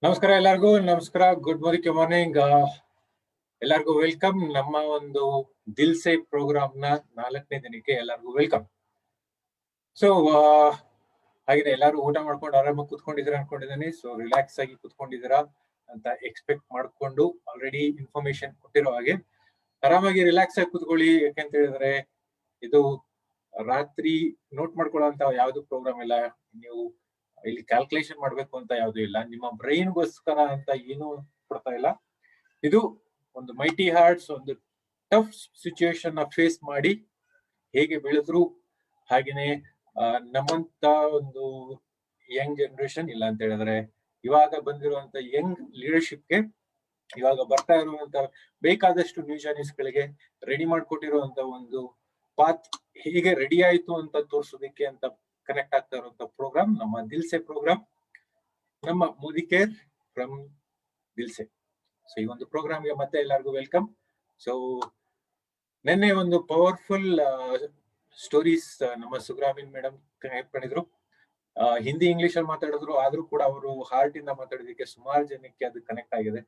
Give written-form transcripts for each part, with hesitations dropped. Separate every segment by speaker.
Speaker 1: ನಮಸ್ಕಾರ ಎಲ್ಲರಿಗೂ. ನಮಸ್ಕಾರ, ಗುಡ್ ಮಾರ್ನಿಂಗ್. ಎಲ್ಲರಿಗೂ ವೆಲ್ಕಮ್. ನಮ್ಮ ಒಂದು ದಿಲ್ ಸೇ ಪ್ರೋಗ್ರಾಮ್ ನ 4ನೇ ದಿನಕ್ಕೆ ಎಲ್ಲರಿಗೂ ವೆಲ್ಕಮ್. ಸೊ ಹಾಗೆ ಎಲ್ಲರೂ ಊಟ ಮಾಡ್ಕೊಂಡು ಆರಾಮಾಗಿ ಕುತ್ಕೊಂಡಿದ್ದೀರಾ ಅನ್ಕೊಂಡಿದ್ದೀನಿ. ಸೊ ರಿಲ್ಯಾಕ್ಸ್ ಆಗಿ ಕುತ್ಕೊಂಡಿದ್ದೀರಾ ಅಂತ ಎಕ್ಸ್ಪೆಕ್ಟ್ ಮಾಡ್ಕೊಂಡು ಆಲ್ರೆಡಿ ಇನ್ಫಾರ್ಮೇಶನ್ ಕೊಟ್ಟಿರೋ ಹಾಗೆ ಆರಾಮಾಗಿ ರಿಲ್ಯಾಕ್ಸ್ ಆಗಿ ಕುತ್ಕೊಳ್ಳಿ. ಯಾಕೆಂತ ಹೇಳಿದ್ರೆ ಇದು ರಾತ್ರಿ ನೋಟ್ ಮಾಡ್ಕೊಳ್ಳೋಂತ ಯಾವ್ದು ಪ್ರೋಗ್ರಾಮ್ ಇಲ್ಲ. ನೀವು ಇಲ್ಲಿ ಕ್ಯಾಲ್ಕುಲೇಷನ್ ಮಾಡ್ಬೇಕು ಅಂತ ಯಾವ್ದು ಇಲ್ಲ. ನಿಮ್ಮ ಬ್ರೈನ್ಗೋಸ್ಕರ ಅಂತ ಏನು ಕೊಡ್ತಾ ಇಲ್ಲ. ಇದು ಒಂದು ಮೈಟಿ ಹಾರ್ಟ್ಸ್ ಒಂದು ಟಫ್ ಸಿಚುಯೇಷನ್ ನ ಫೇಸ್ ಮಾಡಿ ಹೇಗೆ ಬೆಳೆದ್ರು, ಹಾಗೇನೆ ನಮ್ಮಂತ ಒಂದು ಯಂಗ್ ಜನರೇಷನ್ ಇಲ್ಲ ಅಂತ ಹೇಳಿದ್ರೆ ಇವಾಗ ಬಂದಿರುವಂತ ಯಂಗ್ ಲೀಡರ್ಶಿಪ್ಗೆ ಇವಾಗ ಬರ್ತಾ ಇರುವಂತ ಬೇಕಾದಷ್ಟು ನ್ಯೂ ಜಾಯ್ನೀಸ್ ಗಳಿಗೆ ರೆಡಿ ಮಾಡ್ಕೊಟ್ಟಿರುವಂತ ಒಂದು ಪಾತ್ ಹೇಗೆ ರೆಡಿ ಆಯ್ತು ಅಂತ ತೋರ್ಸೋದಕ್ಕೆ ಅಂತ ಕನೆಕ್ಟ್ ಆಗ್ತಾ ಇರುವಂತ ಪ್ರೋಗ್ರಾಮ್ ನಮ್ಮ ದಿಲ್ಸೆ ಪ್ರೋಗ್ರಾಮ್, ನಮ್ಮ Modi care from Dil Se. So ಈ ಒಂದು ಪ್ರೋಗ್ರಾಮ್ಗೆ ಮತ್ತೆ ಎಲ್ಲರಿಗೂ ವೆಲ್ಕಮ್. ಸೊ ನಿನ್ನೆ ಒಂದು ಪವರ್ಫುಲ್ ಸ್ಟೋರೀಸ್ ನಮ್ಮ ಸುಗ್ರಾಮಿನ್ ಮೇಡಮ್ ಕನೆಕ್ಟ್ ಮಾಡಿದ್ರು. ಹಿಂದಿ ಇಂಗ್ಲಿಷ್ ಅಲ್ಲಿ ಮಾತಾಡಿದ್ರು, ಆದ್ರೂ ಕೂಡ ಅವರು ಹಾರ್ಟ್ ಇಂದ ಮಾತಾಡೋದಕ್ಕೆ ಸುಮಾರು ಜನಕ್ಕೆ ಅದು ಕನೆಕ್ಟ್ ಆಗಿದೆ.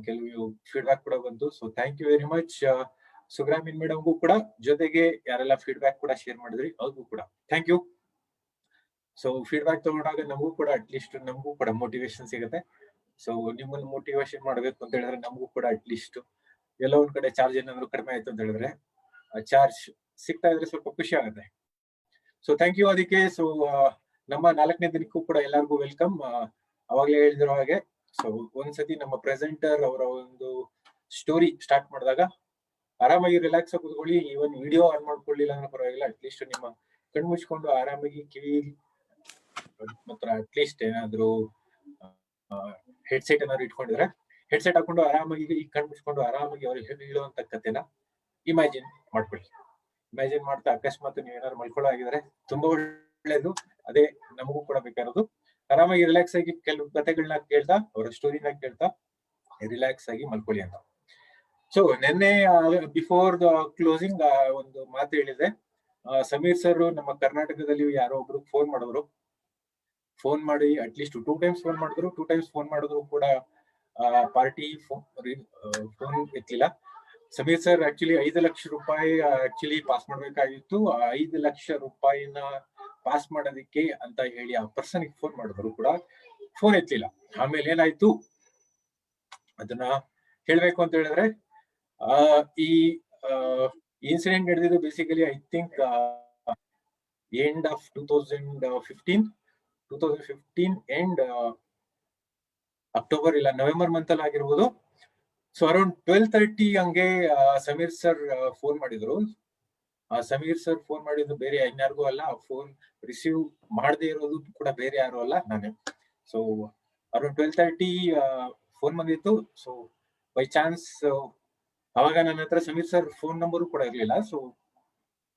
Speaker 1: ಕೆಲವು ಫೀಡ್ಬ್ಯಾಕ್ ಕೂಡ ಬಂತು. So thank you very much ಸುಗ್ರಾಮಿನ್ ಮೇಡಮ್ಗೂ ಕೂಡ, ಜೊತೆಗೆ ಯಾರೆಲ್ಲ ಫೀಡ್ಬ್ಯಾಕ್ ಕೂಡ ಶೇರ್ ಮಾಡಿದ್ರಿ ಅವ್ರಿಗೂ ಕೂಡ ಥ್ಯಾಂಕ್ ಯು. ಸೊ ಫೀಡ್ಬ್ಯಾಕ್ ತಗೊಂಡಾಗ ನಮಗೂ ಕೂಡ ಅಟ್ಲೀಸ್ಟ್ ನಮಗೂ ಕೂಡ ಮೋಟಿವೇಶನ್ ಸಿಗುತ್ತೆ. ಸೊ ನಿಮ್ಮನ್ನು ಮೋಟಿವೇಶನ್ ಮಾಡ್ಬೇಕು ಅಂತ ಹೇಳಿದ್ರೆ ನಮಗೂ ಕೂಡ ಅಟ್ಲೀಸ್ಟ್ ಎಲ್ಲೋ ಒಂದ್ ಕಡೆ ಚಾರ್ಜ್ ಏನಾದ್ರು ಕಡಿಮೆ ಆಯ್ತು ಅಂತ ಹೇಳಿದ್ರೆ ಚಾರ್ಜ್ ಸಿಗ್ತಾ ಇದ್ರೆ ಸ್ವಲ್ಪ ಖುಷಿ ಆಗುತ್ತೆ. ಸೊ ಥ್ಯಾಂಕ್ ಯು ಅದಕ್ಕೆ. ಸೊ ನಮ್ಮ 4ನೇ ದಿನಕ್ಕೂ ಕೂಡ ಎಲ್ಲರಿಗೂ ವೆಲ್ಕಮ್. ಅವಾಗ್ಲೇ ಹೇಳಿದಿರೋ ಹಾಗೆ ಸೊ ಒಂದ್ಸತಿ ನಮ್ಮ ಪ್ರೆಸೆಂಟರ್ ಅವರ ಒಂದು ಸ್ಟೋರಿ ಸ್ಟಾರ್ಟ್ ಮಾಡಿದಾಗ ಆರಾಮಾಗಿ ರಿಲ್ಯಾಕ್ಸ್ ಆಗಿ ಕೂತ್ಕೊಳ್ಳಿ. ಈವನ್ ವಿಡಿಯೋ ಆನ್ ಮಾಡ್ಕೊಳ್ಳಿಲ್ಲ ಅಂದ್ರೆ ಪರವಾಗಿಲ್ಲ, ಅಟ್ಲೀಸ್ಟ್ ನಿಮ್ಮ ಕಣ್ಣು ಮುಚ್ಕೊಂಡು ಆರಾಮಾಗಿ ಕಿವಿ ಮಾತ್ರ ಅಟ್ಲೀಸ್ಟ್ ಏನಾದ್ರು ಹೆಡ್ಸೆಟ್ ಏನಾದ್ರು ಇಟ್ಕೊಂಡಿದ್ರೆ ಹೆಡ್ಸೆಟ್ ಹಾಕೊಂಡು ಆರಾಮಾಗಿ ಈ ಕಣ್ಣು ಮುಚ್ಕೊಂಡು ಆರಾಮಾಗಿ ಅವ್ರಿಗೆ ಹೇಳುವಂತ ಕಥೆನ ಇಮ್ಯಾಜಿನ್ ಮಾಡ್ಕೊಳ್ಳಿ. ಇಮ್ಯಾಜಿನ್ ಮಾಡ್ತಾ ಅಕಸ್ಮಾತ್ ನೀವು ಏನಾದ್ರು ಮಲ್ಕೊಳ್ಳೋ ಆಗಿದ್ರೆ ತುಂಬಾ ಒಳ್ಳೇದು. ಅದೇ ನಮಗೂ ಕೂಡ ಬೇಕಾಗಿರೋದು. ಆರಾಮಾಗಿ ರಿಲ್ಯಾಕ್ಸ್ ಆಗಿ ಕೆಲವು ಕಥೆಗಳನ್ನ ಕೇಳ್ತಾ ಅವರ ಸ್ಟೋರಿನ ಕೇಳ್ತಾ ರಿಲ್ಯಾಕ್ಸ್ ಆಗಿ ಮಲ್ಕೊಳ್ಳಿ ಅಂತ. ಸೊ ನಿನ್ನೆ ಬಿಫೋರ್ ದ ಕ್ಲೋಸಿಂಗ್ ಒಂದು ಮಾತು ಹೇಳಿದೆ. ಸಮೀರ್ ಸರ್ ನಮ್ಮ ಕರ್ನಾಟಕದಲ್ಲಿ ಯಾರೋ ಒಬ್ರು ಫೋನ್ ಮಾಡಿದ್ರು. ಫೋನ್ ಮಾಡಿ ಅಟ್ಲೀಸ್ಟ್ 2 ಟೈಮ್ಸ್ ಫೋನ್ ಮಾಡಿದ್ರು. 2 ಟೈಮ್ಸ್ ಫೋನ್ ಮಾಡಿದ್ರು ಕೂಡ ಪಾರ್ಟಿ ಫೋನ್ ಎತ್ತಲಿಲ್ಲ. ಸಮೀರ್ ಸರ್ ಆಕ್ಚುಲಿ 5 ಲಕ್ಷ ರೂಪಾಯಿ ಆಕ್ಚುಲಿ ಪಾಸ್ ಮಾಡ್ಬೇಕಾಗಿತ್ತು. 5 ಲಕ್ಷ ರೂಪಾಯಿನ ಪಾಸ್ ಮಾಡೋದಕ್ಕೆ ಅಂತ ಹೇಳಿ ಆ ಪರ್ಸನ್ ಫೋನ್ ಮಾಡಿದ್ರು ಕೂಡ ಫೋನ್ ಎತ್ತಲಿಲ್ಲ. ಆಮೇಲೆ ಏನಾಯ್ತು ಅದನ್ನ ಹೇಳ್ಬೇಕು ಅಂತ ಹೇಳಿದ್ರೆ ಈ ಇನ್ಸಿಡೆಂಟ್ ನಡೆದಿದ್ದು basically I think end of 2015 end October ಇಲ್ಲ ನವೆಂಬರ್ ಮಂತ್ ಅಲ್ಲಿ ಆಗಿರ್ಬೋದು. ಸೊ ಅರೌಂಡ್ 12:30 ಹಂಗೆ ಸಮೀರ್ ಸರ್ ಫೋನ್ ಮಾಡಿದ್ರು. ಸಮೀರ್ ಸರ್ ಫೋನ್ ಮಾಡಿದ್ದು ಬೇರೆ ಇನ್ಯಾರಿಗೂ ಅಲ್ಲ, ಫೋನ್ ರಿಸೀವ್ ಮಾಡದೇ ಇರೋದು ಕೂಡ ಬೇರೆ ಯಾರು ಅಲ್ಲ, ನಾನೇ. ಸೊ ಅರೌಂಡ್ 12:30 ಫೋನ್ ಬಂದಿತ್ತು. ಸೊ ಬೈ ಚಾನ್ಸ್ ಅವಾಗ ನನ್ನ ಹತ್ರ ಸಮೀರ್ ಸರ್ ಫೋನ್ ನಂಬರು ಕೂಡ ಇರ್ಲಿಲ್ಲ. ಸೊ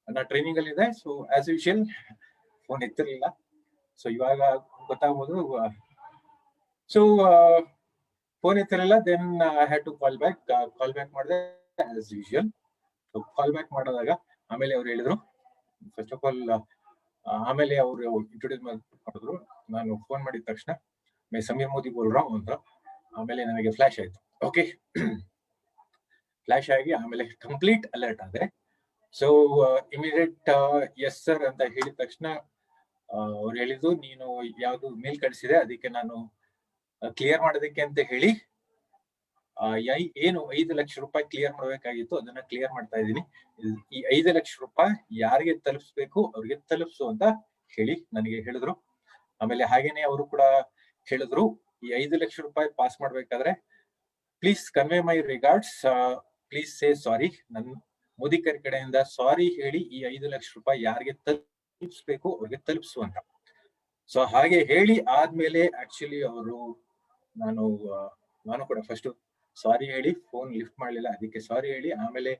Speaker 1: ನಾ ಟ್ರೈನಿಂಗ್ ಅಲ್ಲಿ ಇದೆ. ಸೊ ಆಸ್ ಯೂಶುವಲ್ ಫೋನ್ ಎತ್ತಿರ್ಲಿಲ್ಲ. ಸೊ ಇವಾಗ ಗೊತ್ತಾಗ್ಬೋದು. ಸೊ ಫೋನ್ ಎತ್ತಿರಲಿಲ್ಲ. Then I had to call back ಮಾಡಿದೆ as usual. So call back ಮಾಡಿದಾಗ ಆಮೇಲೆ ಅವ್ರು ಹೇಳಿದ್ರು, ಫಸ್ಟ್ ಆಫ್ ಆಲ್ ಆಮೇಲೆ ಅವರು ಇಂಟ್ರೊಡ್ಯೂಸ್ ಮಾಡಿದ್ರು. ನಾನು ಫೋನ್ ಮಾಡಿದ ತಕ್ಷಣ ಮೈ ಸಮೀರ್ ಮೋದಿ ಬೋಲ್ ರಾವ್ ಅಂತ ಆಮೇಲೆ ನನಗೆ ಫ್ಲಾಶ್ ಆಯ್ತು. ಓಕೆ, ಫ್ಲಾಶ್ ಆಗಿ ಆಮೇಲೆ ಕಂಪ್ಲೀಟ್ ಅಲರ್ಟ್ ಆದೆ. ಸೊ ಇಮಿಡಿಯೇಟ್ ಎಸ್ ಸರ್ ಅಂತ ಹೇಳಿದ ತಕ್ಷಣ ಅವ್ರು ಹೇಳಿದ್ದು, ನೀನು ಯಾವ್ದು ಮೇಲ್ ಕಳಿಸಿದೆ ಅದಕ್ಕೆ ನಾನು ಕ್ಲಿಯರ್ ಮಾಡೋದಕ್ಕೆ ಅಂತ ಹೇಳಿ ಏನು 5 ಲಕ್ಷ ರೂಪಾಯಿ ಕ್ಲಿಯರ್ ಮಾಡ್ಬೇಕಾಗಿತ್ತು ಅದನ್ನ ಕ್ಲಿಯರ್ ಮಾಡ್ತಾ ಇದ್ದೀನಿ. ಈ 5 ಲಕ್ಷ ರೂಪಾಯಿ ಯಾರಿಗೆ ತಲುಪಿಸ್ಬೇಕು ಅವ್ರಿಗೆ ತಲುಪಿಸು ಅಂತ ಹೇಳಿ ನನಗೆ ಹೇಳಿದ್ರು. ಆಮೇಲೆ ಹಾಗೇನೆ ಅವರು ಕೂಡ ಹೇಳಿದ್ರು, ಈ 5 ಲಕ್ಷ ರೂಪಾಯಿ ಪಾಸ್ ಮಾಡ್ಬೇಕಾದ್ರೆ please convey my regards, please say sorry. ನನ್ ಮೋದಿ ಕೇರ್ ಕಡೆಯಿಂದ ಸಾರಿ ಹೇಳಿ ಈ 5 ಲಕ್ಷ ರೂಪಾಯಿ ಯಾರಿಗೆ ತಲುಪಿಸ್ಬೇಕು ಅವ್ರಿಗೆ ತಲುಪಿಸು ಅಂತ. ಸೊ ಹಾಗೆ ಹೇಳಿ ಆದ್ಮೇಲೆ ಆಕ್ಚುಲಿ ಅವರು ನಾನು ಕೂಡ ಫಸ್ಟ್ ಸಾರಿ ಹೇಳಿ ಫೋನ್ ಲಿಫ್ಟ್ ಮಾಡ್ಲಿಲ್ಲ, ಅದಕ್ಕೆ ಸಾರಿ ಹೇಳಿ ಆಮೇಲೆ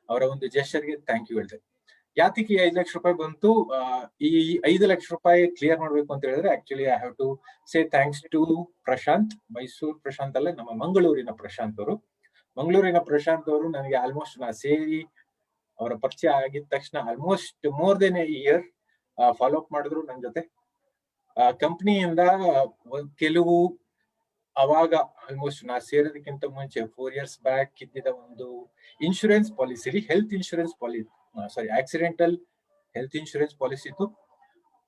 Speaker 1: ಅವರ ಒಂದು ಜೆಸ್ಚರ್ಗೆ ಥ್ಯಾಂಕ್ ಯು ಹೇಳಿದೆ. ಯಾತಕ್ಕೆ 5 ಲಕ್ಷ ರೂಪಾಯಿ ಬಂತು? ಈ 5 ಲಕ್ಷ ರೂಪಾಯಿ ಕ್ಲಿಯರ್ ಮಾಡ್ಬೇಕು ಅಂತ ಹೇಳಿದ್ರೆ actually I have to say thanks to Prashant, Mysuru Prashant ಅಲ್ಲ, ನಮ್ಮ ಮಂಗಳೂರಿನ ಪ್ರಶಾಂತ್ ಅವರು. ಮಂಗಳೂರಿನ ಪ್ರಶಾಂತ್ ಅವರು ನನಗೆ ಆಲ್ಮೋಸ್ಟ್ ನಾ ಸೇರಿ ಅವರ ಪರಿಚಯ ಆಗಿದ ತಕ್ಷಣ almost more than A year follow up ಮಾಡಿದ್ರು ನನ್ನ ಜೊತೆ. ಕಂಪ್ನಿಯಿಂದ ಕೆಲವು ಅವಾಗ ಆಲ್ಮೋಸ್ಟ್ ನಾ ಸೇರೋದಕ್ಕಿಂತ ಮುಂಚೆ 4 years ಬ್ಯಾಕ್ ಇದ್ದಿದ್ದ ಒಂದು ಇನ್ಶೂರೆನ್ಸ್ ಪಾಲಿಸಿಲಿ health insurance accidental health insurance policy ಇತ್ತು.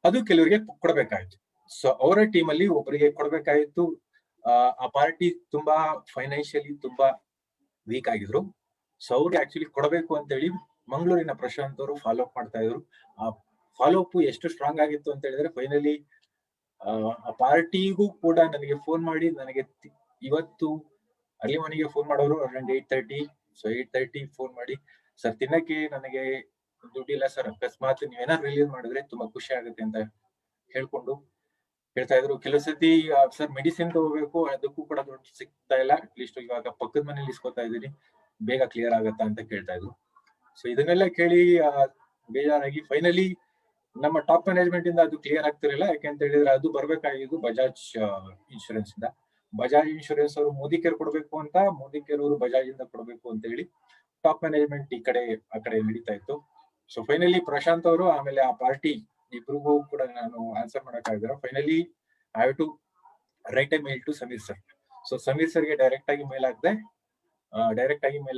Speaker 1: ಅದು ಕೆಲವರಿಗೆ ಕೊಡಬೇಕಾಯ್ತು. ಸೊ ಅವರ ಟೀಮ್ ಅಲ್ಲಿ ಒಬ್ಬರಿಗೆ ಕೊಡಬೇಕಾಯ್ತು. ಆ ಪಾರ್ಟಿ ತುಂಬಾ ಫೈನಾನ್ಷಿಯಲಿ ತುಂಬಾ ವೀಕ್ ಆಗಿದ್ರು. ಸೊ ಅವ್ರಿಗೆ ಆಕ್ಚುಲಿ ಕೊಡಬೇಕು ಅಂತ ಹೇಳಿ ಮಂಗಳೂರಿನ ಪ್ರಶಾಂತ್ ಅವರು ಫಾಲೋ ಅಪ್ ಮಾಡ್ತಾ ಇದ್ರು. ಆ ಫಾಲೋ ಅಪ್ ಎಷ್ಟು ಸ್ಟ್ರಾಂಗ್ ಆಗಿತ್ತು ಅಂತ ಹೇಳಿದ್ರೆ ಫೈನಲಿ ಆ ಪಾರ್ಟಿಗೂ ಕೂಡ ನನಗೆ ಫೋನ್ ಮಾಡಿ ನನಗೆ ಇವತ್ತು ಅರ್ಲಿ ಮಾರ್ನಿಂಗ್ ಫೋನ್ ಮಾಡೋರು ಅರೌಂಡ್ 8:30. ಸೊ 8:30 ಫೋನ್ ಮಾಡಿ, ಸರ್ ತಿನ್ನಕ್ಕೆ ನನಗೆ ದುಡ್ಡಿಲ್ಲ ಸರ್, ಅಕಸ್ಮಾತ್ ನೀವೇನಾದ್ರು ರಿಲೀಸ್ ಮಾಡಿದ್ರೆ ತುಂಬಾ ಖುಷಿ ಆಗುತ್ತೆ ಅಂತ ಹೇಳ್ಕೊಂಡು ಹೇಳ್ತಾ ಇದ್ರು. ಕೆಲವು ಸತಿ ಸರ್ ಮೆಡಿಸಿನ್ ತಗೋಬೇಕು, ಅದಕ್ಕೂ ಕೂಡ ದುಡ್ಡು ಸಿಗ್ತಾ ಇಲ್ಲ, ಅಟ್ಲೀಸ್ಟ್ ಇವಾಗ ಪಕ್ಕದ ಮನೇಲಿ ಇಸ್ಕೊತಾ ಇದೀನಿ, ಬೇಗ ಕ್ಲಿಯರ್ ಆಗತ್ತಾ ಅಂತ ಕೇಳ್ತಾ ಇದ್ರು. ಸೊ ಇದನ್ನೆಲ್ಲ ಕೇಳಿ ಬೇಜಾರಾಗಿ ಫೈನಲಿ ನಮ್ಮ ಟಾಪ್ ಮ್ಯಾನೇಜ್ಮೆಂಟ್ ಇಂದ ಅದು ಕ್ಲಿಯರ್ ಆಗ್ತಿರಲಿಲ್ಲ. ಯಾಕೆಂತ ಹೇಳಿದ್ರೆ ಅದು ಬರ್ಬೇಕಾಗಿದ್ದು ಬಜಾಜ್ ಇನ್ಶೂರೆನ್ಸ್ ಇಂದ. ಬಜಾಜ್ ಇನ್ಶೂರೆನ್ಸ್ ಅವರು ಮೋದಿ ಕೇರ್ ಕೊಡ್ಬೇಕು ಅಂತ, ಮೋದಿ ಕೇರ್ ಅವರು ಬಜಾಜ್ ಇಂದ ಕೊಡ್ಬೇಕು ಅಂತ ಹೇಳಿ ಟಾಪ್ ಮ್ಯಾನೇಜ್ಮೆಂಟ್ ಆ ಕಡೆ ನಡೀತಾ ಇತ್ತು. ಸೊ ಫೈನಲಿ ಪ್ರಶಾಂತ್ ಅವರು ಆಮೇಲೆ ಆ ಪಾರ್ಟಿ ಇಬ್ರಿಗೂ ಕೂಡ ನಾನು ಆನ್ಸರ್ ಮಾಡಕ್ಕಾಗಿದ್ರೆ finally I have to write a mail to Sameer sir. So Sameer ಸರ್ಗೆ ಡೈರೆಕ್ಟ್ ಆಗಿ ಮೇಲ್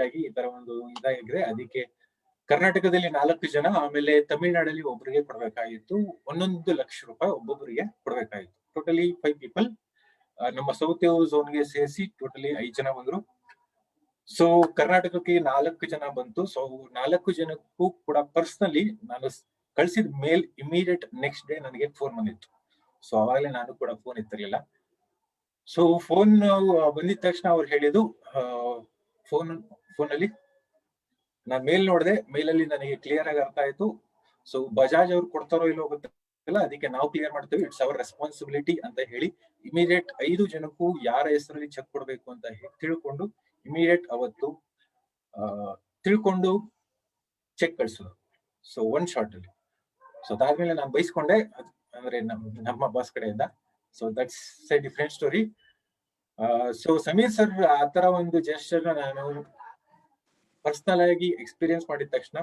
Speaker 1: ಆಗಿ ಈ ತರ ಒಂದು ಇದಾಗಿದೆ, ಅದಕ್ಕೆ ಕರ್ನಾಟಕದಲ್ಲಿ 4 ಜನ, ಆಮೇಲೆ ತಮಿಳ್ನಾಡಲ್ಲಿ ಒಬ್ಬರಿಗೆ ಕೊಡ್ಬೇಕಾಗಿತ್ತು. 1 ಲಕ್ಷ ರೂಪಾಯಿ ಒಬ್ಬೊಬ್ಬರಿಗೆ ಕೊಡ್ಬೇಕಾಗಿತ್ತು. Totally 5 people. ನಮ್ಮ ಸೌತ್ ಝೋನ್ಗೆ ಸೇರಿಸಿ ಟೋಟಲಿ 5 ಜನ ಬಂದ್ರು. ಸೊ ಕರ್ನಾಟಕಕ್ಕೆ 4 ಜನ ಬಂತು. ಸೊ 4 ಜನಕ್ಕೂ ಕೂಡ ಪರ್ಸನಲಿ ನಾನು ಕಳ್ಸಿದ ಮೇಲ್ ಇಮಿಡಿಯೇಟ್ ನೆಕ್ಸ್ಟ್ ಡೇ ನನಗೆ ಫೋನ್ ಬಂದಿತ್ತು. ಸೊ ಅವಾಗಲೇ ನಾನು ಕೂಡ ಫೋನ್ ಎತ್ತಿರ್ಲಿಲ್ಲ. ಸೊ ಫೋನ್ ಬಂದಿದ ತಕ್ಷಣ ಅವ್ರು ಹೇಳಿದ್ದು ಫೋನಲ್ಲಿ ನಾನ್ ಮೇಲ್ ನೋಡಿದೆ, ಮೇಲಲ್ಲಿ ನನಗೆ ಕ್ಲಿಯರ್ ಆಗಿ ಅರ್ಥ ಆಯ್ತು. ಸೊ ಬಜಾಜ್ ಅವ್ರು ಕೊಡ್ತಾರೋ ಇಲ್ಲೋ ಗೊತ್ತಿಲ್ಲ, ಅದಕ್ಕೆ ನಾವು ಕ್ಲಿಯರ್ ಮಾಡ್ತೀವಿ, ಇಟ್ಸ್ ಅವರ್ ರೆಸ್ಪಾನ್ಸಿಬಿಲಿಟಿ ಅಂತ ಹೇಳಿ ಇಮಿಡಿಯೇಟ್ 5 ಜನಕ್ಕೂ ಯಾರ ಹೆಸರಲ್ಲಿ ಚೆಕ್ ಕೊಡ್ಬೇಕು ಅಂತ ತಿಳ್ಕೊಂಡು ಇಮಿಡಿಯೇಟ್ ಅವತ್ತು ತಿಳ್ಕೊಂಡು ಚೆಕ್ ಕಳ್ಸೋದು. ಸೊ 1 ಶಾಟ್ ಅಲ್ಲಿ. ಸೊ ಅದಾದ್ಮೇಲೆ ನಾನು ಬೈಸ್ಕೊಂಡೆ, ಅಂದ್ರೆ ನಮ್ಮ ಬಾಸ್ ಕಡೆಯಿಂದ. So that's A different story. So Sameer sir ಆತರ ಒಂದು ಜೆಸ್ಚರ್ ನಾನು ಪರ್ಸನಲ್ ಆಗಿ ಎಕ್ಸ್ಪೀರಿಯನ್ಸ್ ಮಾಡಿದ ತಕ್ಷಣ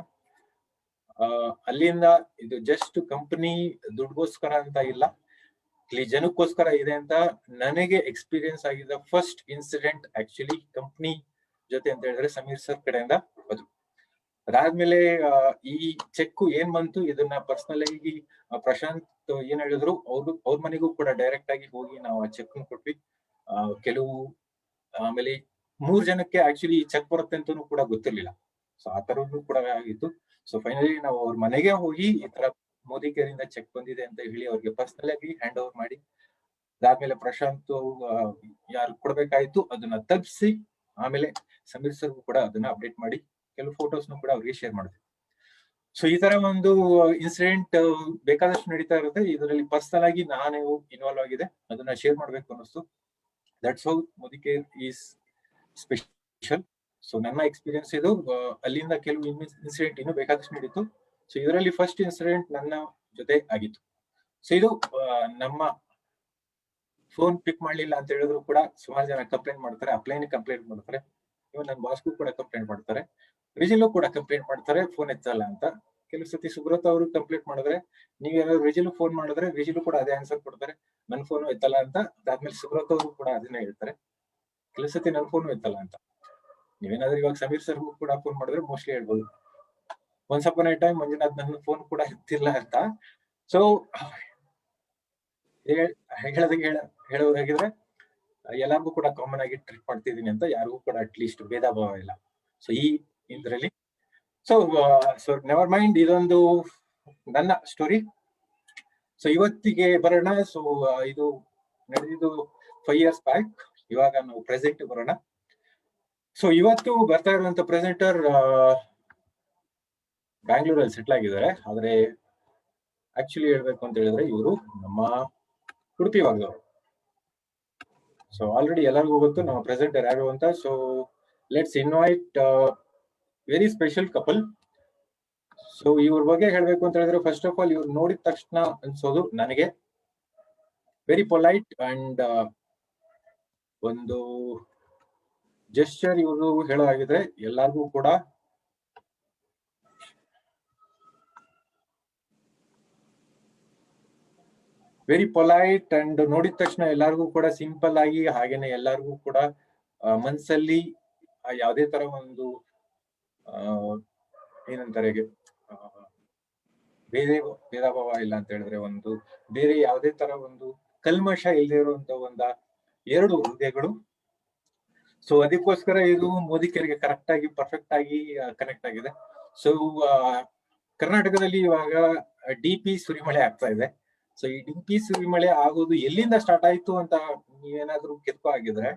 Speaker 1: ಅಲ್ಲಿಂದ ಇದು ಜಸ್ಟ್ ಕಂಪನಿ ದುಡ್ಗೋಸ್ಕರ ಅಂತ ಇಲ್ಲ, ಇಲ್ಲಿ ಜನಕ್ಕೋಸ್ಕರ ಇದೆ ಅಂತ ನನಗೆ ಎಕ್ಸ್ಪೀರಿಯನ್ಸ್ ಆಗಿದ್ದ ಫಸ್ಟ್ ಇನ್ಸಿಡೆಂಟ್ ಆಕ್ಚುಲಿ ಕಂಪನಿ ಜೊತೆ ಅಂತ ಹೇಳಿದ್ರೆ ಸಮೀರ್ ಸರ್ ಕಡೆಯಿಂದ ಅದು. ಅದಾದ್ಮೇಲೆ ಈ ಚೆಕ್ ಏನ್ ಬಂತು ಇದನ್ನ ಪರ್ಸನಲ್ ಆಗಿ ಪ್ರಶಾಂತ್ ಏನ್ ಹೇಳಿದ್ರು, ಅವ್ರ ಮನೆಗೂ ಕೂಡ ಡೈರೆಕ್ಟ್ ಆಗಿ ಹೋಗಿ ನಾವು ಆ ಚೆಕ್ ಕೊಟ್ವಿ. ಕೆಲವು ಆಮೇಲೆ 3 ಜನಕ್ಕೆ ಆಕ್ಚುಲಿ ಚೆಕ್ ಬರುತ್ತೆ ಅಂತಾನು ಕೂಡ ಗೊತ್ತಿರ್ಲಿಲ್ಲ. ಸೊ ಆ ತರದ್ದು ಕೂಡ ಆಗಿತ್ತು. ಸೊ ಫೈನಲಿ ನಾವು ಅವ್ರ ಮನೆಗೆ ಹೋಗಿ ಈ ತರ ಮೋದಿ ಕೇರ್ ಇಂದ ಚೆಕ್ ಬಂದಿದೆ ಅಂತ ಹೇಳಿ ಅವ್ರಿಗೆ ಪರ್ಸನಲ್ ಆಗಿ ಹ್ಯಾಂಡ್ ಓವರ್ ಮಾಡಿ, ಅದಾದ್ಮೇಲೆ ಪ್ರಶಾಂತ್ ಯಾರು ಕೊಡ್ಬೇಕಾಯ್ತು ಅದನ್ನ ತಲುಪಿಸಿ, ಆಮೇಲೆ ಸಮೀರ್ ಸರ್ ಕೂಡ ಅದನ್ನ ಅಪ್ಡೇಟ್ ಮಾಡಿ ಕೆಲವು ಫೋಟೋಸ್ನು ಕೂಡ ಅವ್ರಿಗೆ ಶೇರ್ ಮಾಡಿದ್ವಿ. ಸೊ ಈ ತರ ಒಂದು ಇನ್ಸಿಡೆಂಟ್ ಬೇಕಾದಷ್ಟು ನಡೀತಾ ಇರುತ್ತೆ. ಇದರಲ್ಲಿ ಪರ್ಸನಲ್ ಆಗಿ ನಾನು ಇನ್ವಾಲ್ವ್ ಆಗಿದೆ, ಅದನ್ನ ಶೇರ್ ಮಾಡ್ಬೇಕು ಅನ್ನಿಸ್ತು. That's how Modi care is special. So ನನ್ನ ಎಕ್ಸ್ಪೀರಿಯನ್ಸ್ ಇದು. ಅಲ್ಲಿಂದ ಕೆಲವು ಇನ್ಸಿಡೆಂಟ್ ಇನ್ನು ಬೇಕಾದಷ್ಟು ನಡೀತು. ಸೊ ಇದರಲ್ಲಿ ಫಸ್ಟ್ ಇನ್ಸಿಡೆಂಟ್ ನನ್ನ ಜೊತೆ ಆಗಿತ್ತು. ಸೊ ಇದು ನಮ್ಮ ಫೋನ್ ಪಿಕ್ ಮಾಡ್ಲಿಲ್ಲ ಅಂತ ಹೇಳಿದ್ರು ಕೂಡ ಸುಮಾರು ಜನ ಕಂಪ್ಲೇಂಟ್ ಮಾಡ್ತಾರೆ, ಅಪ್ಲೈನ್ ಕಂಪ್ಲೇಂಟ್ ಮಾಡ್ತಾರೆ, ಇವನ್ ನನ್ನ ಬಾಸ್ಗೂ ಕೂಡ ಕಂಪ್ಲೇಂಟ್ ಮಾಡ್ತಾರೆ, ರಿಜಿಲು ಕೂಡ ಕಂಪ್ಲೇಂಟ್ ಮಾಡ್ತಾರೆ ಫೋನ್ ಎತ್ತಲ್ಲ ಅಂತ. ಕೆಲವು ಸತಿ ಸುಬ್ರತ್ ಅವರು ಕಂಪ್ಲೇಂಟ್ ಮಾಡಿದ್ರೆ, ನೀವೇನಾದ್ರು ರಿಜಿಲು ಫೋನ್ ಮಾಡಿದ್ರೆ ರಿಜಿಲು ಕೂಡ ಅದೇ ಆನ್ಸರ್ ಕೊಡ್ತಾರೆ, ನನ್ನ ಫೋನು ಎತ್ತಲ್ಲ ಅಂತ. ಅದಾದ್ಮೇಲೆ ಸುಬ್ರತ್ ಅವರು ಕೂಡ ಅದನ್ನ ಹೇಳ್ತಾರೆ, ಕೆಲವು ಸತಿ ನನ್ನ ಫೋನು ಎತ್ತಲ್ಲ ಅಂತ. ನೀವೇನಾದ್ರೂ ಇವಾಗ ಸಮೀರ್ ಸರ್ಗೂ ಕೂಡ ಫೋನ್ ಮಾಡಿದ್ರೆ ಮೋಸ್ಟ್ಲಿ ಹೇಳ್ಬೋದು, once upon A time Manjunath ನನ್ನ ಫೋನ್ ಕೂಡ ಎತ್ತಿಲ್ಲ ಅಂತ. ಸೊ ಹೇಳೋದಾಗಿದ್ರೆ ಎಲ್ಲರಿಗೂ ಕೂಡ ಕಾಮನ್ ಆಗಿ ಟ್ರೀಟ್ ಮಾಡ್ತಿದ್ದೀನಿ ಅಂತ, ಯಾರಿಗೂ ಕೂಡ ಅಟ್ಲೀಸ್ಟ್ ಭೇದ ಭಾವ ಇಲ್ಲ. ಸೊ ಈ ಇದ್ರಲ್ಲಿ ಸೊ ನೆವರ್ ಮೈಂಡ್, ಇದೊಂದು ನನ್ನ ಸ್ಟೋರಿ. ಸೊ ಇವತ್ತಿಗೆ ಬರೋಣ. ಸೊ ಇದು ನಡೆದಿದ್ದು 5 years ಬ್ಯಾಕ್. ಇವಾಗ ನಾವು ಪ್ರೆಸೆಂಟ್ ಬರೋಣ. ಸೊ ಇವತ್ತು ಬರ್ತಾ ಇರುವಂತ ಪ್ರೆಸೆಂಟರ್ ಬ್ಯಾಂಗ್ಳೂರಲ್ಲಿ ಸೆಟ್ಲ್ ಆಗಿದ್ದಾರೆ. ಆದ್ರೆ ಆಕ್ಚುಲಿ ಹೇಳ್ಬೇಕು ಅಂತ ಹೇಳಿದ್ರೆ ಇವರು ನಮ್ಮ ಉಡುಪಿ ಭಾಗದವರು. ಸೊ ಆಲ್ರೆಡಿ ಎಲ್ಲರಿಗೂ ಗೊತ್ತು ನಮ್ಮ ಪ್ರೆಸೆಂಟರ್ ಯಾರು ಅಂತ. So let's invite very special couple. So ಇವ್ರ ಬಗ್ಗೆ ಹೇಳ್ಬೇಕು ಅಂತ ಹೇಳಿದ್ರೆ, ಫಸ್ಟ್ ಆಫ್ ಆಲ್ ಇವ್ರು ನೋಡಿದ ತಕ್ಷಣ ಅನ್ಸೋದು ನನಗೆ ವೆರಿ ಪೊಲೈಟ್ ಅಂಡ್ ಒಂದು ಜೆಸ್ಚರ್ ಇವರು ಹೇಳೋ ಆಗಿದೆ ಎಲ್ಲಾರ್ಗೂ ಕೂಡ ವೆರಿ ಪೊಲೈಟ್ ಅಂಡ್ ನೋಡಿದ ತಕ್ಷಣ ಎಲ್ಲರಿಗೂ ಕೂಡ ಸಿಂಪಲ್ ಆಗಿ, ಹಾಗೇನೆ ಎಲ್ಲರಿಗೂ ಕೂಡ ಮನ್ಸಲ್ಲಿ ಯಾವುದೇ ತರ ಒಂದು ಏನಂತಾರೆ ಬೇರೆ ಭೇದ ಭಾವ ಇಲ್ಲ ಅಂತ ಹೇಳಿದ್ರೆ, ಒಂದು ಬೇರೆ ಯಾವುದೇ ತರ ಒಂದು ಕಲ್ಮಶ ಇಲ್ಲದೆ ಇರುವಂತ ಎರಡು ಹೃದಯಗಳು. ಸೊ ಅದಕ್ಕೋಸ್ಕರ ಇದು ಮೋದಿಕರಿಗೆ ಕರೆಕ್ಟ್ ಆಗಿ ಪರ್ಫೆಕ್ಟ್ ಆಗಿ ಕನೆಕ್ಟ್ ಆಗಿದೆ. ಸೊ ಕರ್ನಾಟಕದಲ್ಲಿ ಇವಾಗ DP ಸುರಿಮಳೆ ಆಗ್ತಾ ಇದೆ. ಸೊ ಈ DP ಸುರಿಮಳೆ ಆಗೋದು ಎಲ್ಲಿಂದ ಸ್ಟಾರ್ಟ್ ಆಯ್ತು ಅಂತ ನೀವೇನಾದ್ರೂ ಕೆತ್ಕೋ ಆಗಿದ್ರೆ,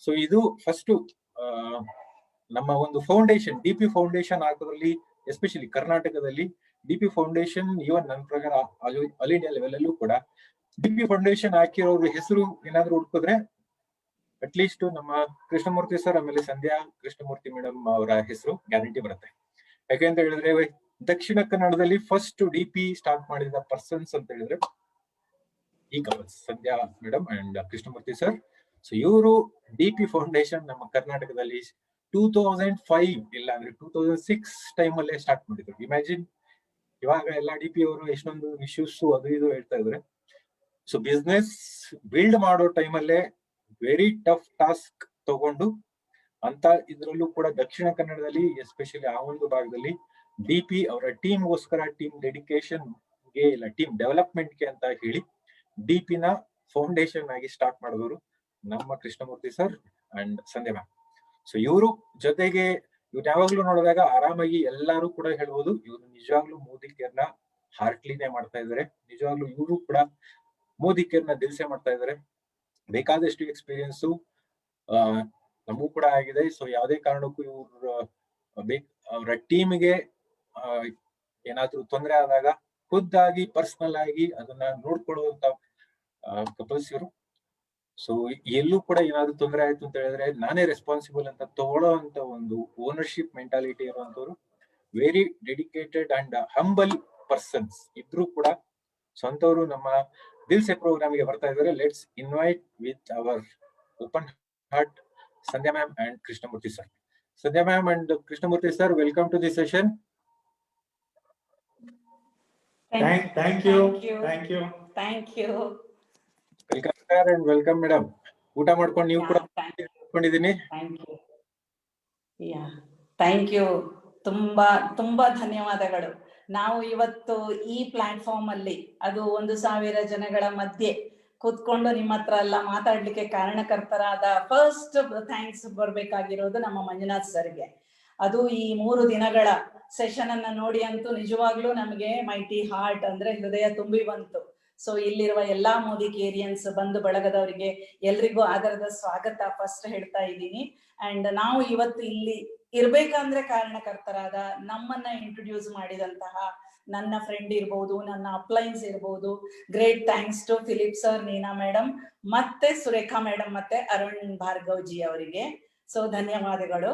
Speaker 1: ಸೊ ಇದು ಫಸ್ಟ್ ನಮ್ಮ ಒಂದು ಫೌಂಡೇಶನ್, DP ಫೌಂಡೇಶನ್ ಹಾಕೋದ್ರಲ್ಲಿ, ಎಸ್ಪೆಷಲಿ ಕರ್ನಾಟಕದಲ್ಲಿ DP ಫೌಂಡೇಶನ್, ಇವನ್ ನನ್ನ ಪ್ರಕಾರ ಆಲ್ ಇಂಡಿಯಾ ಲೆವೆಲ್ ಅಲ್ಲೂ ಕೂಡ DP ಫೌಂಡೇಶನ್ ಹಾಕಿರೋರ ಹೆಸರು ಏನಾದ್ರು ಹುಡ್ಕಿದ್ರೆ ಅಟ್ಲೀಸ್ಟ್ ನಮ್ಮ ಕೃಷ್ಣಮೂರ್ತಿ ಸರ್ ಆಮೇಲೆ ಸಂಧ್ಯಾ ಕೃಷ್ಣಮೂರ್ತಿ ಮೇಡಮ್ ಅವರ ಹೆಸರು ಗ್ಯಾರಂಟಿ ಬರುತ್ತೆ. ಯಾಕೆಂತ ಹೇಳಿದ್ರೆ ದಕ್ಷಿಣ ಕನ್ನಡದಲ್ಲಿ ಫಸ್ಟ್ DP ಸ್ಟಾರ್ಟ್ ಮಾಡಿದ ಪರ್ಸನ್ಸ್ ಅಂತ ಹೇಳಿದ್ರೆ ಈ couples, Sandhya madam and Krishnamurthy sir. So ಇವರು DP ಫೌಂಡೇಶನ್ ನಮ್ಮ ಕರ್ನಾಟಕದಲ್ಲಿ 2005 ಇಲ್ಲ ಅಂದ್ರೆ 2006 ಟೈಮ್ ಅಲ್ಲೇ ಸ್ಟಾರ್ಟ್ ಮಾಡಿದ್ರು. ಇಮ್ಯಾಜಿನ್, ಇವಾಗ ಎಲ್ಲ DP ಅವರು ಎಷ್ಟೊಂದು ಇಶ್ಯೂಸ್ ಅದು ಇದು ಹೇಳ್ತಾ ಇದ್ರೆ. ಸೊ ಬಿಸ್ನೆಸ್ ಬಿಲ್ಡ್ ಮಾಡೋ ಟೈಮಲ್ಲೇ ವೆರಿ ಟಫ್ ಟಾಸ್ಕ್ ತಗೊಂಡು ಅಂತ ಇದ್ರಲ್ಲೂ ಕೂಡ ದಕ್ಷಿಣ ಕನ್ನಡದಲ್ಲಿ ಎಸ್ಪೆಷಲಿ ಆ ಒಂದು ಭಾಗದಲ್ಲಿ DP ಅವರ ಟೀಮ್ಗೋಸ್ಕರ, ಟೀಮ್ ಡೆಡಿಕೇಶನ್ ಗೆ ಇಲ್ಲ ಟೀಮ್ ಡೆವಲಪ್ಮೆಂಟ್ ಗೆ ಅಂತ ಹೇಳಿ DP ನ ಫೌಂಡೇಶನ್ ಆಗಿ ಸ್ಟಾರ್ಟ್ ಮಾಡಿದವರು ನಮ್ಮ Krishnamurthy sir and Sandhya ma'am. So ಇವರು ಜೊತೆಗೆ ಇವ್ರು ಯಾವಾಗ್ಲೂ ನೋಡಿದಾಗ ಆರಾಮಾಗಿ ಎಲ್ಲರೂ ಕೂಡ ಹೇಳ್ಬೋದು, ಇವ್ರು ನಿಜವಾಗ್ಲೂ ಮೋದಿ ಕೇರ್ನ ಹಾರ್ಟ್ಲಿನೇ ಮಾಡ್ತಾ ಇದಾರೆ. ನಿಜವಾಗ್ಲೂ ಇವರು ಕೂಡ ಮೋದಿ ಕೇರ್ನ ದಿಲ್ಸೆ ಮಾಡ್ತಾ ಇದಾರೆ. ಬೇಕಾದಷ್ಟು ಎಕ್ಸ್ಪೀರಿಯನ್ಸು ನಮಗೂ ಕೂಡ ಆಗಿದೆ. ಸೊ ಯಾವುದೇ ಕಾರಣಕ್ಕೂ ಇವ್ರ ಅವರ ಟೀಮ್ಗೆ ಏನಾದ್ರೂ ತೊಂದರೆ ಆದಾಗ ಖುದ್ದಾಗಿ ಪರ್ಸನಲ್ ಆಗಿ ಅದನ್ನ ನೋಡ್ಕೊಳ್ಳುವಂತ ಕಪಲ್ಸ್ ಇವರು. ಸೊ ಎಲ್ಲೂ ಕೂಡ ಏನಾದ್ರು ತೊಂದರೆ ಆಯ್ತು ಅಂತ ಹೇಳಿದ್ರೆ ನಾನೇ ರೆಸ್ಪಾನ್ಸಿಬಲ್ ಅಂತ ತಗೊಳ್ಳೋ ಅಂತ ಒಂದು ಓನರ್ಶಿಪ್ ಮೆಂಟಾಲಿಟಿ ಇರುವಂತವ್ರು, very dedicated and humble persons ಇಬ್ರು ಕೂಡ. ಸ್ವಂತವರು ನಮ್ಮ ದಿಲ್ಸೆ ಪ್ರೋಗ್ರಾಮ್ಗೆ ಬರ್ತಾ ಇದ್ದಾರೆ. Let's invite with our open heart Sandhya ma'am and Krishnamurthy sir. Sandhya ma'am and Krishnamurthy sir, welcome to the session.
Speaker 2: Thank you.
Speaker 1: Welcome sir and welcome madam. ಊಟ ಮಾಡ್ಕೊಂಡು ನೀವು ಕೂಡ ಮಾಡ್ಕೊಂಡಿದ್ದೀನಿ.
Speaker 2: Thank you. ತುಂಬಾ ಧನ್ಯವಾದಗಳು. ನಾವು ಇವತ್ತು ಈ ಪ್ಲಾಟ್ಫಾರ್ಮ್ ಅಲ್ಲಿ, ಅದು 1000 ಜನಗಳ ಮಧ್ಯೆ ಕೂತ್ಕೊಂಡು ನಿಮ್ಮ ಹತ್ರ ಎಲ್ಲ ಮಾತಾಡ್ಲಿಕ್ಕೆ ಕಾರಣಕರ್ತರಾದ ಫಸ್ಟ್ ಥ್ಯಾಂಕ್ಸ್ ಬರ್ಬೇಕಾಗಿರೋದು ನಮ್ಮ ಮಂಜುನಾಥ್ ಸರ್ಗೆ. ಅದು ಈ 3 ದಿನಗಳ ಸೆಷನ್ ಅನ್ನ ನೋಡಿ ಅಂತೂ ನಿಜವಾಗ್ಲೂ ನಮಗೆ ಮೈಟಿ ಹಾರ್ಟ್ ಅಂದ್ರೆ ಹೃದಯ ತುಂಬಿ ಬಂತು. ಸೊ ಇಲ್ಲಿರುವ ಎಲ್ಲಾ ಮೋದಿ ಕೇರಿಯನ್ಸ್ ಬಂಧು ಬಳಗದವರಿಗೆ ಎಲ್ರಿಗೂ ಆದರದ ಸ್ವಾಗತ ಫಸ್ಟ್ ಹೇಳ್ತಾ ಇದ್ದೀನಿ. ಅಂಡ್ ನಾವು ಇವತ್ತು ಇಲ್ಲಿ ಇರ್ಬೇಕಂದ್ರೆ ಕಾರಣಕರ್ತರಾದ, ನಮ್ಮನ್ನ ಇಂಟ್ರೊಡ್ಯೂಸ್ ಮಾಡಿದಂತಹ ನನ್ನ ಫ್ರೆಂಡ್ ಇರ್ಬೋದು, ನನ್ನ ಅಪ್ಲೈನ್ಸ್ ಇರ್ಬೋದು, great thanks to Philip sir, Neena madam, ಮತ್ತೆ ಸುರೇಖಾ ಮೇಡಮ್, ಮತ್ತೆ ಅರುಣ್ ಭಾರ್ಗವ್ ಜಿ ಅವರಿಗೆ. ಸೊ ಧನ್ಯವಾದಗಳು.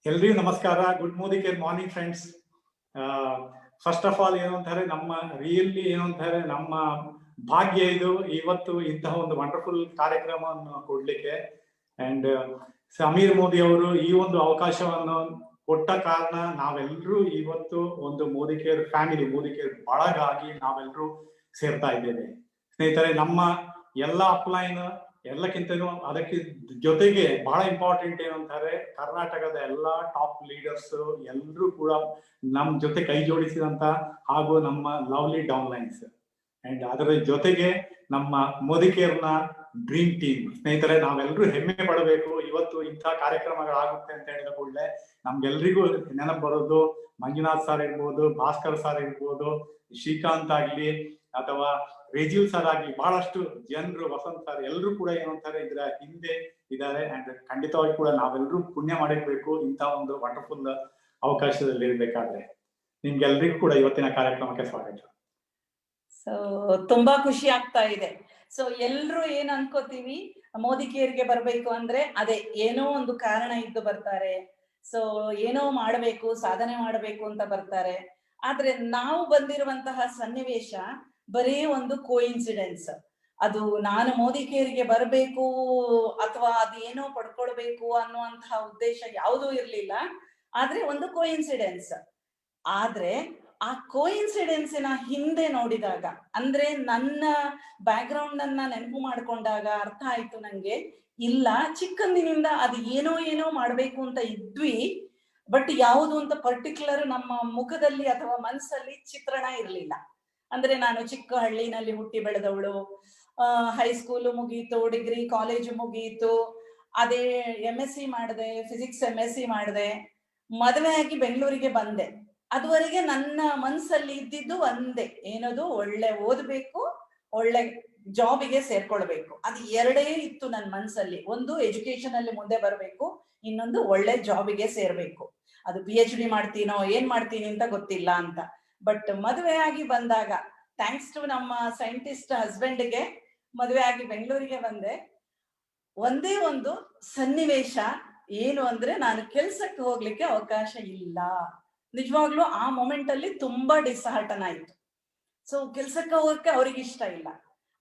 Speaker 3: ಎಲ್ರಿಗೂ ನಮಸ್ಕಾರ. Good Modicare morning friends. First of all ಏನು ಅಂತಾರೆ, ನಮ್ಮ ರಿಯಲಿ ಏನು ಅಂತಾರೆ, ನಮ್ಮ ಭಾಗ್ಯ ಇದು ಇವತ್ತು ಇಂತಹ ಒಂದು ವಂಡರ್ಫುಲ್ ಕಾರ್ಯಕ್ರಮವನ್ನು ಕೊಡ್ಲಿಕ್ಕೆ. ಅಂಡ್ ಸಮೀರ್ ಮೋದಿ ಅವರು ಈ ಒಂದು ಅವಕಾಶವನ್ನು ಕೊಟ್ಟ ಕಾರಣ ನಾವೆಲ್ಲರೂ ಇವತ್ತು ಒಂದು Modicare family, Modicare ಬಳಗಾಗಿ ನಾವೆಲ್ಲರೂ ಸೇರ್ತಾ ಇದ್ದೇವೆ. ಸ್ನೇಹಿತರೆ, ನಮ್ಮ ಎಲ್ಲ ಅಪ್ಲೈನ್ ಎಲ್ಲಕ್ಕಿಂತನೂ ಅದಕ್ಕೆ ಜೊತೆಗೆ ಬಹಳ ಇಂಪಾರ್ಟೆಂಟ್ ಏನಂತಾರೆ, ಕರ್ನಾಟಕದ ಎಲ್ಲಾ ಟಾಪ್ ಲೀಡರ್ಸ್ ಎಲ್ಲರೂ ಕೂಡ ನಮ್ ಜೊತೆ ಕೈ ಜೋಡಿಸಿದಂತ ಹಾಗೂ ನಮ್ಮ ಲವ್ಲಿ ಡೌನ್ಲೈನ್ಸ್ ಅಂಡ್ ಅದರ ಜೊತೆಗೆ ನಮ್ಮ ಮೋದಿ ಕೇರ್ನ ಡ್ರೀಮ್ ಟೀಮ್. ಸ್ನೇಹಿತರೆ, ನಾವೆಲ್ಲರೂ ಹೆಮ್ಮೆ ಪಡಬೇಕು. ಇವತ್ತು ಇಂಥ ಕಾರ್ಯಕ್ರಮಗಳಾಗುತ್ತೆ ಅಂತ ಹೇಳಿದ ಕೂಡಲೇ ನಮ್ಗೆಲ್ರಿಗೂ ನೆನಪು ಬರೋದು ಮಂಜುನಾಥ್ ಸರ್ ಇರ್ಬೋದು, ಭಾಸ್ಕರ್ ಸರ್ ಇರ್ಬೋದು, ಶ್ರೀಕಾಂತ್ ಆಗ್ಲಿ ಅಥವಾ ರೇಜೀವ್ ಸರ್ ಆಗ್ಲಿ, ಬಹಳಷ್ಟು ಜನರು, ವಸಂತ್ ಸರ್, ಎಲ್ಲರೂ ಕೂಡ ಏನಂತಾರೆ ಇದರ ಹಿಂದೆ ಇದ್ದಾರೆ. ಅಂಡ್ ಖಂಡಿತವಾಗಿ ಕೂಡ ನಾವೆಲ್ಲರೂ ಪುಣ್ಯ ಮಾಡಿರ್ಬೇಕು ಇಂಥ ಒಂದು ವಂಡರ್ಫುಲ್ ಅವಕಾಶದಲ್ಲಿ ಇರ್ಬೇಕಾದ್ರೆ. ನಿಮ್ಗೆಲ್ರಿಗೂ ಕೂಡ ಇವತ್ತಿನ ಕಾರ್ಯಕ್ರಮಕ್ಕೆ ಸ್ವಾಗತ.
Speaker 2: ಸೊ ತುಂಬಾ ಖುಷಿ ಆಗ್ತಾ ಇದೆ. ಸೊ ಎಲ್ರು ಏನ್ ಅನ್ಕೋತೀವಿ, ಮೋದಿ ಕೇರ್ಗೆ ಬರ್ಬೇಕು ಅಂದ್ರೆ ಅದೇ ಏನೋ ಒಂದು ಕಾರಣ ಇದ್ದು ಬರ್ತಾರೆ. ಸೊ ಏನೋ ಮಾಡ್ಬೇಕು, ಸಾಧನೆ ಮಾಡ್ಬೇಕು ಅಂತ ಬರ್ತಾರೆ. ಆದ್ರೆ ನಾವು ಬಂದಿರುವಂತಹ ಸನ್ನಿವೇಶ ಬರೀ ಒಂದು ಕೋಇನ್ಸಿಡೆನ್ಸ್. ಅದು ನಾನು ಮೋದಿ ಕೇರ್ಗೆ ಬರ್ಬೇಕು ಅಥವಾ ಅದೇನೋ ಪಡ್ಕೊಳ್ಬೇಕು ಅನ್ನುವಂತಹ ಉದ್ದೇಶ ಯಾವುದೂ ಇರ್ಲಿಲ್ಲ. ಆದ್ರೆ ಒಂದು ಕೋಇನ್ಸಿಡೆನ್ಸ್. ಆದ್ರೆ ಆ ಕೋಇನ್ಸಿಡೆನ್ಸಿನ ಹಿಂದೆ ನೋಡಿದಾಗ, ಅಂದ್ರೆ ನನ್ನ ಬ್ಯಾಕ್ ಗ್ರೌಂಡ್ ಅನ್ನ ನೆನಪು ಮಾಡ್ಕೊಂಡಾಗ ಅರ್ಥ ಆಯ್ತು ನಂಗೆ, ಇಲ್ಲ ಚಿಕ್ಕಂದಿನಿಂದ ಅದು ಏನೋ ಏನೋ ಮಾಡ್ಬೇಕು ಅಂತ ಇದ್ವಿ, ಬಟ್ ಯಾವುದು ಅಂತ ಪರ್ಟಿಕ್ಯುಲರ್ ನಮ್ಮ ಮುಖದಲ್ಲಿ ಅಥವಾ ಮನಸ್ಸಲ್ಲಿ ಚಿತ್ರಣ ಇರ್ಲಿಲ್ಲ. ಅಂದ್ರೆ ನಾನು ಚಿಕ್ಕ ಹಳ್ಳಿನಲ್ಲಿ ಹುಟ್ಟಿ ಬೆಳೆದವಳು, ಹೈಸ್ಕೂಲು ಮುಗೀತು, ಡಿಗ್ರಿ ಕಾಲೇಜು ಮುಗೀತು, ಅದೇ MSc ಮಾಡಿದೆ, ಫಿಸಿಕ್ಸ್ MSc ಮಾಡಿದೆ, ಮದುವೆ ಆಗಿ ಬೆಂಗಳೂರಿಗೆ ಬಂದೆ. ಅದುವರೆಗೆ ನನ್ನ ಮನ್ಸಲ್ಲಿ ಇದ್ದಿದ್ದು ಒಂದೇ, ಏನದು, ಒಳ್ಳೆ ಓದ್ಬೇಕು, ಒಳ್ಳೆ ಜಾಬಿಗೆ ಸೇರ್ಕೊಳ್ಬೇಕು. ಅದು ಎರಡೇ ಇತ್ತು ನನ್ನ ಮನ್ಸಲ್ಲಿ. ಒಂದು ಎಜುಕೇಶನ್ ಅಲ್ಲಿ ಮುಂದೆ ಬರಬೇಕು, ಇನ್ನೊಂದು ಒಳ್ಳೆ ಜಾಬಿಗೆ ಸೇರ್ಬೇಕು. ಅದು PhD ಮಾಡ್ತೀನೋ ಏನ್ ಮಾಡ್ತೀನಿ ಅಂತ ಗೊತ್ತಿಲ್ಲ ಅಂತ. ಬಟ್ ಮದುವೆ ಆಗಿ ಬಂದಾಗ, ಥ್ಯಾಂಕ್ಸ್ ಟು ನಮ್ಮ ಸೈಂಟಿಸ್ಟ್ ಹಸ್ಬೆಂಡ್ಗೆ, ಮದುವೆ ಆಗಿ ಬೆಂಗಳೂರಿಗೆ ಬಂದೆ. ಒಂದೇ ಒಂದು ಸನ್ನಿವೇಶ ಏನು ಅಂದ್ರೆ, ನಾನು ಕೆಲ್ಸಕ್ಕೆ ಹೋಗ್ಲಿಕ್ಕೆ ಅವಕಾಶ ಇಲ್ಲ. ನಿಜವಾಗ್ಲೂ ಆ ಮೊಮೆಂಟ್ ಅಲ್ಲಿ ತುಂಬಾ ಡಿಸ್ಹಾರ್ಟನ್ ಆಯ್ತು. ಸೊ ಕೆಲ್ಸಕ್ಕೆ ಹೋಗಕ್ಕೆ ಅವ್ರಿಗೆ ಇಷ್ಟ ಇಲ್ಲ,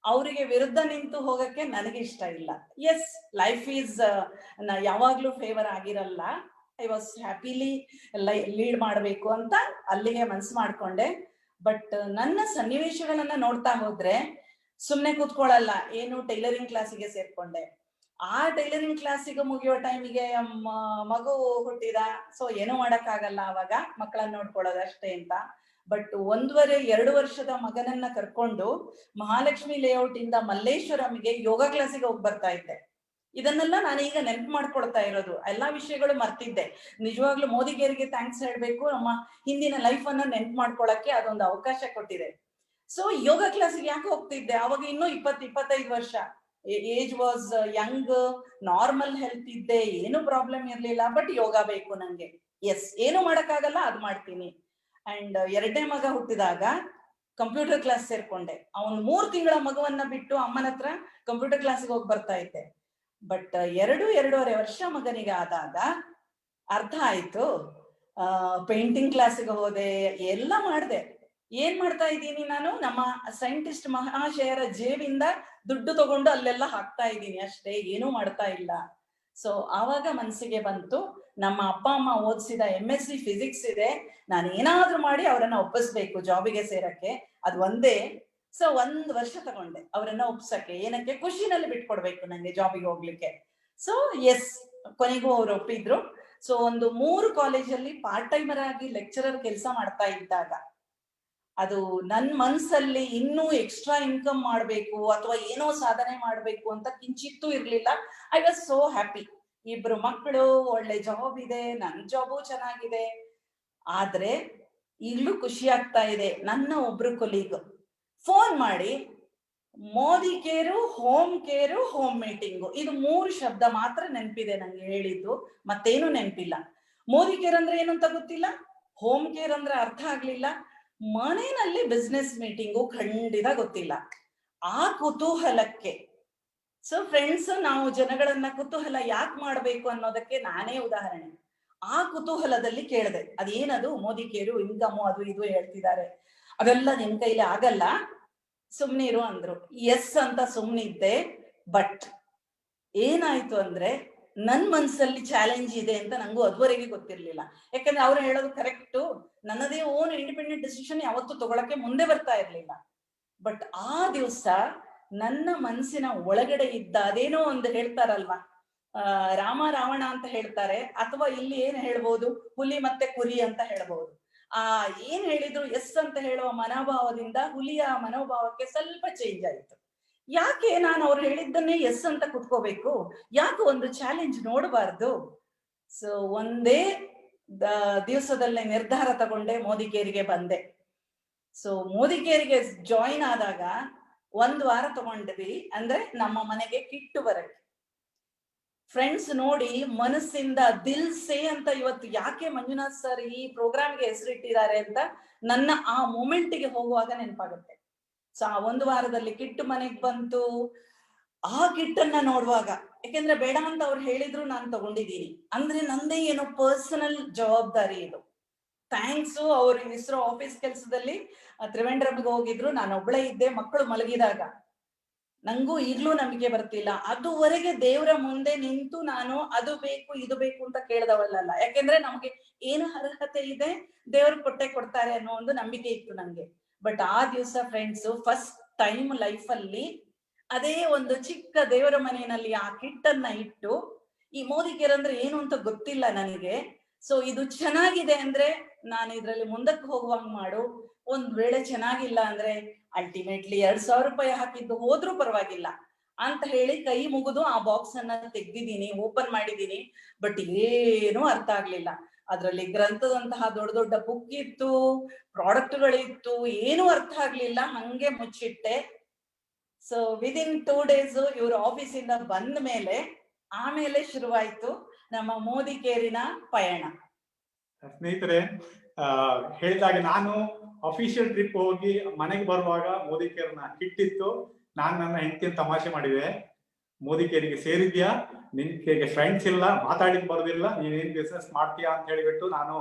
Speaker 2: ಅವರಿಗೆ ವಿರುದ್ಧ ನಿಂತು ಹೋಗಕ್ಕೆ ನನಗೆ ಇಷ್ಟ ಇಲ್ಲ. ಎಸ್, ಲೈಫ್ ಈಸ್ ಯಾವಾಗ್ಲೂ ಫೇವರ್ ಆಗಿರಲ್ಲ. ಐ ವಾಸ್ ಹ್ಯಾಪಿಲಿ ಲೀಡ್ ಮಾಡಬೇಕು ಅಂತ ಅಲ್ಲಿಗೆ ಮನ್ಸು ಮಾಡ್ಕೊಂಡೆ. ಬಟ್ ನನ್ನ ಸನ್ನಿವೇಶಗಳನ್ನ ನೋಡ್ತಾ ಹೋದ್ರೆ ಸುಮ್ನೆ ಕೂತ್ಕೊಳ್ಳಲ್ಲ. ಏನು, ಟೈಲರಿಂಗ್ ಕ್ಲಾಸಿಗೆ ಸೇರ್ಕೊಂಡೆ. ಆ ಟೈಲರಿಂಗ್ ಕ್ಲಾಸಿಗೆ ಮುಗಿಯೋ ಟೈಮಿಗೆ ಮಗು ಹುಟ್ಟಿದ. ಸೊ ಏನೂ ಮಾಡಕ್ಕಾಗಲ್ಲ, ಅವಾಗ ಮಕ್ಕಳನ್ನ ನೋಡ್ಕೊಳ್ಳೋದು ಅಷ್ಟೇ ಅಂತ. ಬಟ್ 1.5-2 ವರ್ಷದ ಮಗನನ್ನ ಕರ್ಕೊಂಡು ಮಹಾಲಕ್ಷ್ಮಿ ಲೇಔಟ್ ಇಂದ ಮಲ್ಲೇಶ್ವರಂಗೆ ಯೋಗ ಕ್ಲಾಸಿಗೆ ಹೋಗಿ ಬರ್ತಾ ಇದ್ದೆ. ಇದನ್ನೆಲ್ಲ ನಾನೀಗ ನೆನ್ಪು ಮಾಡ್ಕೊಳ್ತಾ ಇರೋದು. ಎಲ್ಲಾ ವಿಷಯಗಳು ಮರ್ತಿದ್ದೆ. ನಿಜವಾಗ್ಲೂ ಮೋದಿಗೇರಿಗೆ ಥ್ಯಾಂಕ್ಸ್ ಹೇಳ್ಬೇಕು, ನಮ್ಮ ಹಿಂದಿನ ಲೈಫ್ ಅನ್ನ ನೆನ್ಪು ಮಾಡ್ಕೊಳಕ್ಕೆ ಅದೊಂದು ಅವಕಾಶ ಕೊಟ್ಟಿದೆ. ಸೊ ಯೋಗ ಕ್ಲಾಸಿಗೆ ಯಾಕೆ ಹೋಗ್ತಿದ್ದೆ? ಅವಾಗ ಇನ್ನೂ 20-25 ವರ್ಷ, age was Young, normal health ಇದ್ದೆ, ಏನು ಪ್ರಾಬ್ಲಮ್ ಇರ್ಲಿಲ್ಲ. ಬಟ್ ಯೋಗ ಬೇಕು ನಂಗೆ. ಎಸ್, ಏನು ಮಾಡಕ್ಕಾಗಲ್ಲ, ಅದು ಮಾಡ್ತೀನಿ. ಅಂಡ್ 2ನೇ ಮಗ ಹುಟ್ಟಿದಾಗ ಕಂಪ್ಯೂಟರ್ ಕ್ಲಾಸ್ ಸೇರ್ಕೊಂಡೆ. ಅವನು 3 ತಿಂಗಳ ಮಗುವನ್ನ ಬಿಟ್ಟು ಅಮ್ಮನ ಹತ್ರ ಕಂಪ್ಯೂಟರ್ ಕ್ಲಾಸಿಗೆ ಹೋಗಿ ಬರ್ತಾ ಇದ್ದೆ. ಬಟ್ 2-2.5 ವರ್ಷ ಮಗನಿಗೆ ಆದಾಗ ಅರ್ಥ ಆಯ್ತು. ಪೇಂಟಿಂಗ್ ಕ್ಲಾಸಿಗೆ ಹೋದೆ, ಎಲ್ಲ ಮಾಡಿದೆ. ಏನ್ ಮಾಡ್ತಾ ಇದ್ದೀನಿ ನಾನು? ನಮ್ಮ ಸೈಂಟಿಸ್ಟ್ ಮಹಾಶಯರ ಜೇಬಿಂದ ದುಡ್ಡು ತಗೊಂಡು ಅಲ್ಲೆಲ್ಲ ಹಾಕ್ತಾ ಇದ್ದೀನಿ ಅಷ್ಟೇ, ಏನೂ ಮಾಡ್ತಾ ಇಲ್ಲ. ಸೊ ಆವಾಗ ಮನ್ಸಿಗೆ ಬಂತು, ನಮ್ಮ ಅಪ್ಪ ಅಮ್ಮ ಓದಿಸಿದ MSc ಫಿಸಿಕ್ಸ್ ಇದೆ, ನಾನು ಏನಾದ್ರೂ ಮಾಡಿ ಅವರನ್ನ ಒಪ್ಪಿಸ್ಬೇಕು ಜಾಬಿಗೆ ಸೇರಕ್ಕೆ, ಅದು ಒಂದೇ. ಸೊ 1 ವರ್ಷ ತಗೊಂಡೆ ಅವರನ್ನ ಒಪ್ಸಕ್ಕೆ. ಏನಕ್ಕೆ? ಖುಷಿನಲ್ಲಿ ಬಿಟ್ಕೊಡ್ಬೇಕು ನಂಗೆ ಜಾಬಿಗೆ ಹೋಗ್ಲಿಕ್ಕೆ. ಸೊ ಎಸ್, ಕೊನೆಗೂ ಅವ್ರು ಒಪ್ಪಿದ್ರು. ಸೊ ಒಂದು 3 ಕಾಲೇಜಲ್ಲಿ ಪಾರ್ಟ್ ಟೈಮರ್ ಆಗಿ ಲೆಕ್ಚರರ್ ಕೆಲಸ ಮಾಡ್ತಾ ಇದ್ದಾಗ, ಅದು ನನ್ ಮನ್ಸಲ್ಲಿ ಇನ್ನೂ ಎಕ್ಸ್ಟ್ರಾ ಇನ್ಕಮ್ ಮಾಡ್ಬೇಕು ಅಥವಾ ಏನೋ ಸಾಧನೆ ಮಾಡ್ಬೇಕು ಅಂತ ಕಿಂಚಿತ್ತೂ ಇರ್ಲಿಲ್ಲ. I was so happy. 2 ಮಕ್ಕಳು, ಒಳ್ಳೆ ಜಾಬ್ ಇದೆ, ನನ್ ಜಾಬು ಚೆನ್ನಾಗಿದೆ. ಆದ್ರೆ ಈಗ್ಲೂ ಖುಷಿ ಆಗ್ತಾ ಇದೆ. ನನ್ನ ಒಬ್ರು ಕೊಲೀಗ್ ಫೋನ್ ಮಾಡಿ Modi care, home care, home meeting, ಇದು 3 ಶಬ್ದ ಮಾತ್ರ ನೆನಪಿದೆ ನಂಗೆ ಹೇಳಿದ್ದು, ಮತ್ತೇನು ನೆನಪಿಲ್ಲ. ಮೋದಿ ಕೇರ್ ಅಂದ್ರೆ ಏನು ಅಂತ ಗೊತ್ತಿಲ್ಲ, ಹೋಮ್ ಕೇರ್ ಅಂದ್ರೆ ಅರ್ಥ ಆಗ್ಲಿಲ್ಲ, ಮನೆಯಲ್ಲಿ ಬಿಸ್ನೆಸ್ ಮೀಟಿಂಗು ಖಂಡಿತ ಗೊತ್ತಿಲ್ಲ. ಆ ಕುತೂಹಲಕ್ಕೆ, ಸೊ ಫ್ರೆಂಡ್ಸ್, ನಾವು ಜನಗಳನ್ನ ಕುತೂಹಲ ಯಾಕೆ ಮಾಡ್ಬೇಕು ಅನ್ನೋದಕ್ಕೆ ನಾನೇ ಉದಾಹರಣೆ. ಆ ಕುತೂಹಲದಲ್ಲಿ ಕೇಳಿದೆ, ಅದೇನದು ಮೋದಿ ಕೇರು, ಇನ್ಕಮು, ಅದು ಇದು ಹೇಳ್ತಿದ್ದಾರೆ, ಅದೆಲ್ಲ ನಿಮ್ ಕೈಲಿ ಆಗಲ್ಲ, ಸುಮ್ನಿರು ಅಂದ್ರು. ಎಸ್ ಅಂತ ಸುಮ್ನಿದ್ದೆ. ಬಟ್ ಏನಾಯ್ತು ಅಂದ್ರೆ, ನನ್ ಮನ್ಸಲ್ಲಿ ಚಾಲೆಂಜ್ ಇದೆ ಅಂತ ನಂಗೂ ಅದುವರೆಗೆ ಗೊತ್ತಿರ್ಲಿಲ್ಲ. ಯಾಕಂದ್ರೆ ಅವ್ರು ಹೇಳೋದು ಕರೆಕ್ಟು, ನನ್ನದೇ ಓನ್ ಇಂಡಿಪೆಂಡೆಂಟ್ ಡಿಸಿಷನ್ ಯಾವತ್ತೂ ತಗೊಳಕ್ಕೆ ಮುಂದೆ ಬರ್ತಾ ಇರ್ಲಿಲ್ಲ. ಬಟ್ ಆ ದಿವಸ ನನ್ನ ಮನಸ್ಸಿನ ಒಳಗಡೆ ಇದ್ದ ಅದೇನೋ ಒಂದು ಹೇಳ್ತಾರಲ್ವಾ, ರಾಮ ರಾವಣ ಅಂತ ಹೇಳ್ತಾರೆ, ಅಥವಾ ಇಲ್ಲಿ ಏನ್ ಹೇಳ್ಬೋದು, ಹುಲಿ ಮತ್ತೆ ಕುರಿ ಅಂತ ಹೇಳ್ಬೋದು. ಏನ್ ಹೇಳಿದ್ರು ಎಸ್ ಅಂತ ಹೇಳುವ ಮನೋಭಾವದಿಂದ ಹುಲಿಯ ಮನೋಭಾವಕ್ಕೆ ಸ್ವಲ್ಪ ಚೇಂಜ್ ಆಯ್ತು. ಯಾಕೆ ನಾನು ಅವ್ರು ಹೇಳಿದ್ದನ್ನೇ ಎಸ್ ಅಂತ ಕುತ್ಕೋಬೇಕು? ಯಾಕೆ ಒಂದು ಚಾಲೆಂಜ್ ನೋಡಬಾರ್ದು? ಸೊ ಒಂದೇ ದಿವಸದಲ್ಲೇ ನಿರ್ಧಾರ ತಗೊಂಡೆ, ಮೋದಿ ಕೇರಿಗೆ ಬಂದೆ. ಸೊ ಮೋದಿ ಕೇರಿಗೆ ಜಾಯಿನ್ ಆದಾಗ 1 ವಾರ ತಗೊಂಡ್ವಿ, ಅಂದ್ರೆ ನಮ್ಮ ಮನೆಗೆ ಕಿಟ್ಟು ಬರಕ್ಕೆ. ಫ್ರೆಂಡ್ಸ್ ನೋಡಿ ಮನಸ್ಸಿಂದ ದಿಲ್ ಸೇ ಅಂತ ಇವತ್ತು ಯಾಕೆ ಮಂಜುನಾಥ್ ಸರ್ ಈ ಪ್ರೋಗ್ರಾಮ್ಗೆ ಹೆಸರಿಟ್ಟಿದ್ದಾರೆ ಅಂತ ನನ್ನ ಆ ಮೂಮೆಂಟ್ಗೆ ಹೋಗುವಾಗ ನೆನಪಾಗುತ್ತೆ. ಸೊ ಆ 1 ವಾರದಲ್ಲಿ ಕಿಟ್ಟು ಮನೆಗ್ ಬಂತು. ಆ ಕಿಟ್ಟನ್ನ ನೋಡುವಾಗ, ಯಾಕೆಂದ್ರೆ ಬೇಡ ಅಂತ ಅವ್ರು ಹೇಳಿದ್ರು, ನಾನು ತಗೊಂಡಿದ್ದೀನಿ. ಅಂದ್ರೆ ನಂದೇ ಏನೋ ಪರ್ಸನಲ್ ಜವಾಬ್ದಾರಿ ಇದು. ಥ್ಯಾಂಕ್ಸು, ಅವ್ರು ಇಸ್ರೋ ಆಫೀಸ್ ಕೆಲಸದಲ್ಲಿ ತ್ರಿವೇಂದ್ರಂಗೆ ಹೋಗಿದ್ರು, ನಾನು ಒಬ್ಳೆ ಇದ್ದೆ. ಮಕ್ಕಳು ಮಲಗಿದಾಗ ನಂಗೂ ಈಗ್ಲೂ ನಂಬಿಕೆ ಬರ್ತಿಲ್ಲ. ಅದುವರೆಗೆ ದೇವರ ಮುಂದೆ ನಿಂತು ನಾನು ಅದು ಬೇಕು ಇದು ಬೇಕು ಅಂತ ಕೇಳ್ದವಲ್ಲ. ಯಾಕೆಂದ್ರೆ ನಮ್ಗೆ ಏನು ಅರ್ಹತೆ ಇದೆ ದೇವ್ರು ಕೊಡ್ತಾರೆ ಅನ್ನೋ ಒಂದು ನಂಬಿಕೆ ಇತ್ತು ನಂಗೆ. ಬಟ್ ಆ ದಿವಸ ಫ್ರೆಂಡ್ಸ್ ಫಸ್ಟ್ ಟೈಮ್ ಲೈಫ್ ಅಲ್ಲಿ ಅದೇ ಒಂದು ಚಿಕ್ಕ ದೇವರ ಮನೆಯಲ್ಲಿ ಆ ಕಿಟ್ ಅನ್ನ ಇಟ್ಟು, ಈ ಮೋದಿ ಕೇರ್ ಅಂದ್ರೆ ಏನು ಅಂತ ಗೊತ್ತಿಲ್ಲ ನನಗೆ. ಸೊ ಇದು ಚೆನ್ನಾಗಿದೆ ಅಂದ್ರೆ ನಾನು ಇದ್ರಲ್ಲಿ ಮುಂದಕ್ಕೆ ಹೋಗುವಂಗ್ ಮಾಡು. ಒಂದ್ ವೇಳೆ ಚೆನ್ನಾಗಿಲ್ಲ ಅಂದ್ರೆ ಅಲ್ಟಿಮೇಟ್ಲಿ 2,000 ರೂಪಾಯಿ ಹಾಕಿದ್ದು ಹೋದ್ರೂ ಪರವಾಗಿಲ್ಲ ಅಂತ ಹೇಳಿ ಕೈ ಮುಗಿದು ಆ ಬಾಕ್ಸ್ ಅನ್ನ ತೆಗ್ದಿದ್ದೀನಿ, ಓಪನ್ ಮಾಡಿದೀನಿ. ಬಟ್ ಏನು ಅರ್ಥ ಆಗ್ಲಿಲ್ಲ. ಅದ್ರಲ್ಲಿ ಗ್ರಂಥದಂತಹ ದೊಡ್ಡ ದೊಡ್ಡ ಬುಕ್ ಇತ್ತು, ಪ್ರಾಡಕ್ಟ್ಗಳಿತ್ತು, ಏನು ಅರ್ಥ ಆಗ್ಲಿಲ್ಲ. ಹಂಗೆ ಮುಚ್ಚಿಟ್ಟೆ. ಸೊ ವಿದಿನ್ 2 days ಇವ್ರ ಆಫೀಸಿಂದ ಬಂದ ಮೇಲೆ ಆಮೇಲೆ ಶುರುವಾಯ್ತು ನಮ್ಮ ಮೋದಿ ಕೇರಿನ ಪಯಣ.
Speaker 3: ಸ್ನೇಹಿತರೆ, ಹೇಳಿದಾಗ ನಾನು ಅಫಿಷಿಯಲ್ ಟ್ರಿಪ್ ಹೋಗಿ ಮನೆಗೆ ಬರುವಾಗ ಮೋದಿ ಕೇರ್ನ ಕಿಟ್ ಇತ್ತು. ನಾನು ನನ್ನ ಹೆಂಡತಿನ ತಮಾಷೆ ಮಾಡಿದೆ, ಮೋದಿ ಕೇರಿಗೆ ಸೇರಿದ್ಯಾ, ನಿನ್ಗೆ ಫ್ರೆಂಡ್ಸ್ ಇಲ್ಲ, ಮಾತಾಡಿದ್ ಬರೋದಿಲ್ಲ, ನೀನೇನ್ ಬಿಸ್ನೆಸ್ ಮಾಡ್ತೀಯಾ ಅಂತ ಹೇಳಿಬಿಟ್ಟು ನಾನು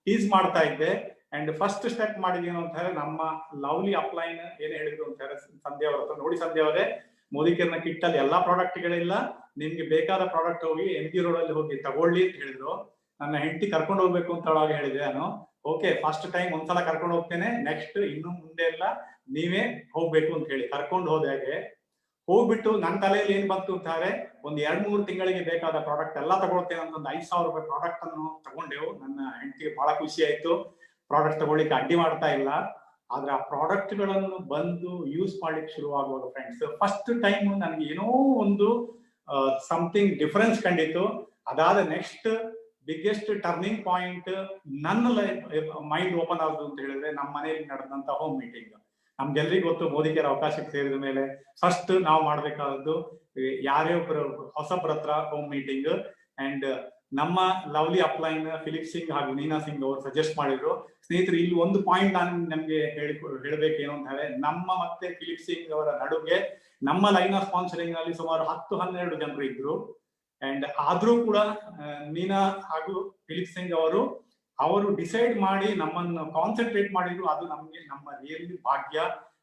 Speaker 3: ಟೀಸ್ ಮಾಡ್ತಾ ಇದ್ದೆ. ಅಂಡ್ ಫಸ್ಟ್ ಸ್ಟೆಪ್ ಮಾಡಿದೀನಿ ಅಂತ ಹೇಳಿ ನಮ್ಮ ಲವ್ಲಿ ಅಪ್ಲೈನ್ ಏನ್ ಹೇಳಿದ್ರು ಅಂತ ಹೇಳಿ ಸಂಧ್ಯಾ ಅವ್ರ ಹತ್ರ, ನೋಡಿ ಸಂಧ್ಯಾ ಅವರೇ, ಮೋದಿ ಕೇರ್ನ ಕಿಟ್ ಅಲ್ಲಿ ಎಲ್ಲಾ ಪ್ರಾಡಕ್ಟ್ ಗಳಿಲ್ಲ, ನಿಮ್ಗೆ ಬೇಕಾದ ಪ್ರಾಡಕ್ಟ್ ಹೋಗಿ MG ರೋಡ್ ಅಲ್ಲಿ ಹೋಗಿ ತಗೊಳ್ಳಿ ಅಂತ ಹೇಳಿದ್ರು. ನನ್ನ ಹೆಂಡತಿ ಕರ್ಕೊಂಡು ಹೋಗ್ಬೇಕು ಅಂತ ಒಳಗೆ ಹೇಳಿದೆ ನಾನು. ಓಕೆ, ಫಸ್ಟ್ ಟೈಮ್ ಒಂದ್ಸಲ ಕರ್ಕೊಂಡು ಹೋಗ್ತೇನೆ, ನೆಕ್ಸ್ಟ್ ಇನ್ನು ಮುಂದೆ ಎಲ್ಲ ನೀವೇ ಹೋಗ್ಬೇಕು ಅಂತ ಹೇಳಿ ಕರ್ಕೊಂಡು ಹೋದಾಗೆ ಹೋಗ್ಬಿಟ್ಟು ನನ್ನ ತಲೆಯಲ್ಲಿ ಏನ್ ಬಂತು ಅಂತಾರೆ, ಒಂದ್ 2-3 ತಿಂಗಳಿಗೆ ಬೇಕಾದ ಪ್ರಾಡಕ್ಟ್ ಎಲ್ಲ ತಗೊಳ್ತೇನೆ ಅಂತ ಒಂದು 5,000 ರೂಪಾಯಿ ಪ್ರಾಡಕ್ಟ್ ಅನ್ನು ತಗೊಂಡೆವು. ನನ್ನ ಹೆಂಡತಿಗೆ ಬಹಳ ಖುಷಿ ಆಯ್ತು, ಪ್ರಾಡಕ್ಟ್ ತಗೊಳ್ಳಿಕ್ಕೆ ಅಡ್ಡಿ ಮಾಡ್ತಾ ಇಲ್ಲ. ಆದ್ರೆ ಆ ಪ್ರಾಡಕ್ಟ್ ಗಳನ್ನು ಬಂದು ಯೂಸ್ ಮಾಡ್ಲಿಕ್ಕೆ ಶುರುವಾಗುವಾಗ ಫ್ರೆಂಡ್ಸ್, ಫಸ್ಟ್ ಟೈಮ್ ನನ್ಗೆ ಏನೋ ಒಂದು ಸಮಥಿಂಗ್ ಡಿಫರೆನ್ಸ್ ಕಂಡಿತ್ತು. ಅದಾದ ನೆಕ್ಸ್ಟ್ ಬಿಗ್ಗೆಸ್ಟ್ ಟರ್ನಿಂಗ್ ಪಾಯಿಂಟ್ ನನ್ನ ಮೈಂಡ್ ಓಪನ್ ಆಗುದು ಅಂತ ಹೇಳಿದ್ರೆ ನಮ್ಮ ಮನೆಯಲ್ಲಿ ನಡೆದಂತ ಹೋಮ್ ಮೀಟಿಂಗ್. ನಮ್ಗೆಲ್ರಿಗೂ ಗೊತ್ತು, ಮೋದಿ ಕೇರ್ ಅವಕಾಶಕ್ಕೆ ಸೇರಿದ ಮೇಲೆ ಫಸ್ಟ್ ನಾವು ಮಾಡ್ಬೇಕಾದದ್ದು ಯಾರೇ ಒಬ್ರು ಹೊಸಬ್ರ ಹತ್ರ ಹೋಮ್ ಮೀಟಿಂಗ್. ಅಂಡ್ ನಮ್ಮ ಲವ್ಲಿ ಅಪ್ಲೈನ್ ಫಿಲಿಪ್ ಸಿಂಗ್ ಹಾಗೂ ನೀನಾ ಸಿಂಗ್ ಅವರು ಸಜೆಸ್ಟ್ ಮಾಡಿದ್ರು. ಸ್ನೇಹಿತರೆ, ಇಲ್ಲಿ ಒಂದು ಪಾಯಿಂಟ್ ನಾನು ನಮ್ಗೆ ಹೇಳ್ಬೇಕೇನು ಅಂತ ಹೇಳಿ, ನಮ್ಮ ಮತ್ತೆ ಫಿಲಿಪ್ ಸಿಂಗ್ ಅವರ ನಡುವೆ ನಮ್ಮ ಲೈನ್ ಆಫ್ ಸ್ಪಾನ್ಸರಿಂಗ್ ನಲ್ಲಿ ಸುಮಾರು 10-12 ಜನರು ಇದ್ರು. ಅಂಡ್ ಆದ್ರೂ ಕೂಡ ನೀನಾ ಹಾಗೂ ಫಿಲಿಪ್ ಸಿಂಗ್ ಅವರು ಡಿಸೈಡ್ ಮಾಡಿ ನಮ್ಮನ್ನು ಕಾನ್ಸಂಟ್ರೇಟ್ ಮಾಡಿದ್ರು. ಅದು ನಮ್ಗೆ ನಮ್ಮ ರಿಯಲಿ ಭಾಗ್ಯ.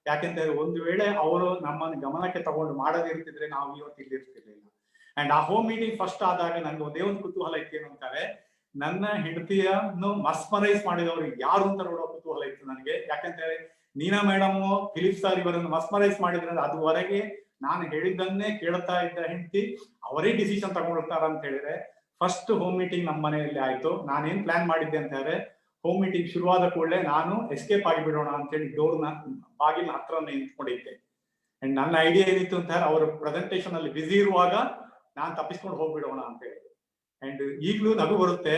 Speaker 3: ಯಾಕೆಂತಂದ್ರೆ ಒಂದು ವೇಳೆ ಅವರು ನಮ್ಮನ್ನು ಗಮನಕ್ಕೆ ತಗೊಂಡು ಮಾಡದಿರ್ತಿದ್ರೆ ನಾವು ಇವತ್ತು ಇಲ್ಲಿ ಇರ್ತಿರ್ಲಿಲ್ಲ. ಅಂಡ್ ಆ ಹೋಮ್ ಮೀಟಿಂಗ್ ಫಸ್ಟ್ ಆದಾಗ ನನ್ಗೆ ಒಂದೇ ಒಂದು ಕುತೂಹಲ ಇತ್ತು, ಏನು ಅಂತಾರೆ, ನನ್ನ ಹೆಂಡತಿಯನ್ನು ಮಸ್ಮರೈಸ್ ಮಾಡಿದವರು ಯಾರು ಅಂತ ನೋಡೋ ಕುತೂಹಲ ಇತ್ತು ನನಗೆ. ಯಾಕೆಂತಂದ್ರೆ ನೀನಾ ಮೇಡಮ್, ಫಿಲಿಪ್ ಸರ್ ಇವರನ್ನು ಮಸ್ಮರೈಸ್ ಮಾಡಿದ್ರೆ ಅದುವರೆಗೆ ನಾನು ಹೇಳಿದ್ದನ್ನೇ ಕೇಳ್ತಾ ಇದ್ದ ಹೆಂಡತಿ ಅವರೇ ಡಿಸಿಷನ್ ತಗೊಂಡಿರ್ತಾರ ಅಂತ ಹೇಳಿದ್ರೆ ಫಸ್ಟ್ ಹೋಮ್ ಮೀಟಿಂಗ್ ನಮ್ಮ ಮನೆಯಲ್ಲಿ ಆಯ್ತು. ನಾನೇನ್ ಪ್ಲಾನ್ ಮಾಡಿದ್ದೆ ಅಂತ ಹೇಳಿದ್ರೆ, ಹೋಮ್ ಮೀಟಿಂಗ್ ಶುರುವಾದ ಕೂಡಲೇ ನಾನು ಎಸ್ಕೇಪ್ ಆಗಿಬಿಡೋಣ ಅಂತ ಹೇಳಿ ಡೋರ್ನ ಬಾಗಿಲ ಹತ್ರ ನಿಂತ್ಕೊಂಡಿದ್ದೆ. ಅಂಡ್ ನನ್ನ ಐಡಿಯಾ ಏನಿತ್ತು ಅಂತ ಹೇಳಿ, ಅವ್ರ ಪ್ರೆಸೆಂಟೇಶನ್ ಅಲ್ಲಿ ಬಿಸಿ ಇರುವಾಗ ನಾನ್ ತಪ್ಪಿಸ್ಕೊಂಡು ಹೋಗ್ಬಿಡೋಣ ಅಂತ ಹೇಳಿ. ಅಂಡ್ ಈಗ್ಲೂ ನಗು ಬರುತ್ತೆ,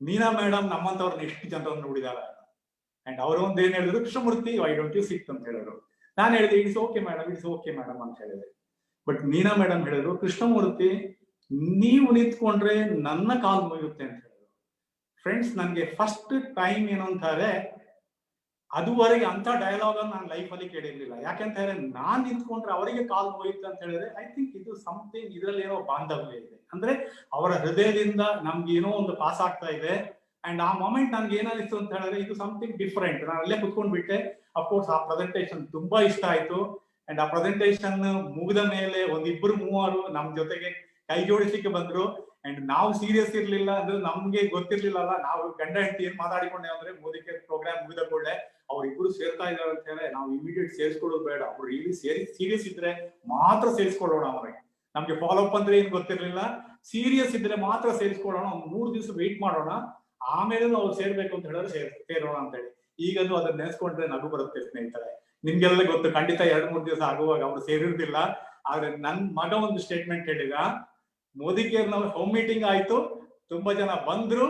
Speaker 3: ನೀನಾ ಮೇಡಮ್ ನಮ್ಮಂತವ್ರನ್ನ ಎಷ್ಟು ಜನರನ್ನು ನೋಡಿದಾರೆ. ಅಂಡ್ ಅವರು ಒಂದ್ ಏನ್ ಹೇಳಿದ್ರು, Krishnamurthy why don't you sit ಅಂತ ಹೇಳಿದ್ರು. ನಾನು ಹೇಳಿದೆ ಇಟ್ಸ್ ಓಕೆ ಮೇಡಮ್ ಅಂತ ಹೇಳಿದೆ. ಬಟ್ ನೀನಾ ಮೇಡಮ್ ಹೇಳಿದ್ರು, ಕೃಷ್ಣಮೂರ್ತಿ ನೀವು ನಿಂತ್ಕೊಂಡ್ರೆ ನನ್ನ ಕಾಲ್ ಮುಗಿಯುತ್ತೆ ಅಂತ ಹೇಳಿದ್ರು. ಫ್ರೆಂಡ್ಸ್, ನನ್ಗೆ ಫಸ್ಟ್ ಟೈಮ್ ಏನು ಅಂತಾರೆ, ಅದುವರೆಗೆ ಅಂತ ಡೈಲಾಗ್ ನಾನು ಲೈಫ್ ಅಲ್ಲಿ ಕೇಳಿರ್ಲಿಲ್ಲ. ಯಾಕೆಂತ ಹೇಳಿದ್ರೆ, ನಾನ್ ನಿಂತ್ಕೊಂಡ್ರೆ ಅವರಿಗೆ ಕಾಲ್ ಮುಗಿಯುತ್ತೆ ಅಂತ ಹೇಳಿದ್ರೆ ಐ ಥಿಂಕ್ ಇದು ಸಮಥಿಂಗ್, ಇದ್ರಲ್ಲಿ ಏನೋ ಬಾಂಧವ್ಯ ಇದೆ. ಅಂದ್ರೆ ಅವರ ಹೃದಯದಿಂದ ನಮ್ಗೆ ಏನೋ ಒಂದು ಪಾಸ್ ಆಗ್ತಾ ಇದೆ. ಅಂಡ್ ಆ ಮೊಮೆಂಟ್ ನನ್ಗೆ ಏನಾಗಿತ್ತು ಅಂತ ಹೇಳಿದ್ರೆ, ಇದು ಸಮಥಿಂಗ್ ಡಿಫ್ರೆಂಟ್. ನಾನು ಅಲ್ಲೇ ಕುತ್ಕೊಂಡ್ಬಿಟ್ಟೆ. ಅಫ್ಕೋರ್ಸ್ ಆ ಪ್ರೆಸೆಂಟೇಶನ್ ತುಂಬಾ ಇಷ್ಟ ಆಯ್ತು. ಅಂಡ್ ಆ ಪ್ರೆಸೆಂಟೇಶನ್ ಮುಗಿದ ಮೇಲೆ 1-2-3 ನಮ್ ಜೊತೆಗೆ ಕೈ ಜೋಡಿಸ್ಲಿಕ್ಕೆ ಬಂದ್ರು. ಅಂಡ್ ನಾವು ಸೀರಿಯಸ್ ಇರ್ಲಿಲ್ಲ, ಅದು ನಮ್ಗೆ ಗೊತ್ತಿರ್ಲಿಲ್ಲಲ್ಲ. ನಾವು ಗಂಡ ಹೆಂಡತಿ ಏನ್ ಮಾತಾಡಿಕೊಂಡೆ ಅಂದ್ರೆ, ಮೋದಿ ಕೇರ್ ಪ್ರೋಗ್ರಾಮ್ ಮುಗಿದ ಕೂಡಲೇ ಅವ್ರಿಬ್ರು ಸೇರ್ತಾ ಇದಾರೆ ಅಂತ ಹೇಳಿ ನಾವು ಇಮಿಡಿಯೇಟ್ ಸೇರಿಸ್ಕೊಳ್ಳೋದು ಬೇಡ, ಅವ್ರು ಇಲ್ಲಿ ಸೀರಿಯಸ್ ಇದ್ರೆ ಮಾತ್ರ ಸೇರಿಸ್ಕೊಳ್ಳೋಣ. ಅವ್ರಿಗೆ ನಮ್ಗೆ ಫಾಲೋ ಅಪ್ ಅಂದ್ರೆ ಏನ್ ಗೊತ್ತಿರ್ಲಿಲ್ಲ. ಸೀರಿಯಸ್ ಇದ್ರೆ ಮಾತ್ರ ಸೇರಿಸ್ಕೊಳ್ಳೋಣ, 3 ದಿವಸ ವೆಯ್ಟ್ ಮಾಡೋಣ, ಆಮೇಲೆ ಅವ್ರು ಸೇರ್ಬೇಕು ಅಂತ ಹೇಳಿದ್ರೆ ಸೇರೋಣ ಅಂತ ಹೇಳಿ. ಈಗದು ಅದನ್ನ ನೆನೆಸ್ಕೊಂಡ್ರೆ ನಗು ಬರುತ್ತೆ ಸ್ನೇಹಿತರೆ. ನಿಮ್ಗೆಲ್ಲ ಗೊತ್ತು, ಖಂಡಿತ 2-3 ದಿವಸ ಆಗುವಾಗ ಅವ್ರು ಸೇರಿರ್ತಿಲ್ಲ. ಆದ್ರೆ ನನ್ ಮಗ ಒಂದು ಸ್ಟೇಟ್ಮೆಂಟ್ ಹೇಳಿದ, ಮೋದಿ ಕೇರ್ ನಲ್ಲಿ ಹೋಮ್ ಮೀಟಿಂಗ್ ಆಯ್ತು, ತುಂಬಾ ಜನ ಬಂದ್ರು,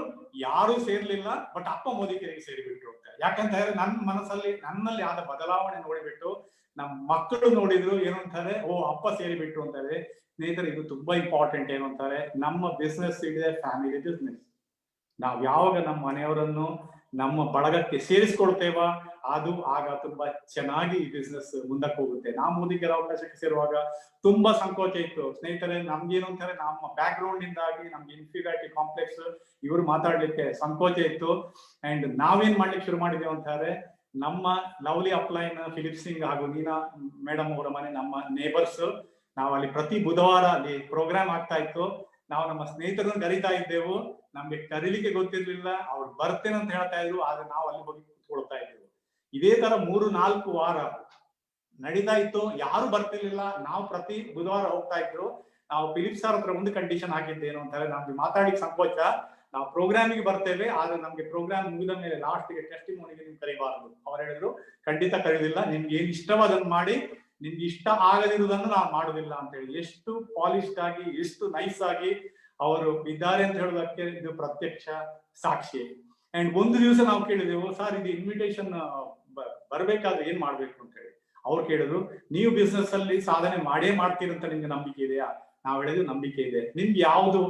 Speaker 3: ಯಾರು ಸೇರ್ಲಿಲ್ಲ, ಬಟ್ ಅಪ್ಪ ಮೋದಿ ಕೇರಿಗೆ ಸೇರಿಬಿಟ್ರು ಅಂತ. ಯಾಕಂತ ಹೇಳಿದ್ರೆ ನನ್ನ ಮನಸ್ಸಲ್ಲಿ ನನ್ನಲ್ಲಿ ಆದ ಬದಲಾವಣೆ ನೋಡಿಬಿಟ್ಟು ನಮ್ಮ ಮಕ್ಕಳು ನೋಡಿದ್ರು, ಏನು ಅಂತಾರೆ, ಓ ಅಪ್ಪ ಸೇರಿಬಿಟ್ರು ಅಂತಾರೆ. ಸ್ನೇಹಿತರೆ, ಇದು ತುಂಬಾ ಇಂಪಾರ್ಟೆಂಟ್. ಏನು ಅಂತಾರೆ, ನಮ್ಮ ಬಿಸ್ನೆಸ್ ಇದೆ ಫ್ಯಾಮಿಲಿ ಬಿಸ್ನೆಸ್. ನಾವ್ ಯಾವಾಗ ನಮ್ಮ ಮನೆಯವರನ್ನು ನಮ್ಮ ಬಳಗಕ್ಕೆ ಸೇರಿಸ್ಕೊಳ್ತೇವ, ಅದು ಆಗ ತುಂಬಾ ಚೆನ್ನಾಗಿ ಈ ಬಿಸ್ನೆಸ್ ಮುಂದಕ್ಕೆ ಹೋಗುತ್ತೆ. ನಾವು ಮೋದಿ ಕೇರ್ ಅವಕಾಶಕ್ಕೆ ಸೇರುವಾಗ ತುಂಬಾ ಸಂಕೋಚ ಇತ್ತು ಸ್ನೇಹಿತರೆ. ನಮ್ಗೇನು ಅಂತಾರೆ, ನಮ್ಮ ಬ್ಯಾಕ್ ಗ್ರೌಂಡ್ ಇಂದಾಗಿ ನಮ್ಗೆ ಇನ್ಫೀರಿಯಾರಿಟಿ ಕಾಂಪ್ಲೆಕ್ಸ್, ಇವರು ಮಾತಾಡ್ಲಿಕ್ಕೆ ಸಂಕೋಚ ಇತ್ತು. ಅಂಡ್ ನಾವೇನ್ ಮಾಡ್ಲಿಕ್ಕೆ ಶುರು ಮಾಡಿದೇವು ಅಂತಾರೆ, ನಮ್ಮ ಲವ್ಲಿ ಅಪ್ಲೈನ್ ಫಿಲಿಪ್ ಸಿಂಗ್ ಹಾಗೂ ನೀನಾ ಮೇಡಮ್ ಅವರ ಮನೆ ನಮ್ಮ ನೇಬರ್ಸ್. ನಾವು ಅಲ್ಲಿ ಪ್ರತಿ ಬುಧವಾರ ಅಲ್ಲಿ ಪ್ರೋಗ್ರಾಮ್ ಆಗ್ತಾ ಇತ್ತು. ನಾವು ನಮ್ಮ ಸ್ನೇಹಿತರನ್ನು ಕರಿತಾ ಇದ್ದೆವು. ನಮ್ಗೆ ಕರೀಲಿಕ್ಕೆ ಗೊತ್ತಿರ್ಲಿಲ್ಲ, ಅವ್ರು ಬರ್ತೇನೆ ಅಂತ ಹೇಳ್ತಾ ಇದ್ರು, ಆದ್ರೆ ನಾವು ಅಲ್ಲಿ ಹೋಗಿ ಕೂತ್ಕೊಳ್ತಾ ಇದ್ದೆವು. ಇದೇ ತರ 3-4 ವಾರ ನಡೀತಾ ಇತ್ತು, ಯಾರು ಬರ್ತಿರ್ಲಿಲ್ಲ. ನಾವು ಪ್ರತಿ ಬುಧವಾರ ಹೋಗ್ತಾ ಇದ್ರು. ನಾವು ಫಿಲಿಪ್ ಸರ್ ಹತ್ರ ಒಂದು ಕಂಡೀಷನ್ ಹಾಕಿದ್ದೇನು ಅಂತಾರೆ, ನಮ್ಗೆ ಮಾತಾಡ್ಲಿಕ್ಕೆ ಸಂಕೋಚ, ನಾವು ಪ್ರೋಗ್ರಾಮಿಗೆ ಬರ್ತೇವೆ, ಆದ್ರೆ ನಮ್ಗೆ ಪ್ರೋಗ್ರಾಮ್ ಮುಗಿದ ಮೇಲೆ ಲಾಸ್ಟ್ಗೆ ಟೆಸ್ಟಿಮೋನಿಗೆ ನೀವು ಕರಿಬಾರದು. ಅವ್ರು ಹೇಳಿದ್ರು ಖಂಡಿತ ಕರೀದಿಲ್ಲ, ನಿಮ್ಗೆ ಏನ್ ಇಷ್ಟವಾದನ್ನು ಮಾಡಿ, ನಿಮ್ಗೆ ಇಷ್ಟ ಆಗದಿರುವುದನ್ನು ನಾವು ಮಾಡುದಿಲ್ಲ ಅಂತ ಹೇಳಿ. ಎಷ್ಟು ಪಾಲಿಶ್ಡ್ ಆಗಿ, ಎಷ್ಟು ನೈಸ್ ಆಗಿ ಅವರು ಇದ್ದಾರೆ ಅಂತ ಹೇಳೋದಕ್ಕೆ ಇದು ಪ್ರತ್ಯಕ್ಷ ಸಾಕ್ಷಿ. ಅಂಡ್ ಒಂದು ದಿವಸ ನಾವು ಕೇಳಿದೆವು, ಸರ್ ಇದು ಇನ್ವಿಟೇಷನ್ ಬರ್ಬೇಕಾದ್ರೆ ಏನ್ ಮಾಡ್ಬೇಕು ಅಂತ ಹೇಳಿ. ಅವ್ರು ಕೇಳಿದ್ರು, ನೀವು ಬಿಸ್ನೆಸ್ ಅಲ್ಲಿ ಸಾಧನೆ ಮಾಡೇ ಮಾಡ್ತೀರಂತ ನಿಮ್ಗೆ ನಂಬಿಕೆ ಇದೆಯಾ? ನಾವ್ ಹೇಳಿದ್ವಿ ನಂಬಿಕೆ ಇದೆ. ನಿಮ್ಗೆ ಯಾವ್ದು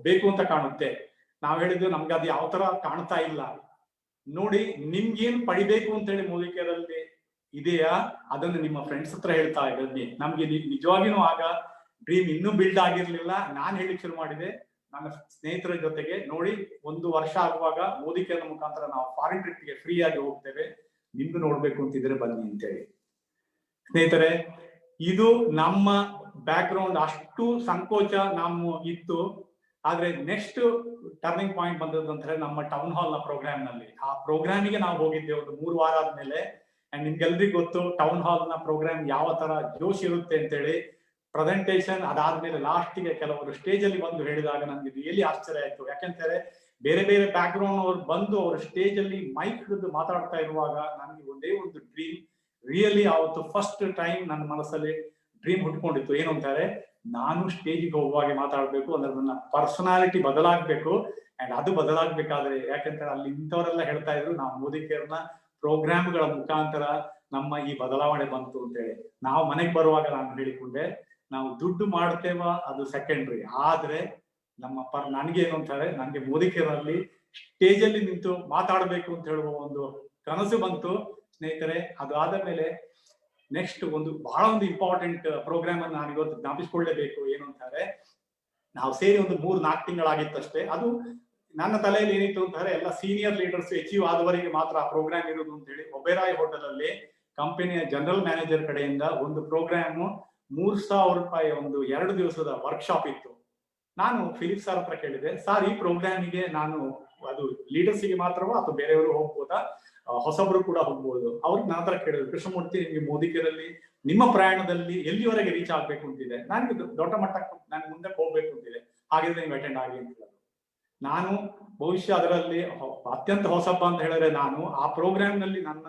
Speaker 3: ಬೇಕು ಅಂತ ಕಾಣುತ್ತೆ? ನಾವ್ ಹೇಳಿದ್ವಿ ನಮ್ಗೆ ಅದು ಯಾವ ತರ ಕಾಣ್ತಾ ಇಲ್ಲ. ನೋಡಿ, ನಿಮ್ಗೇನ್ ಪಡಿಬೇಕು ಅಂತ ಹೇಳಿ ಮೂಲಿಕೆಯಲ್ಲಿ ಇದೆಯಾ, ಅದನ್ನು ನಿಮ್ಮ ಫ್ರೆಂಡ್ಸ್ ಹತ್ರ ಹೇಳ್ತಾ ಇದ್ದೀನಿ. ನಮ್ಗೆ ನಿಜವಾಗಿನೂ ಆಗ ಡ್ರೀಮ್ ಇನ್ನೂ ಬಿಲ್ಡ್ ಆಗಿರ್ಲಿಲ್ಲ. ನಾನ್ ಹೇಳಿಕ್ ಶುರು ಮಾಡಿದೆ ನನ್ನ ಸ್ನೇಹಿತರ ಜೊತೆಗೆ, ನೋಡಿ 1 ವರ್ಷ ಆಗುವಾಗ ಮೋದಿಕೆಯ ಮುಖಾಂತರ ನಾವು ಫಾರಿನ್ ಟ್ರಿಪ್ಗೆ ಫ್ರೀ ಆಗಿ ಹೋಗ್ತೇವೆ, ನಿಮ್ದು ನೋಡ್ಬೇಕು ಅಂತಿದ್ರೆ ಬನ್ನಿ ಅಂತೇಳಿ. ಸ್ನೇಹಿತರೆ, ಇದು ನಮ್ಮ ಬ್ಯಾಕ್ ಗ್ರೌಂಡ್. ಅಷ್ಟು ಸಂಕೋಚ ನಮ್ಮ ಇತ್ತು. ಆದ್ರೆ ನೆಕ್ಸ್ಟ್ ಟರ್ನಿಂಗ್ ಪಾಯಿಂಟ್ ಬಂದದ್ದು ಅಂದ್ರೆ ನಮ್ಮ ಟೌನ್ ಹಾಲ್ ನ ಪ್ರೋಗ್ರಾಮ್ ನಲ್ಲಿ. ಆ ಪ್ರೋಗ್ರಾಮಿಗೆ ನಾವು ಹೋಗಿದ್ದೇವೆ ಒಂದು 3 ವಾರ ಆದ್ಮೇಲೆ. ಅಂಡ್ ನಿಮ್ಗೆಲ್ರಿಗೂ ಗೊತ್ತು ಟೌನ್ ಹಾಲ್ ನ ಪ್ರೋಗ್ರಾಮ್ ಯಾವ ತರ ಜೋಶ್ ಇರುತ್ತೆ ಅಂತೇಳಿ. ಪ್ರೆಸೆಂಟೇಶನ್ ಅದಾದ್ಮೇಲೆ ಲಾಸ್ಟಿಗೆ ಕೆಲವರು ಸ್ಟೇಜ್ ಅಲ್ಲಿ ಬಂದು ಹೇಳಿದಾಗ ನನ್ಗೆ ರಿಯಲಿ ಆಶ್ಚರ್ಯ ಆಯ್ತು. ಯಾಕೆಂತಾರೆ ಬೇರೆ ಬೇರೆ ಬ್ಯಾಕ್ ಗ್ರೌಂಡ್ ಅವ್ರು ಬಂದು ಅವರು ಸ್ಟೇಜ್ ಅಲ್ಲಿ ಮೈಕ್ ಹಿಡಿದು ಮಾತಾಡ್ತಾ ಇರುವಾಗ ನನಗೆ ಒಂದೇ ಒಂದು ಡ್ರೀಮ್ ರಿಯಲಿ ಆವತ್ತು ಫಸ್ಟ್ ಟೈಮ್ ನನ್ನ ಮನಸ್ಸಲ್ಲಿ ಡ್ರೀಮ್ ಹುಟ್ಕೊಂಡಿತ್ತು. ಏನು ಅಂತಾರೆ, ನಾನು ಸ್ಟೇಜಿಗೆ ಹೋಗುವಾಗ ಮಾತಾಡ್ಬೇಕು ಅಂದ್ರೆ ನನ್ನ ಪರ್ಸನಾಲಿಟಿ ಬದಲಾಗ್ಬೇಕು. ಅಂಡ್ ಅದು ಬದಲಾಗ್ಬೇಕಾದ್ರೆ, ಯಾಕಂತಾರೆ ಅಲ್ಲಿ ಇಂಥವರೆಲ್ಲ ಹೇಳ್ತಾ ಇದ್ರು ನಾವು ಮೋದಿಕೇರ್ನ ಪ್ರೋಗ್ರಾಮ್ಗಳ ಮುಖಾಂತರ ನಮ್ಮ ಈ ಬದಲಾವಣೆ ಬಂತು ಅಂತೇಳಿ. ನಾವು ಮನೆಗೆ ಬರುವಾಗ ನಾನು ಹೇಳಿಕೊಂಡೆ, ನಾವು ದುಡ್ಡು ಮಾಡ್ತೇವ ಅದು ಸೆಕೆಂಡ್ರಿ, ಆದ್ರೆ ನಮ್ಮ ನನ್ಗೇನು ಅಂತಾರೆ, ನನ್ಗೆ ಮೋದಿಕೇರಲ್ಲಿ ಸ್ಟೇಜ್ ಅಲ್ಲಿ ನಿಂತು ಮಾತಾಡ್ಬೇಕು ಅಂತ ಹೇಳುವ ಒಂದು ಕನಸು ಬಂತು ಸ್ನೇಹಿತರೆ. ಅದು ಆದ ಮೇಲೆ ನೆಕ್ಸ್ಟ್ ಬಹಳ ಒಂದು ಇಂಪಾರ್ಟೆಂಟ್ ಪ್ರೋಗ್ರಾಮ್ ಅನ್ನು ನಾನು ಇವತ್ತು ಜ್ಞಾಪಿಸ್ಕೊಳ್ಳೇಬೇಕು. ಏನು ಅಂತಾರೆ, ನಾವು ಸೇರಿ ಒಂದು 3-4 ತಿಂಗಳಾಗಿತ್ತಷ್ಟೇ. ಅದು ನನ್ನ ತಲೆಯಲ್ಲಿ ಏನಿತ್ತು ಅಂತಾರೆ, ಎಲ್ಲ ಸೀನಿಯರ್ ಲೀಡರ್ಸ್ ಅಚೀವ್ ಆದವರಿಗೆ ಮಾತ್ರ ಆ ಪ್ರೋಗ್ರಾಮ್ ಇರುವುದು ಅಂತ ಹೇಳಿ. ಒಬೆರಾಯ್ ಹೋಟೆಲ್ ಅಲ್ಲಿ ಕಂಪನಿಯ ಜನರಲ್ ಮ್ಯಾನೇಜರ್ ಕಡೆಯಿಂದ ಒಂದು ಪ್ರೋಗ್ರಾಮ್ 3,000 ರೂಪಾಯಿ ಒಂದು 2 ದಿವಸದ ವರ್ಕ್ಶಾಪ್ ಇತ್ತು. ನಾನು ಫಿಲಿಪ್ ಸರ್ ಹತ್ರ ಕೇಳಿದೆ, ಸರ್ ಈ ಪ್ರೋಗ್ರಾಮಿಗೆ ನಾನು ಅದು ಲೀಡರ್ಸ್ಗೆ ಮಾತ್ರವಾ ಅಥವಾ ಬೇರೆಯವರು ಹೋಗ್ಬೋದಾ, ಹೊಸಬ್ರು ಕೂಡ ಹೋಗ್ಬೋದು? ಅವ್ರಿಗೆ ನನ್ನ ಹತ್ರ ಕೇಳಿದ್ರು, ಕೃಷ್ಣಮೂರ್ತಿ ನಿಮ್ಗೆ ಮೋದಿಕೇರಲ್ಲಿ ನಿಮ್ಮ ಪ್ರಯಾಣದಲ್ಲಿ ಎಲ್ಲಿವರೆಗೆ ರೀಚ್ ಆಗ್ಬೇಕು ಅಂತಿದೆ? ನನಗೆ ದೊಡ್ಡ ಮಟ್ಟಕ್ಕೆ ನಾನು ಮುಂದಕ್ಕೆ ಹೋಗ್ಬೇಕು ಅಂತಿದೆ, ಹಾಗಿದ್ರೆ ನೀವು ಅಟೆಂಡ್ ಆಗಿ ಅಂತ. ನಾನು ಬಹುಶಃ ಅದರಲ್ಲಿ ಅತ್ಯಂತ ಹೊಸಬ್ಬ ಅಂತ ಹೇಳಿದ್ರೆ, ನಾನು ಆ ಪ್ರೋಗ್ರಾಮ್ ನಲ್ಲಿ ನನ್ನ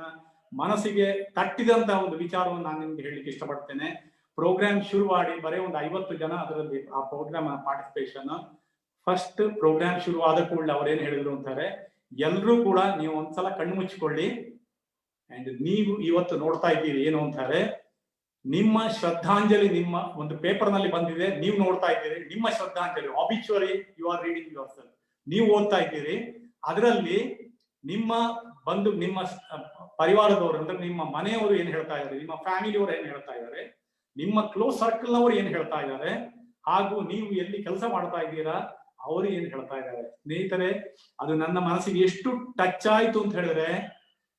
Speaker 3: ಮನಸ್ಸಿಗೆ ತಟ್ಟಿದಂತ ಒಂದು ವಿಚಾರವನ್ನು ನಾನು ನಿಮ್ಗೆ ಹೇಳಲಿಕ್ಕೆ ಇಷ್ಟಪಡ್ತೇನೆ. ಪ್ರೋಗ್ರಾಮ್ ಶುರು ಮಾಡಿ ಬರೀ ಒಂದು 50 ಜನ ಅದರಲ್ಲಿ ಆ ಪ್ರೋಗ್ರಾಮ್ ಪಾರ್ಟಿಸಿಪೇಷನ್. ಫಸ್ಟ್ ಪ್ರೋಗ್ರಾಮ್ ಶುರು ಆದ ಕೂಡಲೇ ಅವ್ರೇನ್ ಹೇಳಿದ್ರು ಅಂತಾರೆ, ಎಲ್ರೂ ಕೂಡ ನೀವು ಒಂದ್ಸಲ ಕಣ್ಣು ಮುಚ್ಚಿಕೊಳ್ಳಿ. ಅಂಡ್ ನೀವು ಇವತ್ತು ನೋಡ್ತಾ ಇದ್ದೀರಿ ಏನು ಅಂತಾರೆ, ನಿಮ್ಮ ಶ್ರದ್ಧಾಂಜಲಿ ನಿಮ್ಮ ಒಂದು ಪೇಪರ್ ನಲ್ಲಿ ಬಂದಿದೆ, ನೀವು ನೋಡ್ತಾ ಇದ್ದೀರಿ. ನಿಮ್ಮ ಶ್ರದ್ಧಾಂಜಲಿ obituary you are reading yourself, ನೀವು ಓದ್ತಾ ಇದ್ದೀರಿ. ಅದರಲ್ಲಿ ನಿಮ್ಮ ನಿಮ್ಮ ಪರಿವಾರದವರು ಅಂದ್ರೆ ನಿಮ್ಮ ಮನೆಯವರು ಏನ್ ಹೇಳ್ತಾ ಇದ್ದಾರೆ, ನಿಮ್ಮ ಫ್ಯಾಮಿಲಿಯವರು ಏನ್ ಹೇಳ್ತಾ ಇದ್ದಾರೆ, ನಿಮ್ಮ ಕ್ಲೋಸ್ ಸರ್ಕಲ್ ನವರು ಏನ್ ಹೇಳ್ತಾ ಇದ್ದಾರೆ, ಹಾಗೂ ನೀವು ಎಲ್ಲಿ ಕೆಲಸ ಮಾಡ್ತಾ ಇದ್ದೀರಾ ಅವರು ಏನ್ ಹೇಳ್ತಾ ಇದ್ದಾರೆ. ಸ್ನೇಹಿತರೆ, ಅದು ನನ್ನ ಮನಸ್ಸಿಗೆ ಎಷ್ಟು ಟಚ್ ಆಯ್ತು ಅಂತ ಹೇಳಿದ್ರೆ,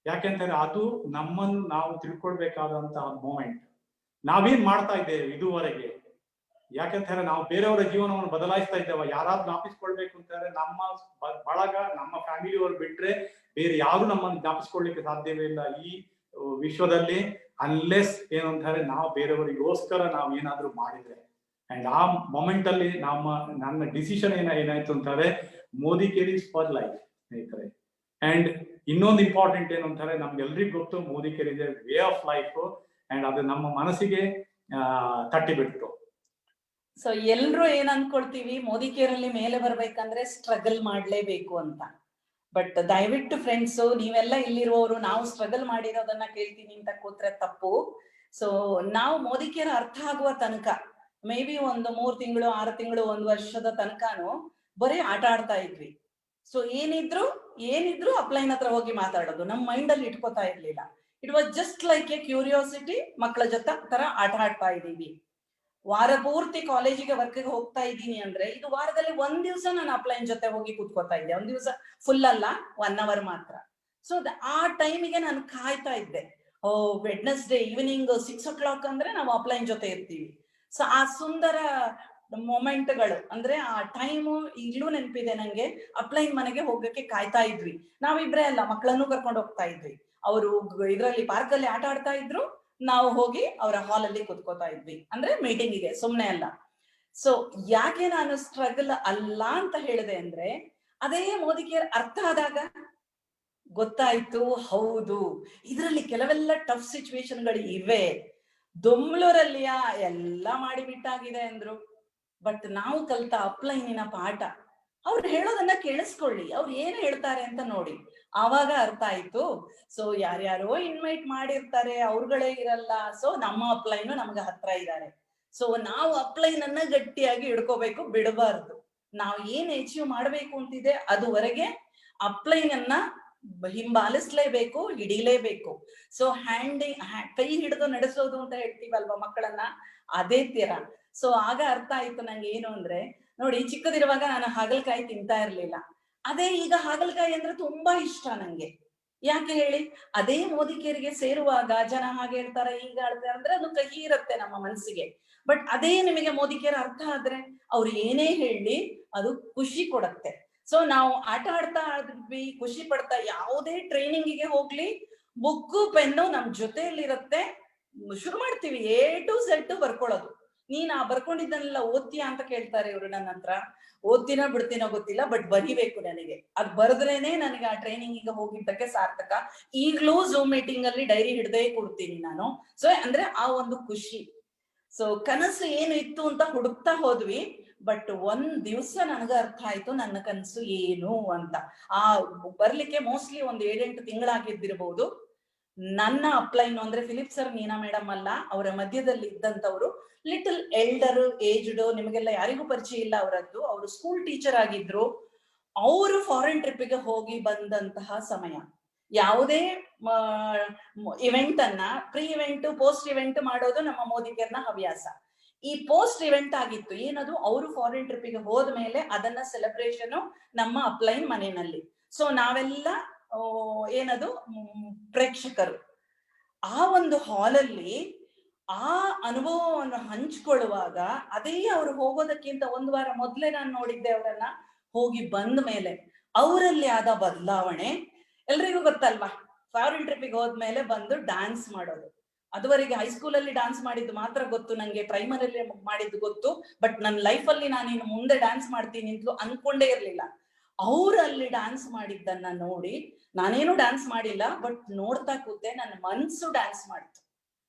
Speaker 3: ಯಾಕೆಂತಾರೆ ಅದು ನಮ್ಮನ್ನು ನಾವು ತಿಳ್ಕೊಳ್ಬೇಕಾದಂತಹ ಮೂಮೆಂಟ್. ನಾವೇನ್ ಮಾಡ್ತಾ ಇದ್ದೇವೆ ಇದುವರೆಗೆ, ಯಾಕೆಂತಾರೆ ನಾವು ಬೇರೆಯವರ ಜೀವನವನ್ನು ಬದಲಾಯಿಸ್ತಾ ಇದ್ದೇವೆ. ಯಾರಾದ್ರೂ ಜ್ಞಾಪಿಸ್ಕೊಳ್ಬೇಕು ಅಂತಾರೆ ನಮ್ಮ ಬಳಗ, ನಮ್ಮ ಫ್ಯಾಮಿಲಿಯವರು ಬಿಟ್ರೆ ಬೇರೆ ಯಾರು ನಮ್ಮನ್ನು ಜ್ಞಾಪಿಸ್ಕೊಳ್ಲಿಕ್ಕೆ ಸಾಧ್ಯವೇ ಇಲ್ಲ ಈ ವಿಶ್ವದಲ್ಲಿ, ಅನ್ಲೆಸ್ ಏನು ಅಂತಾರೆ ನಾವು ಬೇರೆಯವರಿಗೋಸ್ಕರ ನಾವು ಏನಾದ್ರೂ ಮಾಡಿದ್ರೆ. ಅಂಡ್ ಆ ಮೊಮೆಂಟ್ ಅಲ್ಲಿ ನನ್ನ ಡಿಸಿಷನ್ ಏನಾಯ್ತು ಅಂತಾರೆ, ಮೋದಿಕೇರ್ ಇಸ್ ಫಾರ್ ಲೈಫ್ ಸ್ನೇಹಿತರೆ. ಅಂಡ್ ಇನ್ನೊಂದು ಇಂಪಾರ್ಟೆಂಟ್ ಏನು ಅಂತಾರೆ, ನಮ್ಗೆಲ್ರಿಗೂ ಗೊತ್ತು Modicare is A way of life. And ಅದು ನಮ್ಮ ಮನಸ್ಸಿಗೆ ತಟ್ಟಿ ಬಿಟ್ಟು.
Speaker 2: ಸೊ ಎಲ್ರು ಏನ್ ಅನ್ಕೊಳ್ತೀವಿ, ಮೋದಿಕೇರಲ್ಲಿ ಮೇಲೆ ಬರ್ಬೇಕಂದ್ರೆ ಸ್ಟ್ರಗಲ್ ಮಾಡ್ಲೇಬೇಕು ಅಂತ. ಬಟ್ ದಯವಿಟ್ಟು ಫ್ರೆಂಡ್ಸ್, ನೀವೆಲ್ಲ ಇಲ್ಲಿರುವವರು ನಾವು ಸ್ಟ್ರಗಲ್ ಮಾಡಿರೋದನ್ನ ಕೇಳ್ತೀನಿ ಅಂತ ಕೂತ್ರೆ ತಪ್ಪು. ಸೊ ನಾವು ಮೋದಿಕೇರ್ ಅರ್ಥ ಆಗುವ ತನಕ ಮೇ ಬಿ ಒಂದು 3 ತಿಂಗಳು 6 ತಿಂಗಳು 1 ವರ್ಷದ ತನಕನು ಬರೀ ಆಟ ಆಡ್ತಾ ಇದ್ವಿ. ಸೊ ಏನಿದ್ರು ಅಪ್ಲೈನ್ ಹತ್ರ ಹೋಗಿ ಮಾತಾಡೋದು, ನಮ್ಮ ಮೈಂಡ್ ಅಲ್ಲಿ ಇಟ್ಕೋತಾ ಇರ್ಲಿಲ್ಲ. It was just like A curiosity, ಮಕ್ಕಳ ಜೊತೆ ತರ ಆಟ ಆಡ್ತಾ ಇದೀವಿ. ವಾರ ಪೂರ್ತಿ ಕಾಲೇಜಿಗೆ ವರ್ಕ್ಗೆ ಹೋಗ್ತಾ ಇದ್ದೀನಿ ಅಂದ್ರೆ, ಇದು ವಾರದಲ್ಲಿ 1 ದಿವಸ ನಾನು ಅಪ್ಲೈನ್ ಜೊತೆ ಹೋಗಿ ಕೂತ್ಕೋತಾ ಇದ್ದೆ. 1 ದಿವಸ ಫುಲ್ ಅಲ್ಲ, 1 ಅವರ್ ಮಾತ್ರ. ಸೊ ಆ ಟೈಮಿಗೆ ನಾನು ಕಾಯ್ತಾ ಇದ್ದೆ. ವೆಡ್ನೆಸ್ಡೇ ಈವ್ನಿಂಗ್ 6 o'clock ಅಂದ್ರೆ ನಾವು ಅಪ್ಲೈನ್ ಜೊತೆ ಇರ್ತೀವಿ. ಸೊ ಆ ಸುಂದರ ಮೊಮೆಂಟ್ಗಳು ಅಂದ್ರೆ ಆ ಟೈಮು ಈಗ್ಲೂ ನೆನಪಿದೆ ನಂಗೆ. ಅಪ್ಲೈನ್ ಮನೆಗೆ ಹೋಗಕ್ಕೆ ಕಾಯ್ತಾ ಇದ್ವಿ. ನಾವಿಬ್ರೇ ಅಲ್ಲ, ಮಕ್ಕಳನ್ನು ಕರ್ಕೊಂಡು ಹೋಗ್ತಾ ಇದ್ವಿ. ಅವರು ಇದ್ರಲ್ಲಿ ಪಾರ್ಕ್ ಅಲ್ಲಿ ಆಟ ಆಡ್ತಾ ಇದ್ರು, ನಾವು ಹೋಗಿ ಅವರ ಹಾಲ್ ಅಲ್ಲಿ ಕುತ್ಕೋತಾ ಇದ್ವಿ. ಅಂದ್ರೆ ಮೀಟಿಂಗಿಗೆ, ಸುಮ್ನೆ ಅಲ್ಲ. ಸೊ ಯಾಕೆ ನಾನು ಸ್ಟ್ರಗಲ್ ಅಲ್ಲ ಅಂತ ಹೇಳಿದೆ ಅಂದ್ರೆ, ಅದೇ ಮೋದಿ ಕೇರ್ ಅರ್ಥ ಆದಾಗ ಗೊತ್ತಾಯ್ತು, ಹೌದು ಇದರಲ್ಲಿ ಕೆಲವೆಲ್ಲ ಟಫ್ ಸಿಚುವೇಶನ್ಗಳು ಇವೆ. ದೊಂಬ್ಳೂರಲ್ಲಿಯ ಎಲ್ಲ ಮಾಡಿಬಿಟ್ಟಾಗಿದೆ ಅಂದ್ರು. ಬಟ್ ನಾವು ಕಲ್ತ ಅಪ್ಲೈನಿನ ಪಾಠ, ಅವ್ರು ಹೇಳೋದನ್ನ ಕೇಳಿಸ್ಕೊಳ್ಳಿ, ಅವ್ರು ಏನ್ ಹೇಳ್ತಾರೆ ಅಂತ ನೋಡಿ. ಆವಾಗ ಅರ್ಥ ಆಯ್ತು. ಸೊ ಯಾರ್ಯಾರೋ ಇನ್ವೈಟ್ ಮಾಡಿರ್ತಾರೆ, ಅವ್ರುಗಳೇ ಇರಲ್ಲ. ಸೊ ನಮ್ಮ ಅಪ್ಲೈನು ನಮ್ಗೆ ಹತ್ರ ಇದ್ದಾರೆ. ಸೊ ನಾವು ಅಪ್ಲೈನ್ ಅನ್ನ ಗಟ್ಟಿಯಾಗಿ ಹಿಡ್ಕೋಬೇಕು, ಬಿಡಬಾರ್ದು. ನಾವು ಏನ್ ಅಚೀವ್ ಮಾಡ್ಬೇಕು ಅಂತಿದೆ ಅದುವರೆಗೆ ಅಪ್ಲೈನ್ ಅನ್ನ ಹಿಂಬಾಲಿಸ್ಲೇಬೇಕು, ಹಿಡಿಲೇಬೇಕು. ಸೊ ಕೈ ಹಿಡಿದು ನಡೆಸೋದು ಅಂತ ಹೇಳ್ತೀವಲ್ವಾ ಮಕ್ಕಳನ್ನ, ಅದೇ ತೀರ. ಸೊ ಆಗ ಅರ್ಥ ಆಯ್ತು ನಂಗೆ ಏನು ಅಂದ್ರೆ, ನೋಡಿ ಚಿಕ್ಕದಿರುವಾಗ ನಾನು ಹಾಗಲಕಾಯಿ ತಿಂತಾ ಇರ್ಲಿಲ್ಲ. ಅದೇ ಈಗ ಹಾಗಲಕಾಯಿ ಅಂದ್ರೆ ತುಂಬಾ ಇಷ್ಟ ನಂಗೆ. ಯಾಕೆ ಹೇಳಿ? ಅದೇ ಮೋದಿ ಕೇರಿಗೆ ಸೇರುವಾಗ ಜನ ಹಾಗೆ ಹೇಳ್ತಾರೆ, ಈಗ ಹೇಳ್ತಾರೆ ಅಂದ್ರೆ ಅದು ಕಹಿ ಇರುತ್ತೆ ನಮ್ಮ ಮನಸ್ಸಿಗೆ. ಬಟ್ ಅದೇ ನಿಮಗೆ ಮೋದಿ ಕೇರ್ ಅರ್ಥ ಆದ್ರೆ ಅವ್ರು ಏನೇ ಹೇಳಿ ಅದು ಖುಷಿ ಕೊಡತ್ತೆ. ಸೊ ನಾವು ಆಟ ಆಡ್ತಾ ಆದ್ವಿ, ಖುಷಿ ಪಡ್ತಾ, ಯಾವುದೇ ಟ್ರೈನಿಂಗಿಗೆ ಹೋಗ್ಲಿ ಬುಕ್ಕು ಪೆನ್ನು ನಮ್ ಜೊತೆಯಲ್ಲಿರುತ್ತೆ. ಶುರು ಮಾಡ್ತೀವಿ A to Z ಬರ್ಕೊಳ್ಳೋದು. ನೀನ್ ಆ ಬರ್ಕೊಂಡಿದ್ದನ್ನೆಲ್ಲ ಓದ್ತೀಯಾ ಅಂತ ಕೇಳ್ತಾರೆ ಇವ್ರು ನನ್ನ ಹತ್ರ. ಓದ್ತೀನೋ ಬಿಡ್ತೀನೋ ಗೊತ್ತಿಲ್ಲ, ಬಟ್ ಬರಿಬೇಕು ನನಗೆ. ಅದ್ ಬರೆದ್ರೇನೆ ನನಗೆ ಆ ಟ್ರೈನಿಂಗಿಗೆ ಹೋಗಿದ್ದಕ್ಕೆ ಸಾರ್ಥಕ. ಈಗ್ಲೂ ಝೂಮ್ ಮೀಟಿಂಗ್ ಅಲ್ಲಿ ಡೈರಿ ಹಿಡ್ದೇ ಕೊಡ್ತೀನಿ ನಾನು. ಸೊ ಅಂದ್ರೆ ಆ ಒಂದು ಖುಷಿ. ಸೊ ಕನಸು ಏನು ಇತ್ತು ಅಂತ ಹುಡುಕ್ತಾ ಹೋದ್ವಿ. ಬಟ್ ಒಂದ್ ದಿವ್ಸ ನನಗ ಅರ್ಥ ಆಯ್ತು ನನ್ನ ಕನಸು ಏನು ಅಂತ. ಆ ಬರ್ಲಿಕ್ಕೆ ಮೋಸ್ಟ್ಲಿ ಒಂದ್ 7-8 ತಿಂಗಳಾಗಿದ್ದಿರಬಹುದು. ನನ್ನ ಅಪ್ಲೈನ್ ಅಂದ್ರೆ ಫಿಲಿಪ್ ಸರ್, ನೀನಾ ಮೇಡಮ್ ಅಲ್ಲ, ಅವರ ಮಧ್ಯದಲ್ಲಿ ಇದ್ದಂತವ್ರು, ಲಿಟಲ್ ಎಲ್ಡರ್ ಏಜ್ಡ್, ನಿಮಗೆಲ್ಲ ಯಾರಿಗೂ ಪರಿಚಯ ಇಲ್ಲ ಅವರದ್ದು. ಅವರು ಸ್ಕೂಲ್ ಟೀಚರ್ ಆಗಿದ್ರು. ಅವರು ಫಾರಿನ್ ಟ್ರಿಪ್ಗೆ ಹೋಗಿ ಬಂದಂತಹ ಸಮಯ. ಯಾವುದೇ ಇವೆಂಟ್ ಅನ್ನ ಪ್ರೀ ಇವೆಂಟ್, ಪೋಸ್ಟ್ ಇವೆಂಟ್ ಮಾಡೋದು ನಮ್ಮ ಮೋದಿ ಕೇರ್ನ ಹವ್ಯಾಸ. ಈ ಪೋಸ್ಟ್ ಇವೆಂಟ್ ಆಗಿತ್ತು. ಏನದು? ಅವರು ಫಾರಿನ್ ಟ್ರಿಪ್ಗೆ ಹೋದ್ಮೇಲೆ ಅದನ್ನ ಸೆಲೆಬ್ರೇಷನ್ ನಮ್ಮ ಅಪ್ಲೈನ್ ಮನೆಯಲ್ಲಿ. ಸೊ ನಾವೆಲ್ಲ ಏನದು ಪ್ರೇಕ್ಷಕರು. ಆ ಒಂದು ಹಾಲಲ್ಲಿ ಆ ಅನುಭವವನ್ನು ಹಂಚ್ಕೊಳ್ಳುವಾಗ, ಅದೇ ಅವ್ರು ಹೋಗೋದಕ್ಕಿಂತ 1 ವಾರ ಮೊದ್ಲೇ ನಾನು ನೋಡಿದ್ದೆ ಅವರನ್ನ. ಹೋಗಿ ಬಂದ ಮೇಲೆ ಅವರಲ್ಲಿ ಆದ ಬದಲಾವಣೆ ಎಲ್ರಿಗೂ ಗೊತ್ತಲ್ವಾ. ಫಾರಿನ್ ಟ್ರಿಪ್ಗೆ ಹೋದ್ಮೇಲೆ ಬಂದು ಡ್ಯಾನ್ಸ್ ಮಾಡೋದು. ಅದುವರೆಗೆ ಹೈಸ್ಕೂಲ್ ಅಲ್ಲಿ ಡ್ಯಾನ್ಸ್ ಮಾಡಿದ್ದು ಮಾತ್ರ ಗೊತ್ತು ನಂಗೆ, ಪ್ರೈಮರಿಯಲ್ಲಿ ಮಾಡಿದ್ದು ಗೊತ್ತು. ಬಟ್ ನನ್ನ ಲೈಫ್ ಅಲ್ಲಿ ನಾನಿನ್ನು ಮುಂದೆ ಡ್ಯಾನ್ಸ್ ಮಾಡ್ತೀನಿ ಅಂತಲೂ ಅನ್ಕೊಂಡೇ ಇರ್ಲಿಲ್ಲ. ಅವ್ರಲ್ಲಿ ಡ್ಯಾನ್ಸ್ ಮಾಡಿದ್ದನ್ನ ನೋಡಿ, ನಾನೇನು ಡ್ಯಾನ್ಸ್ ಮಾಡಿಲ್ಲ, ಬಟ್ ನೋಡ್ತಾ ಕೂತೆ, ನನ್ನ ಮನ್ಸು ಡ್ಯಾನ್ಸ್ ಮಾಡ್ತು.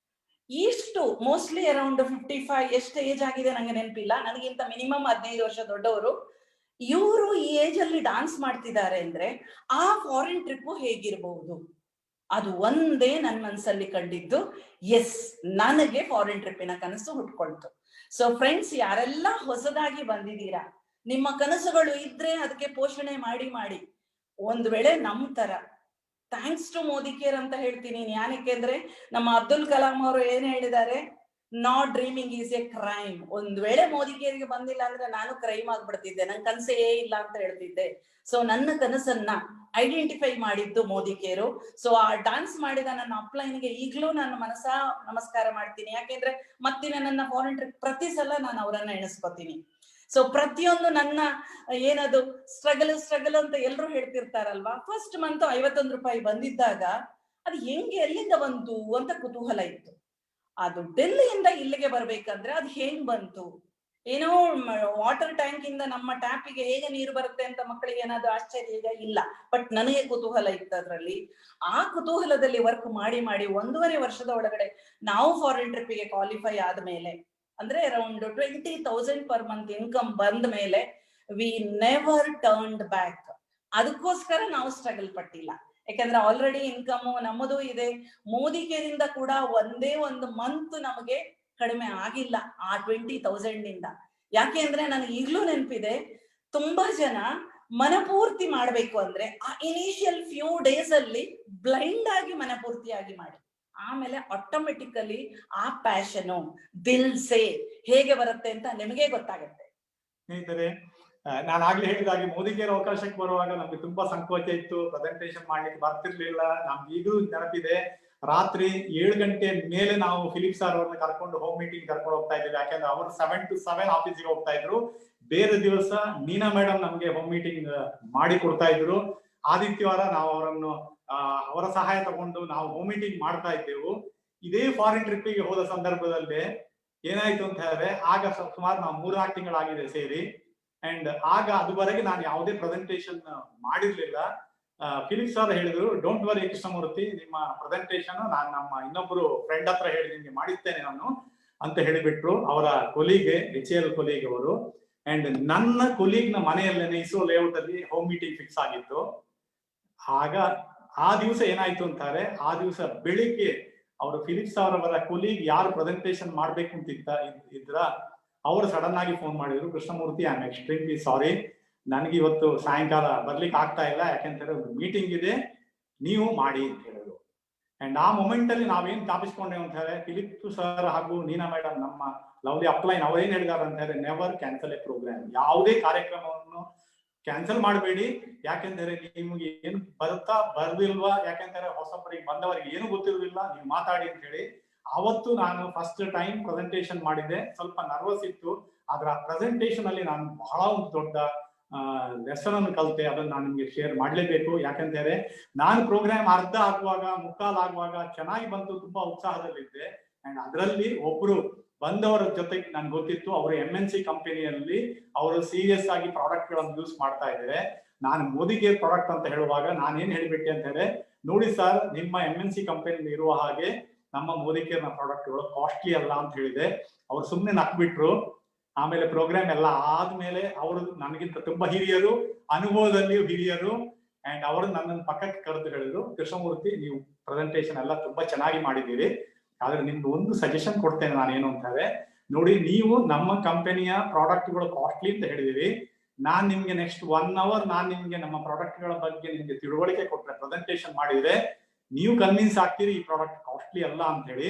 Speaker 2: ಇಷ್ಟು ಮೋಸ್ಟ್ಲಿ ಅರೌಂಡ್ 55 ಎಷ್ಟು ಏಜ್ ಆಗಿದೆ ನಂಗೆ ನೆನಪಿಲ್ಲ. ನನಗಿಂತ ಮಿನಿಮಮ್ 15 ವರ್ಷ ದೊಡ್ಡವರು. ಇವರು ಈ ಏಜ್ ಅಲ್ಲಿ ಡ್ಯಾನ್ಸ್ ಮಾಡ್ತಿದ್ದಾರೆ ಅಂದ್ರೆ ಆ ಫಾರಿನ್ ಟ್ರಿಪ್ ಹೇಗಿರ್ಬಹುದು? ಅದು ಒಂದೇ ನನ್ನ ಮನಸ್ಸಲ್ಲಿ ಕಂಡಿದ್ದು. ಎಸ್, ನನಗೆ ಫಾರಿನ್ ಟ್ರಿಪ್ಪಿನ ಕನಸು ಹುಟ್ಕೊಳ್ತು. ಸೊ ಫ್ರೆಂಡ್ಸ್, ಯಾರೆಲ್ಲ ಹೊಸದಾಗಿ ಬಂದಿದ್ದೀರಾ, ನಿಮ್ಮ ಕನಸುಗಳು ಇದ್ರೆ ಅದಕ್ಕೆ ಪೋಷಣೆ ಮಾಡಿ. ಒಂದ್ ವೇಳೆ ನಮ್ ತರ ಥ್ಯಾಂಕ್ಸ್ ಟು ಮೋದಿ ಕೇರ್ ಅಂತ ಹೇಳ್ತೀನಿ. ಯಾನಕ್ಕೆ ಅಂದ್ರೆ ನಮ್ಮ ಅಬ್ದುಲ್ ಕಲಾಂ ಅವರು ಏನ್ ಹೇಳಿದ್ದಾರೆ, not dreaming is A crime. ಒಂದ್ ವೇಳೆ ಮೋದಿ ಕೇರ್ಗೆ ಬಂದಿಲ್ಲ ಅಂದ್ರೆ ನಾನು ಕ್ರೈಮ್ ಆಗ್ಬಿಡ್ತಿದ್ದೆ, ನನ್ ಕನಸೇ ಇಲ್ಲ ಅಂತ ಹೇಳ್ತಿದ್ದೆ. ಸೊ ನನ್ನ ಕನಸನ್ನ ಐಡೆಂಟಿಫೈ ಮಾಡಿದ್ದು ಮೋದಿ ಕೇರು. ಸೊ ಆ ಡ್ಯಾನ್ಸ್ ಮಾಡಿದ ನನ್ನ ಅಪ್ಲೈನ್ಗೆ ಈಗ್ಲೂ ನಾನು ಮನಸ ನಮಸ್ಕಾರ ಮಾಡ್ತೀನಿ. ಯಾಕೆಂದ್ರೆ ಮತ್ತಿನ ನನ್ನ ಫಾರಿನ್ ಟ್ರಿಪ್ ಪ್ರತಿ ಸಲ ನಾನು ಅವರನ್ನ ಎಣಿಸ್ಕೊತೀನಿ. ಸೊ ಪ್ರತಿಯೊಂದು ನನ್ನ ಏನದು ಸ್ಟ್ರಗಲ್ ಅಂತ ಎಲ್ರು ಹೇಳ್ತಿರ್ತಾರಲ್ವಾ. ಫಸ್ಟ್ ಮಂತ್ 51 ರೂಪಾಯಿ ಬಂದಿದ್ದಾಗ ಅದು ಹೆಂಗೆ, ಎಲ್ಲಿಂದ ಬಂತು ಅಂತ ಕುತೂಹಲ ಇತ್ತು. ಅದು ಡೆಲ್ಲಿಯಿಂದ ಇಲ್ಲಿಗೆ ಬರ್ಬೇಕಂದ್ರೆ ಅದು ಹೆಂಗ್ ಬಂತು? ಏನೋ ವಾಟರ್ ಟ್ಯಾಂಕ್ ಇಂದ ನಮ್ಮ ಟ್ಯಾಪಿಗೆ ಹೇಗೆ ನೀರು ಬರುತ್ತೆ ಅಂತ ಮಕ್ಕಳಿಗೆ ಏನಾದ್ರು ಆಶ್ಚರ್ಯ ಈಗ ಇಲ್ಲ. ಬಟ್ ನನಗೆ ಕುತೂಹಲ ಇತ್ತು ಅದ್ರಲ್ಲಿ. ಆ ಕುತೂಹಲದಲ್ಲಿ ವರ್ಕ್ ಮಾಡಿ 1.5 ವರ್ಷದ ಒಳಗಡೆ ನಾವು ಫಾರಿನ್ ಟ್ರಿಪ್ಗೆ ಕ್ವಾಲಿಫೈ ಆದ್ಮೇಲೆ, ಅಂದ್ರೆ ಅರೌಂಡ್ 20,000 ಪರ್ ಮಂತ್ ಇನ್ಕಮ್ ಬಂದ ಮೇಲೆ ವಿ ನೆವರ್ ಟರ್ನ್ಡ್ ಬ್ಯಾಕ್. ಅದಕ್ಕೋಸ್ಕರ ನಾವು ಸ್ಟ್ರಗಲ್ ಪಟ್ಟಿಲ್ಲ. ಯಾಕಂದ್ರೆ ಆಲ್ರೆಡಿ ಇನ್ಕಮ್ ನಮ್ಮದು ಇದೆ. ಮೋದಿ ಕೇರಿಂದ ಕೂಡ ಒಂದೇ ಒಂದು ಮಂತ್ ನಮಗೆ ಕಡಿಮೆ ಆಗಿಲ್ಲ ಆ 20,000 ನಿಂದ. ಯಾಕೆ ಅಂದ್ರೆ ನನಗೆ ಈಗ್ಲೂ ನೆನಪಿದೆ, ತುಂಬಾ ಜನ ಮನಪೂರ್ತಿ ಮಾಡ್ಬೇಕು ಅಂದ್ರೆ ಆ ಇನಿಷಿಯಲ್ ಫ್ಯೂ ಡೇಸ್ ಅಲ್ಲಿ ಬ್ಲೈಂಡ್ ಆಗಿ ಮನಪೂರ್ತಿಯಾಗಿ ಮಾಡಿ, ಆಮೇಲೆ ಆಟೋಮೆಟಿಕಲಿ ಆ ಪ್ಯಾಷನು ದಿಲ್ ಸೇ ಹೇಗೆ ಬರುತ್ತೆ ಅಂತ ನಿಮಗೆ ಗೊತ್ತಾಗುತ್ತೆ.
Speaker 3: ಸ್ನೇಹಿತರೆ, ನಾನು ಆಗ್ಲೇ ಹೇಳಿದಾಗೆ ಮೋದಿಗೇರ್ ಅವಕಾಶಕ್ಕೆ ಬರುವಾಗ ನಮ್ಗೆ ತುಂಬಾ ಸಂಕೋಚ ಇತ್ತು, ಪ್ರೆಸೆಂಟೇಶನ್ ಮಾಡ್ಲಿಕ್ಕೆ ಬರ್ತಿರ್ಲಿಲ್ಲ. ನಮ್ಗೆ ಈಗಲೂ ನೆನಪಿದೆ, ರಾತ್ರಿ 7 ಗಂಟೆ ಮೇಲೆ ನಾವು ಫಿಲಿಪ್ ಸರ್ ಅವ್ರನ್ನ ಕರ್ಕೊಂಡು ಹೋಮ್ ಮೀಟಿಂಗ್ ಕರ್ಕೊಂಡು ಹೋಗ್ತಾ ಇದ್ವಿ. ಯಾಕಂದ್ರೆ ಅವರು 7 to 7 ಆಫೀಸಿಗೆ ಹೋಗ್ತಾ ಇದ್ರು. ಬೇರೆ ದಿವಸ ನೀನಾ ಮೇಡಮ್ ನಮ್ಗೆ ಹೋಮ್ ಮೀಟಿಂಗ್ ಮಾಡಿ ಕೊಡ್ತಾ ಇದ್ರು. ಆದಿತ್ಯವಾರ ನಾವು ಅವರನ್ನು ಅವರ ಸಹಾಯ ತಗೊಂಡು ನಾವು ಹೋಮ್ ಮೀಟಿಂಗ್ ಮಾಡ್ತಾ ಇದ್ದೆವು. ಇದೇ ಫಾರಿನ್ ಟ್ರಿಪ್ಪಿಗೆ ಹೋದ ಸಂದರ್ಭದಲ್ಲಿ ಏನಾಯ್ತು ಅಂತ ಹೇಳಿದ್ರೆ, ಆಗ ಸುಮಾರು ನಾವು 3-4 ತಿಂಗಳಾಗಿದೆ ಸೇರಿ. ಅಂಡ್ ಆಗ ಅದುವರೆಗೆ ನಾನು ಯಾವುದೇ ಪ್ರೆಸೆಂಟೇಶನ್ ಮಾಡಿರ್ಲಿಲ್ಲ. ಫಿಲಿಪ್ ಸರ್ ಹೇಳಿದ್ರು, ಡೋಂಟ್ ವರಿ ಕೃಷ್ಣಮೂರ್ತಿ, ನಿಮ್ಮ ಪ್ರೆಸೆಂಟೇಶನ್ ನಾನು ನಮ್ಮ ಇನ್ನೊಬ್ರು ಫ್ರೆಂಡ್ ಹತ್ರ ಹೇಳಿ ನಿಮ್ಗೆ ಮಾಡಿಸ್ತೇನೆ ನಾನು ಅಂತ ಹೇಳಿಬಿಟ್ರು. ಅವರ ಕೊಲೀಗ್, HL ಕೊಲೀಗ್ ಅವರು. ಅಂಡ್ ನನ್ನ ಕೊಲೀಗ್ ನ ಮನೆಯಲ್ಲೇನೆ ಇಸ್ರೋ ಲೇಔಟ್ ಅಲ್ಲಿ ಹೋಮ್ ಮೀಟಿಂಗ್ ಫಿಕ್ಸ್ ಆಗಿತ್ತು. ಆಗ ಆ ದಿವಸ ಏನಾಯ್ತು ಅಂತಾರೆ, ಆ ದಿವಸ ಬೆಳಿಗ್ಗೆ ಅವರು ಫಿಲಿಪ್ಸ್ ಅವರವರ ಕೊಲೀಗ್ ಯಾರು ಪ್ರೆಸೆಂಟೇಶನ್ ಮಾಡ್ಬೇಕು ಅಂತ ಇದ್ರ ಅವರು ಸಡನ್ ಆಗಿ ಫೋನ್ ಮಾಡಿದ್ರು, Krishnamurthy I am extremely sorry, ನನಗೆ ಇವತ್ತು ಸಾಯಂಕಾಲ ಬರ್ಲಿಕ್ಕೆ ಆಗ್ತಾ ಇಲ್ಲ, ಯಾಕೆಂದ್ರೆ ಒಂದು ಮೀಟಿಂಗ್ ಇದೆ, ನೀವು ಮಾಡಿ ಅಂತ ಹೇಳಿದ್ರು. ಅಂಡ್ ಆ ಮೊಮೆಂಟ್ ಅಲ್ಲಿ ನಾವೇನ್ ಸ್ಥಾಪಿಸ್ಕೊಂಡೇವೆ ಅಂತ ಹೇಳಿದ್ರೆ, ಫಿಲಿಪ್ ಸರ್ ಹಾಗೂ ನೀನಾ ಮೇಡಮ್ ನಮ್ಮ ಲವ್ಲಿ ಅಪ್ಲೈನ್ ಅವ್ರೇನ್ ಹೇಳಿದಾರೆ ಅಂತ ಹೇಳಿದ್ರೆ, ನೆವರ್ ಕ್ಯಾನ್ಸಲ್ ಎ ಪ್ರೋಗ್ರಾಮ್. ಯಾವುದೇ ಕಾರ್ಯಕ್ರಮವನ್ನು ಕ್ಯಾನ್ಸಲ್ ಮಾಡಬೇಡಿ, ಯಾಕೆಂದ್ರೆ ನಿಮ್ಗೆ ಏನು ಬರುತ್ತಾ ಬರ್ದಿಲ್ವಾ, ಯಾಕೆಂದ್ರೆ ಹೊಸಬರಿಗೆ ಬಂದವರಿಗೆ ಏನು ಗೊತ್ತಿರುವುದಿಲ್ಲ, ನೀವು ಮಾತಾಡಿ ಅಂತ ಹೇಳಿ. ಅವತ್ತು ನಾನು ಫಸ್ಟ್ ಟೈಮ್ ಪ್ರೆಸೆಂಟೇಶನ್ ಮಾಡಿದ್ದೆ. ಸ್ವಲ್ಪ ನರ್ವಸ್ ಇತ್ತು, ಆದ್ರೆ ಆ ಪ್ರೆಸೆಂಟೇಶನ್ ಅಲ್ಲಿ ನಾನು ಬಹಳ ಒಂದು ದೊಡ್ಡ ಲೆಸನ್ ಅನ್ನು ಕಲಿತೆ. ಅದನ್ನ ನಾನು ನಿಮ್ಗೆ ಶೇರ್ ಮಾಡ್ಲೇಬೇಕು. ಯಾಕಂತಂದ್ರೆ ನಾನು ಪ್ರೋಗ್ರಾಮ್ ಅರ್ಧ ಆಗುವಾಗ, ಮುಕ್ಕಾಲ್ ಆಗುವಾಗ ಚೆನ್ನಾಗಿ ಬಂತು, ತುಂಬಾ ಉತ್ಸಾಹದಲ್ಲಿದ್ದೆ. ಅಂಡ್ ಅದರಲ್ಲಿ ಒಬ್ರು ಬಂದವರ ಜೊತೆಗೆ ನನ್ಗೆ ಗೊತ್ತಿತ್ತು, ಅವರು MNC ಕಂಪನಿಯಲ್ಲಿ ಅವರು ಸೀರಿಯಸ್ ಆಗಿ ಪ್ರಾಡಕ್ಟ್ ಗಳನ್ನು ಯೂಸ್ ಮಾಡ್ತಾ ಇದ್ದಾರೆ. ನಾನು ಮೋದಿಗೇರ್ ಪ್ರಾಡಕ್ಟ್ ಅಂತ ಹೇಳುವಾಗ ನಾನೇನ್ ಹೇಳ್ಬಿಟ್ಟೆ ಅಂತ ಹೇಳಿದ್ರೆ, ನೋಡಿ ಸರ್, ನಿಮ್ಮ MNC ಕಂಪನಿಯಲ್ಲಿ ಇರುವ ಹಾಗೆ ನಮ್ಮ ಮೋದಿಗೇರ್ ನ ಪ್ರಾಡಕ್ಟ್ಗಳು ಕಾಸ್ಟ್ಲಿ ಅಲ್ಲ ಅಂತ ಹೇಳಿದೆ. ಅವ್ರು ಸುಮ್ನೆ ನಕ್ಬಿಟ್ರು. ಆಮೇಲೆ ಪ್ರೋಗ್ರಾಮ್ ಎಲ್ಲ ಆದ್ಮೇಲೆ ಅವರು ನನಗಿಂತ ತುಂಬಾ ಹಿರಿಯರು, ಅನುಭವದಲ್ಲಿಯೂ ಹಿರಿಯರು. ಅಂಡ್ ಅವರು ನನ್ನನ್ನು ಪಕ್ಕಕ್ಕೆ ಕರೆದು ಹೇಳಿದ್ರು, ಕೃಷ್ಣಮೂರ್ತಿ, ನೀವು ಪ್ರೆಸೆಂಟೇಶನ್ ಎಲ್ಲ ತುಂಬಾ ಚೆನ್ನಾಗಿ ಮಾಡಿದ್ದೀರಿ, ಆದ್ರೆ ನಿಮ್ಗೆ ಒಂದು ಸಜೆಷನ್ ಕೊಡ್ತೇನೆ ನಾನೇನು ಅಂತಾರೆ, ನೋಡಿ, ನೀವು ನಮ್ಮ ಕಂಪನಿಯ ಪ್ರಾಡಕ್ಟ್ಗಳು ಕಾಸ್ಟ್ಲಿ ಅಂತ ಹೇಳಿದಿರಿ, ನಾನ್ ನಿಮ್ಗೆ ನೆಕ್ಸ್ಟ್ 1 hour ನಾನ್ ನಿಮ್ಗೆ ನಮ್ಮ ಪ್ರಾಡಕ್ಟ್ ಗಳ ಬಗ್ಗೆ ನಿಮ್ಗೆ ತಿಳುವಳಿಕೆ ಕೊಟ್ರೆ, ಪ್ರೆಸೆಂಟೇಶನ್ ಮಾಡಿದ್ರೆ ನೀವು ಕನ್ವಿನ್ಸ್ ಆಗ್ತೀರಿ ಈ ಪ್ರಾಡಕ್ಟ್ ಕಾಸ್ಟ್ಲಿ ಅಲ್ಲ ಅಂತ ಹೇಳಿ.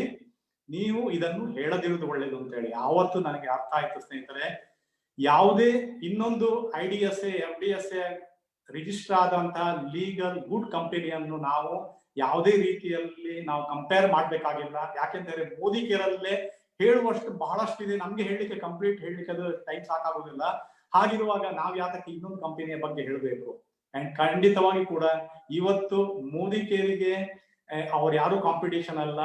Speaker 3: ನೀವು ಇದನ್ನು ಹೇಳದಿರುವುದು ಒಳ್ಳೇದು ಅಂತ ಹೇಳಿ. ಆವತ್ತು ನನಗೆ ಅರ್ಥ ಆಯ್ತು ಸ್ನೇಹಿತರೆ, ಯಾವುದೇ ಇನ್ನೊಂದು IDSA FDSA ರಿಜಿಸ್ಟರ್ ಆದಂತಹ ಲೀಗಲ್ ಗುಡ್ ಕಂಪನಿಯನ್ನು ನಾವು ಯಾವುದೇ ರೀತಿಯಲ್ಲಿ ನಾವು ಕಂಪೇರ್ ಮಾಡ್ಬೇಕಾಗಿಲ್ಲ. ಯಾಕೆಂದ್ರೆ ಮೋದಿ ಕೇರಲ್ಲೇ ಹೇಳುವಷ್ಟು ಬಹಳಷ್ಟು ಇದೆ, ನಮ್ಗೆ ಹೇಳಲಿಕ್ಕೆ ಕಂಪ್ಲೀಟ್ ಹೇಳಲಿಕ್ಕೆ ಅದು ಟೈಮ್ ಸಾಕಾಗುದಿಲ್ಲ. ಹಾಗಿರುವಾಗ ನಾವ್ ಯಾತಕ್ಕೆ ಇನ್ನೊಂದು ಕಂಪನಿಯ ಬಗ್ಗೆ ಹೇಳಬೇಕು? ಅಂಡ್ ಖಂಡಿತವಾಗಿ ಕೂಡ ಇವತ್ತು ಮೋದಿ ಕೇರಿಗೆ ಅವ್ರು ಯಾರು ಕಾಂಪಿಟೇಷನ್ ಅಲ್ಲ.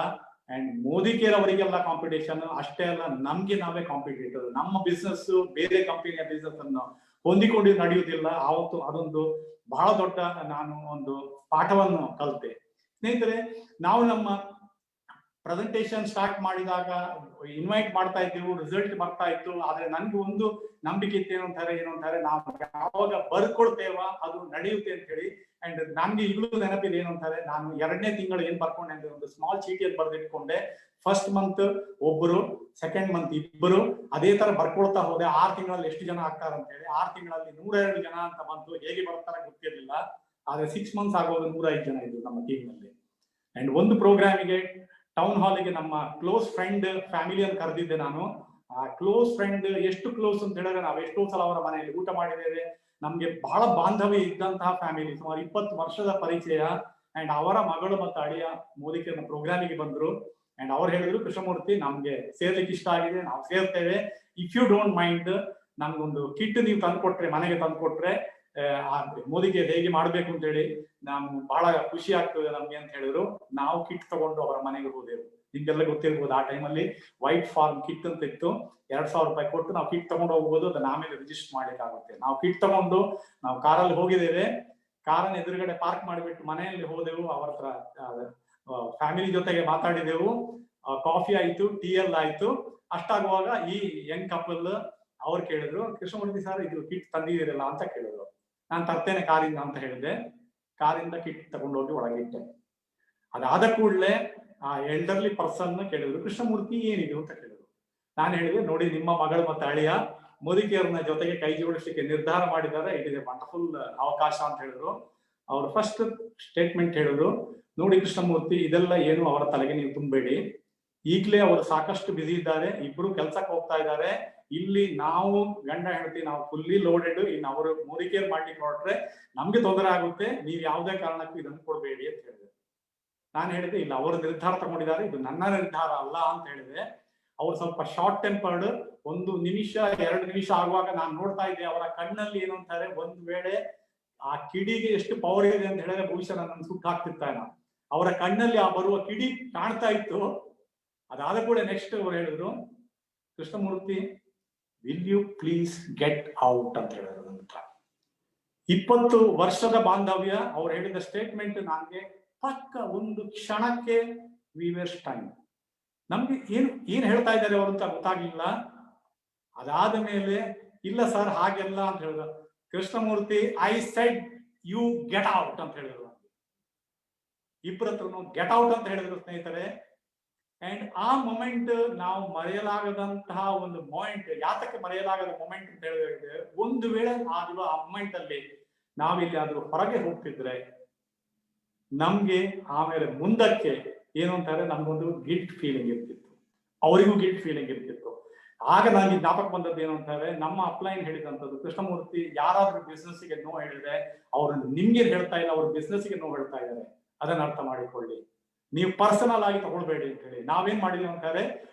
Speaker 3: ಅಂಡ್ ಮೋದಿ ಕೇರ್ ಅವರಿಗೆಲ್ಲ ಕಾಂಪಿಟೇಷನ್ ಅಷ್ಟೇ ಅಲ್ಲ, ನಮ್ಗೆ ನಾವೇ ಕಾಂಪಿಟೇಟರ್. ನಮ್ಮ ಬಿಸ್ನೆಸ್ ಬೇರೆ ಕಂಪನಿಯ ಬಿಸ್ನೆಸ್ ಅನ್ನು ಹೊಂದಿಕೊಂಡು ನಡೆಯುವುದಿಲ್ಲ. ಆವತ್ತು ಅದೊಂದು ಬಹಳ ದೊಡ್ಡ ನಾನು ಒಂದು ಪಾಠವನ್ನು ಕಲಿತೆ. ಸ್ನೇಹಿತರೆ, ನಾವು ನಮ್ಮ ಪ್ರೆಸೆಂಟೇಶನ್ ಸ್ಟಾರ್ಟ್ ಮಾಡಿದಾಗ ಇನ್ವೈಟ್ ಮಾಡ್ತಾ ಇದ್ದೀವಿ, ರಿಸಲ್ಟ್ ಬರ್ತಾ ಇತ್ತು. ಆದ್ರೆ ನನ್ಗೆ ಒಂದು ನಂಬಿಕೆ ಇತ್ತು, ಏನು ಅಂತಾರೆ ನಾವು ಯಾವಾಗ ಬರ್ಕೊಳ್ತೇವ ಅದು ನಡೆಯುತ್ತೆ ಅಂತ ಹೇಳಿ. ಅಂಡ್ ನನ್ಗೆ ಈಗಲೂ ನೆನಪಿದೆ, ಏನು ಅಂತಾರೆ, ನಾನು 2ನೇ ತಿಂಗಳು ಏನ್ ಬರ್ಕೊಂಡೆ ಅಂದ್ರೆ, ಒಂದು ಸ್ಮಾಲ್ ಚೀಟಿಯಲ್ಲಿ ಬರ್ದಿಟ್ಕೊಂಡೆ. ಫಸ್ಟ್ ಮಂತ್ ಒಬ್ಬರು, ಸೆಕೆಂಡ್ ಮಂತ್ ಇಬ್ಬರು, ಅದೇ ತರ ಬರ್ಕೊಳ್ತಾ ಹೋದೆ. 6 ತಿಂಗಳಲ್ಲಿ ಎಷ್ಟು ಜನ ಆಗ್ತಾರೆ ಅಂತ ಹೇಳಿ. 6 ತಿಂಗಳಲ್ಲಿ 102 ಜನ ಅಂತ ಬಂತು. ಹೇಗೆ ಬರ್ತಾರೆ ಗೊತ್ತಿರ್ಲಿಲ್ಲ. ಆದ್ರೆ 6 ಮಂತ್ಸ್ ಆಗೋದು 105 ಜನ ಇದ್ರು ನಮ್ಮ ಟೀಮ್ ನಲ್ಲಿ. ಅಂಡ್ ಒಂದು ಪ್ರೋಗ್ರಾಮಿಗೆ ಟೌನ್ ಹಾಲಿಗೆ ನಮ್ಮ ಕ್ಲೋಸ್ ಫ್ರೆಂಡ್ ಫ್ಯಾಮಿಲಿಯನ್ನು ಕರೆದಿದ್ದೆ ನಾನು. ಆ ಕ್ಲೋಸ್ ಫ್ರೆಂಡ್ ಎಷ್ಟು ಕ್ಲೋಸ್ ಅಂತ ಹೇಳಿದ್ರೆ, ನಾವು ಎಷ್ಟೋ ಸಲ ಅವರ ಮನೆಯಲ್ಲಿ ಊಟ ಮಾಡಿದ್ದೇವೆ. ನಮ್ಗೆ ಬಹಳ ಬಾಂಧವ್ಯ ಇದ್ದಂತಹ ಫ್ಯಾಮಿಲಿ, ಸುಮಾರು 20 ವರ್ಷದ ಪರಿಚಯ. ಅಂಡ್ ಅವರ ಮಗಳು ಮತ್ತು ಅಳಿಯ ಮೋದಿಕೇರ್ನ ಪ್ರೋಗ್ರಾಮಿಗೆ ಬಂದ್ರು. ಅಂಡ್ ಅವ್ರು ಹೇಳಿದ್ರು, ಕೃಷ್ಣಮೂರ್ತಿ, ನಮ್ಗೆ ಸೇರ್ಲಿಕ್ಕೆ ಇಷ್ಟ ಆಗಿದೆ, ನಾವು ಸೇರ್ತೇವೆ, ಇಫ್ ಯು ಡೋಂಟ್ ಮೈಂಡ್ ನಮ್ಗೊಂದು ಕಿಟ್ ನೀವು ತಂದ್ಕೊಟ್ರೆ, ಮನೆಗೆ ತಂದ್ಕೊಟ್ರೆ ಮೋದಿಗೆ ಹೇಗೆ ಮಾಡ್ಬೇಕು ಅಂತ ಹೇಳಿ ನಾವು ಬಹಳ ಖುಷಿ ಆಗ್ತದೆ ನಮ್ಗೆ ಅಂತ ಹೇಳಿದ್ರು. ನಾವು ಕಿಟ್ ತಗೊಂಡು ಅವರ ಮನೆಗೆ ಹೋದೆವು. ನಿಮ್ಗೆಲ್ಲ ಗೊತ್ತಿರ್ಬೋದು, ಆ ಟೈಮಲ್ಲಿ ವೈಟ್ ಫಾರ್ಮ್ ಕಿಟ್ ಅಂತ ಇತ್ತು. 2,000 ರೂಪಾಯಿ ಕೊಟ್ಟು ನಾವು ಕಿಟ್ ತಗೊಂಡು ಹೋಗ್ಬೋದು, ಅದನ್ನ ಆಮೇಲೆ ರಿಜಿಸ್ಟರ್ ಮಾಡ್ಲಿಕ್ಕೆ ಆಗುತ್ತೆ. ನಾವು ಕಿಟ್ ತಗೊಂಡು ನಾವು ಕಾರಲ್ಲಿ ಹೋಗಿದ್ದೇವೆ. ಕಾರನ್ನ ಎದುರುಗಡೆ ಪಾರ್ಕ್ ಮಾಡಿಬಿಟ್ಟು ಮನೆಯಲ್ಲಿ ಹೋದೆವು. ಅವರ ಹತ್ರ ಫ್ಯಾಮಿಲಿ ಜೊತೆಗೆ ಮಾತಾಡಿದೆವು. ಕಾಫಿ ಆಯ್ತು, ಟೀ ಎಲ್ಲ ಆಯ್ತು. ಅಷ್ಟಾಗುವಾಗ ಈ ಯಂಗ್ ಕಪಲ್ ಅವ್ರು ಕೇಳಿದ್ರು, ಕೃಷ್ಣಮೂರ್ತಿ ಸರ್, ಇದು ಕಿಟ್ ತಂದಿದ್ದೀರಲ್ಲ ಅಂತ ಕೇಳಿದ್ರು. ನಾನು ತರ್ತೇನೆ ಕಾರಿಂದ ಅಂತ ಹೇಳಿದೆ. ಕಾರಿಂದ ಕಿಟ್ ತಗೊಂಡೋಗಿ ಒಳಗಿಟ್ಟೆ. ಅದಾದ ಕೂಡಲೇ ಆ ಎಲ್ಡರ್ಲಿ ಪರ್ಸನ್ ಕೇಳಿದ್ರು, ಕೃಷ್ಣಮೂರ್ತಿ ಏನಿದೆ ಅಂತ ಕೇಳಿದ್ರು. ನಾನು ಹೇಳಿದೆ, ನೋಡಿ, ನಿಮ್ಮ ಮಗಳು ಮತ್ತೆ ಅಳಿಯ ಮೋದಿ ಕೇರ್ನ ಜೊತೆಗೆ ಕೈ ಜೋಡಿಸಲಿಕ್ಕೆ ನಿರ್ಧಾರ ಮಾಡಿದ್ದಾರೆ, ಇಟ್ ಇಸ್ ಎ ವಂಡರ್ಫುಲ್ ಅವಕಾಶ ಅಂತ ಹೇಳಿದ್ರು. ಅವರು ಫಸ್ಟ್ ಸ್ಟೇಟ್ಮೆಂಟ್ ಹೇಳಿದ್ರು, ನೋಡಿ ಕೃಷ್ಣಮೂರ್ತಿ, ಇದೆಲ್ಲ ಏನು ಅವರ ತಲೆಗೆ ನೀವು ತುಂಬಬೇಡಿ. ಈಗಲೇ ಅವರು ಸಾಕಷ್ಟು ಬಿಸಿ ಇದ್ದಾರೆ, ಇಬ್ರು ಕೆಲ್ಸಕ್ಕೆ ಹೋಗ್ತಾ ಇದ್ದಾರೆ. ಇಲ್ಲಿ ನಾವು ಗಂಡ ಹೆಂಡತಿ ನಾವು ಫುಲ್ಲಿ ಲೋಡೆಡ್, ಇನ್ನು ಅವರು ಮೋದಿ ಕೇರ್ ಮಾಡ್ಲಿಕ್ಕೆ ಹೊರಟ್ರೆ ನಮ್ಗೆ ತೊಂದರೆ ಆಗುತ್ತೆ, ನೀವು ಯಾವುದೇ ಕಾರಣಕ್ಕೂ ಇದನ್ನು ಕೊಡಬೇಡಿ ಅಂತ ಹೇಳಿದೆ. ನಾನು ಹೇಳಿದೆ ಇಲ್ಲ, ಅವರು ನಿರ್ಧಾರ ತಗೊಂಡಿದ್ದಾರೆ, ಇದು ನನ್ನ ನಿರ್ಧಾರ ಅಲ್ಲ ಅಂತ ಹೇಳಿದೆ. ಅವ್ರು ಸ್ವಲ್ಪ ಶಾರ್ಟ್ ಟೆಂಪರ್ಡ್, 1 ನಿಮಿಷ 2 ನಿಮಿಷ ಆಗುವಾಗ ನಾನು ನೋಡ್ತಾ ಇದ್ದೆ ಅವರ ಕಣ್ಣಲ್ಲಿ ಏನು ಅಂತಾರೆ, ಒಂದ್ ವೇಳೆ ಆ ಕಿಡಿಗೆ ಎಷ್ಟು ಪವರ್ ಇದೆ ಅಂತ ಹೇಳಿದ್ರೆ ಬಹುಶಃ ನನ್ನ ಸುಟ್ಟು ಹಾಕ್ತಿರ್ತಾನೆ. ಅವರ ಕಣ್ಣಲ್ಲಿ ಆ ಬರುವ ಕಿಡಿ ಕಾಣ್ತಾ ಇತ್ತು. ಅದಾದ ಕೂಡ ನೆಕ್ಸ್ಟ್ ಅವ್ರು ಹೇಳಿದ್ರು, Krishnamurthy will you please get out ಅಂತ ಹೇಳಿದ್ರು. ನಂತರ 20 ವರ್ಷದ ಬಾಂಧವ್ಯ, ಅವ್ರು ಹೇಳಿದ ಸ್ಟೇಟ್ಮೆಂಟ್ ನನಗೆ ಪಕ್ಕ ಒಂದು ಕ್ಷಣಕ್ಕೆ ವಿ ವೇಸ್ಟ್ ಟೈಮ್. ನಮ್ಗೆ ಏನ್ ಹೇಳ್ತಾ ಇದ್ದಾರೆ ಅವರು ಅಂತ ಗೊತ್ತಾಗ್ಲಿಲ್ಲ. ಅದಾದ ಮೇಲೆ ಇಲ್ಲ ಸರ್ ಹಾಗೆಲ್ಲ ಅಂತ ಹೇಳಿದ್ರು. Krishnamurthy I said you get out ಅಂತ ಹೇಳಿದ್ರು. ಇಬ್ಬರ ಹತ್ರನು ಗೆಟ್ ಔಟ್ ಅಂತ ಹೇಳಿದ್ರು ಸ್ನೇಹಿತರೆ. ಅಂಡ್ ಆ ಮೊಮೆಂಟ್ ನಾವು ಮರೆಯಲಾಗದಂತಹ ಒಂದು ಮೊಮೆಂಟ್. ಯಾತಕ್ಕೆ ಮರೆಯಲಾಗದ ಮೊಮೆಂಟ್ ಅಂತ ಹೇಳಿದ್ರೆ, ಒಂದು ವೇಳೆ ಆ ಮೊಮೆಂಟ್ ಅಲ್ಲಿ ನಾವಿಲ್ಲಿ ಆದ್ರೂ ಹೊರಗೆ ಹೋಗ್ತಿದ್ರೆ ನಮ್ಗೆ ಆಮೇಲೆ ಮುಂದಕ್ಕೆ ಏನು ಅಂತಾರೆ, ನಮ್ಗೊಂದು ಗಿಲ್ಟ್ ಫೀಲಿಂಗ್ ಇರ್ತಿತ್ತು, ಅವರಿಗೂ ಗಿಲ್ಟ್ ಫೀಲಿಂಗ್ ಇರ್ತಿತ್ತು. ಆಗ ನನಗೆ ಜ್ಞಾಪಕ ಬಂದದ್ದು ಏನು ಅಂತಾರೆ, ನಮ್ಮ ಅಪ್ಲೈನ್ ಹೇಳಿದಂಥದ್ದು, ಕೃಷ್ಣಮೂರ್ತಿ ಯಾರಾದ್ರೂ ಬಿಸ್ನೆಸ್ ಗೆ ನೋ ಹೇಳಿದ್ರೆ ಅವ್ರು ನಿಮ್ಗೆ ಹೇಳ್ತಾ ಇಲ್ಲ, ಅವ್ರ ಬಿಸ್ನೆಸ್ ಗೆ ನೋ ಹೇಳ್ತಾ ಇದ್ದಾರೆ, ಅದನ್ನ ಅರ್ಥ ಮಾಡಿಕೊಳ್ಳಿ, ನೀವು ಪರ್ಸನಲ್ ಆಗಿ ತಗೊಳ್ಬೇಡಿ ಅಂತ ಹೇಳಿ. ನಾವೇನ್ ಮಾಡಿದ್ವಿ ಅಂತಾರೆ,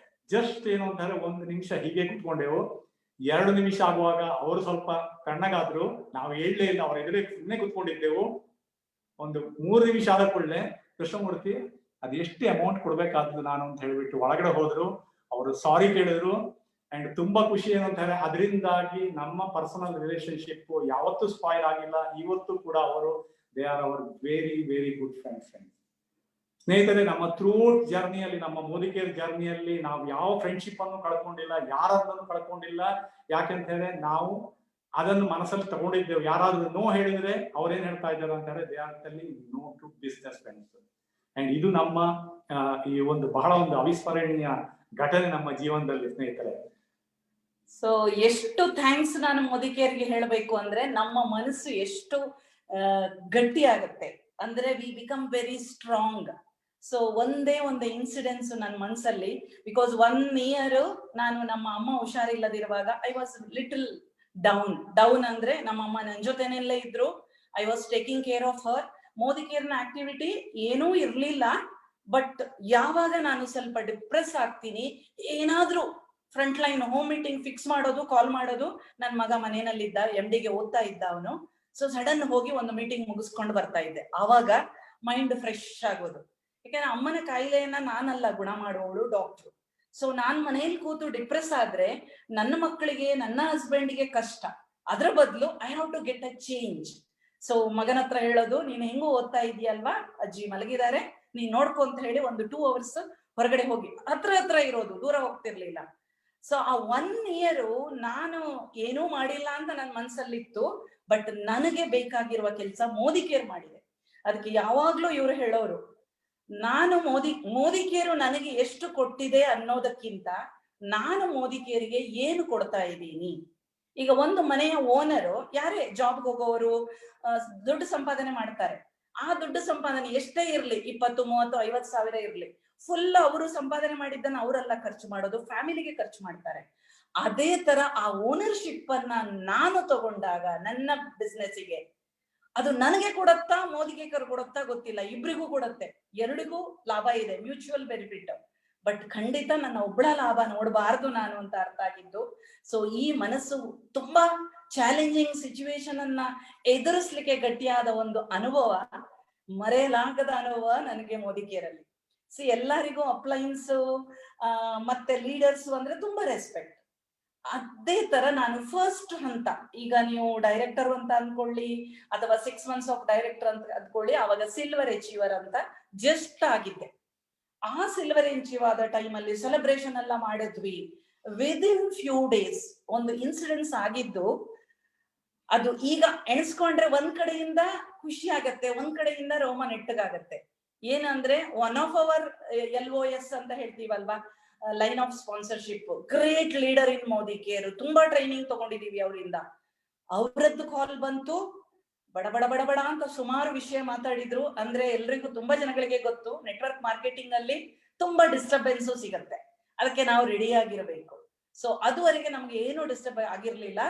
Speaker 3: ಜಸ್ಟ್ ಏನು ಅಂತಾರೆ 1 ನಿಮಿಷ ಹೀಗೆ ಕುತ್ಕೊಂಡೆವು. 2 ನಿಮಿಷ ಆಗುವಾಗ ಅವರು ಸ್ವಲ್ಪ ಕಣ್ಣಗಾದ್ರು, ನಾವು ಹೇಳಲೇ ಇಲ್ಲ, ಅವ್ರ ಎದುರೇ ಸುಮ್ಮನೆ ಕುತ್ಕೊಂಡಿದ್ದೆವು. ಒಂದು 3 ನಿಮಿಷ ಆದ ಕೂಡಲೇ ಕೃಷ್ಣಮೂರ್ತಿ ಅದ್ ಎಷ್ಟು ಅಮೌಂಟ್ ಕೊಡ್ಬೇಕಾದ್ದು ನಾನು ಅಂತ ಹೇಳ್ಬಿಟ್ಟು ಒಳಗಡೆ ಹೋದ್ರು. ಅವರು ಸಾರಿ ಕೇಳಿದ್ರು. ಅಂಡ್ ತುಂಬಾ ಖುಷಿ ಏನಂತಾರೆ, ಅದರಿಂದಾಗಿ ನಮ್ಮ ಪರ್ಸನಲ್ ರಿಲೇಶನ್ಶಿಪ್ ಯಾವತ್ತೂ ಸ್ಪಾಯ್ಲ್ ಆಗಿಲ್ಲ. ಇವತ್ತು ಕೂಡ ಅವರು they are our very very good friends. ಸ್ನೇಹಿತರೆ, ನಮ್ಮ ಥ್ರೂಟ್ ಜರ್ನಿಯಲ್ಲಿ, ನಮ್ಮ ಮೋದಿ ಕೇರ್ ಜರ್ನಿಯಲ್ಲಿ ನಾವು ಯಾವ ಫ್ರೆಂಡ್ಶಿಪ್ ಅನ್ನು ಕಳ್ಕೊಂಡಿಲ್ಲ, ಯಾರನ್ನು ಕಳ್ಕೊಂಡಿಲ್ಲ. ಯಾಕೆಂತ ಹೇಳಿದ್ರೆ ನಾವು ಅದನ್ನು ಮನಸ್ಸಲ್ಲಿ ತಗೊಂಡಿದ್ದೇವೆ. ಯಾರಾದ್ರೂ ನೋ ಹೇಳಿದ್ರೆ ಅವ್ರೇನ್ ಹೇಳ್ತಾ ಇದ್ದಾರೆ ಅಂತ ಹೇಳಿದ್ರೆ, they are telling no to business friends. And ಇದು ನಮ್ಮ ಈ ಒಂದು ಬಹಳ ಒಂದು ಅವಿಸ್ಮರಣೀಯ ಘಟನೆ ನಮ್ಮ ಜೀವನದಲ್ಲಿ ಸ್ನೇಹಿತರೆ.
Speaker 2: ಸೊ ಎಷ್ಟು ಥ್ಯಾಂಕ್ಸ್ ನಾನು ಮೋದಿ ಕೇರ್ಗೆ ಹೇಳಬೇಕು ಅಂದ್ರೆ, ನಮ್ಮ ಮನಸ್ಸು ಎಷ್ಟು ಗಟ್ಟಿ ಆಗುತ್ತೆ ಅಂದ್ರೆ, we become very strong. So ಒಂದೇ ಒಂದು ಇನ್ಸಿಡೆನ್ಸ್ ನನ್ನ ಮನಸ್ಸಲ್ಲಿ, ಬಿಕಾಸ್ 1 year ನಾನು ನಮ್ಮ ಅಮ್ಮ ಹುಷಾರಿಲ್ಲದಿರುವಾಗ ಐ ವಾಸ್ ಲಿಟಲ್ ಡೌನ್ ಅಂದ್ರೆ ನಮ್ಮ ಅಮ್ಮ ನನ್ನ ಜೊತೆನೆಲ್ಲ ಇದ್ರು. I was taking care of her. ಮೋದಿ ಕೇರ್ನ ಆಕ್ಟಿವಿಟಿ ಏನೂ ಇರ್ಲಿಲ್ಲ. ಬಟ್ ಯಾವಾಗ ನಾನು ಸ್ವಲ್ಪ ಡಿಪ್ರೆಸ್ ಆಗ್ತೀನಿ, ಏನಾದ್ರೂ front line home meeting fix ಮಾಡೋದು, ಕಾಲ್ ಮಾಡೋದು. ನನ್ನ ಮಗ ಮನೆಯಲ್ಲಿದ್ದ, MD ಗೆ ಓದ್ತಾ ಇದ್ದ ಅವನು. ಸೊ ಸಡನ್ ಹೋಗಿ ಒಂದು ಮೀಟಿಂಗ್ ಮುಗಿಸ್ಕೊಂಡು ಬರ್ತಾ ಇದ್ದೆ. ಆವಾಗ ಮೈಂಡ್ ಫ್ರೆಶ್ ಆಗೋದು. ಯಾಕಂದ್ರೆ ಅಮ್ಮನ ಕಾಯಿಲೆಯನ್ನ ನಾನಲ್ಲ ಗುಣ ಮಾಡುವವಳು, ಡಾಕ್ಟ್ರು. ಸೊ ನಾನ್ ಮನೇಲಿ ಕೂತು ಡಿಪ್ರೆಸ್ ಆದ್ರೆ ನನ್ನ ಮಕ್ಕಳಿಗೆ, ನನ್ನ ಹಸ್ಬೆಂಡ್ಗೆ ಕಷ್ಟ. ಅದ್ರ ಬದಲು I have to get a change. So ಮಗನ ಹತ್ರ ಹೇಳೋದು, ನೀನ್ ಹೆಂಗೂ ಓದ್ತಾ ಇದೀಯಲ್ವಾ, ಅಜ್ಜಿ ಮಲಗಿದ್ದಾರೆ, ನೀನ್ ನೋಡ್ಕೊ ಅಂತ ಹೇಳಿ ಒಂದು 2 hours ಹೊರಗಡೆ ಹೋಗಿ, ಹತ್ರ ಇರೋದು, ದೂರ ಹೋಗ್ತಿರ್ಲಿಲ್ಲ. ಸೊ ಆ 1 year ನಾನು ಏನೂ ಮಾಡಿಲ್ಲ ಅಂತ ನನ್ನ ಮನ್ಸಲ್ಲಿತ್ತು. ಬಟ್ ನನಗೆ ಬೇಕಾಗಿರುವ ಕೆಲಸ ಮೋದಿ ಕೇರ್ ಮಾಡಿದೆ. ಅದಕ್ಕೆ ಯಾವಾಗ್ಲೂ ಇವ್ರು ಹೇಳೋರು, ನಾನು ಮೋದಿ ಕೇರು ನನಗೆ ಎಷ್ಟು ಕೊಟ್ಟಿದೆ ಅನ್ನೋದಕ್ಕಿಂತ ನಾನು ಮೋದಿ ಕೇರಿಗೆ ಏನು ಕೊಡ್ತಾ ಇದ್ದೀನಿ. ಈಗ ಒಂದು ಮನೆಯ ಓನರು, ಯಾರೇ ಜಾಬ್ಗೆ ಹೋಗೋರು ದುಡ್ಡು ಸಂಪಾದನೆ ಮಾಡ್ತಾರೆ. ಆ ದುಡ್ಡು ಸಂಪಾದನೆ ಎಷ್ಟೇ ಇರ್ಲಿ, 20, 30, 50 ಸಾವಿರ ಇರ್ಲಿ, ಫುಲ್ ಅವರು ಸಂಪಾದನೆ ಮಾಡಿದ್ದನ್ನ ಅವರೆಲ್ಲ ಖರ್ಚು ಮಾಡೋದು, ಫ್ಯಾಮಿಲಿಗೆ ಖರ್ಚು ಮಾಡ್ತಾರೆ. ಅದೇ ತರ ಆ ಓನರ್ಶಿಪ್ ಅನ್ನ ನಾನು ತಗೊಂಡಾಗ ನನ್ನ ಬಿಸ್ನೆಸ್ಸಿಗೆ, ಅದು ನನಗೆ ಕೊಡತ್ತಾ ಮೋದಿಗೆ ಕೊಡತ್ತಾ ಗೊತ್ತಿಲ್ಲ, ಇಬ್ರಿಗೂ ಕೊಡತ್ತೆ, ಎರಡಿಗೂ ಲಾಭ ಇದೆ, ಮ್ಯೂಚುವಲ್ ಬೆನಿಫಿಟ್. ಬಟ್ ಖಂಡಿತ ನನ್ನ ಒಬ್ಬಳ ಲಾಭ ನೋಡಬಾರ್ದು ನಾನು ಅಂತ ಅರ್ಥ ಆಗಿದ್ದು. ಸೊ ಈ ಮನಸ್ಸು ತುಂಬಾ ಚಾಲೆಂಜಿಂಗ್ ಸಿಚುವೇಶನ್ ಅನ್ನ ಎದುರಿಸ್ಲಿಕ್ಕೆ ಗಟ್ಟಿಯಾದ ಒಂದು ಅನುಭವ, ಮರೆಯಲಾಗದ ಅನುಭವ ನನಗೆ ಮೋದಿ ಕೇರಲ್ಲಿ. ಎಲ್ಲರಿಗೂ ಅಪ್ಲೈನ್ಸ್ ಮತ್ತೆ ಲೀಡರ್ಸ್ ಅಂದ್ರೆ ತುಂಬಾ ರೆಸ್ಪೆಕ್ಟ್. ಅದೇ ತರ ನಾನು ಫಸ್ಟ್ ಹಂತ, ಈಗ ನೀವು ಡೈರೆಕ್ಟರ್ ಅಂತ ಅನ್ಕೊಳ್ಳಿ ಅಥವಾ 6 months ಆಫ್ ಡೈರೆಕ್ಟರ್ ಅಂತ ಅನ್ಕೊಳ್ಳಿ, ಅವಾಗ ಸಿಲ್ವರ್ ಅಚೀವರ್ ಅಂತ ಜಸ್ಟ್ ಆಗಿದ್ದೆ. ಆ ಸಿಲ್ವರ್ ಅಚೀವ್ ಆದ ಟೈಮ್ ಅಲ್ಲಿ ಸೆಲೆಬ್ರೇಷನ್ ಎಲ್ಲ ಮಾಡಿದ್ವಿ. ವಿದಿನ್ ಫ್ಯೂ ಡೇಸ್ ಒಂದು ಇನ್ಸಿಡೆನ್ಸ್ ಆಗಿದ್ದು, ಅದು ಈಗ ಎಣಿಸ್ಕೊಂಡ್ರೆ ಒಂದ್ ಕಡೆಯಿಂದ ಖುಷಿ ಆಗತ್ತೆ, ಒಂದ್ ಕಡೆಯಿಂದ ರೋಮ ನೆಟ್ಟಗಾಗತ್ತೆ. ಏನಂದ್ರೆ ಒನ್ ಆಫ್ ಅವರ್ LOS ಅಂತ ಹೇಳ್ತೀವಲ್ವಾ, line of sponsorship, great leader in Modicare, ತುಂಬಾ ಟ್ರೈನಿಂಗ್ ತಗೊಂಡಿದೀವಿ ಅವರಿಂದ. ಅವರದ್ದು ಕಾಲ್ ಬಂತು, ಬಡ ಅಂತ ಸುಮಾರು ವಿಷಯ ಮಾತಾಡಿದ್ರು. ಅಂದ್ರೆ ಎಲ್ರಿಗೂ ತುಂಬಾ ಜನಗಳಿಗೆ ಗೊತ್ತು, ನೆಟ್ವರ್ಕ್ ಮಾರ್ಕೆಟಿಂಗ್ ಅಲ್ಲಿ ತುಂಬಾ ಡಿಸ್ಟರ್ಬೆನ್ಸ್ ಸಿಗತ್ತೆ, ಅದಕ್ಕೆ ನಾವು ರೆಡಿ ಆಗಿರ್ಬೇಕು. ಸೊ ಅದುವರೆಗೆ ನಮ್ಗೆ ಏನು ಡಿಸ್ಟರ್ಬ್ ಆಗಿರ್ಲಿಲ್ಲ.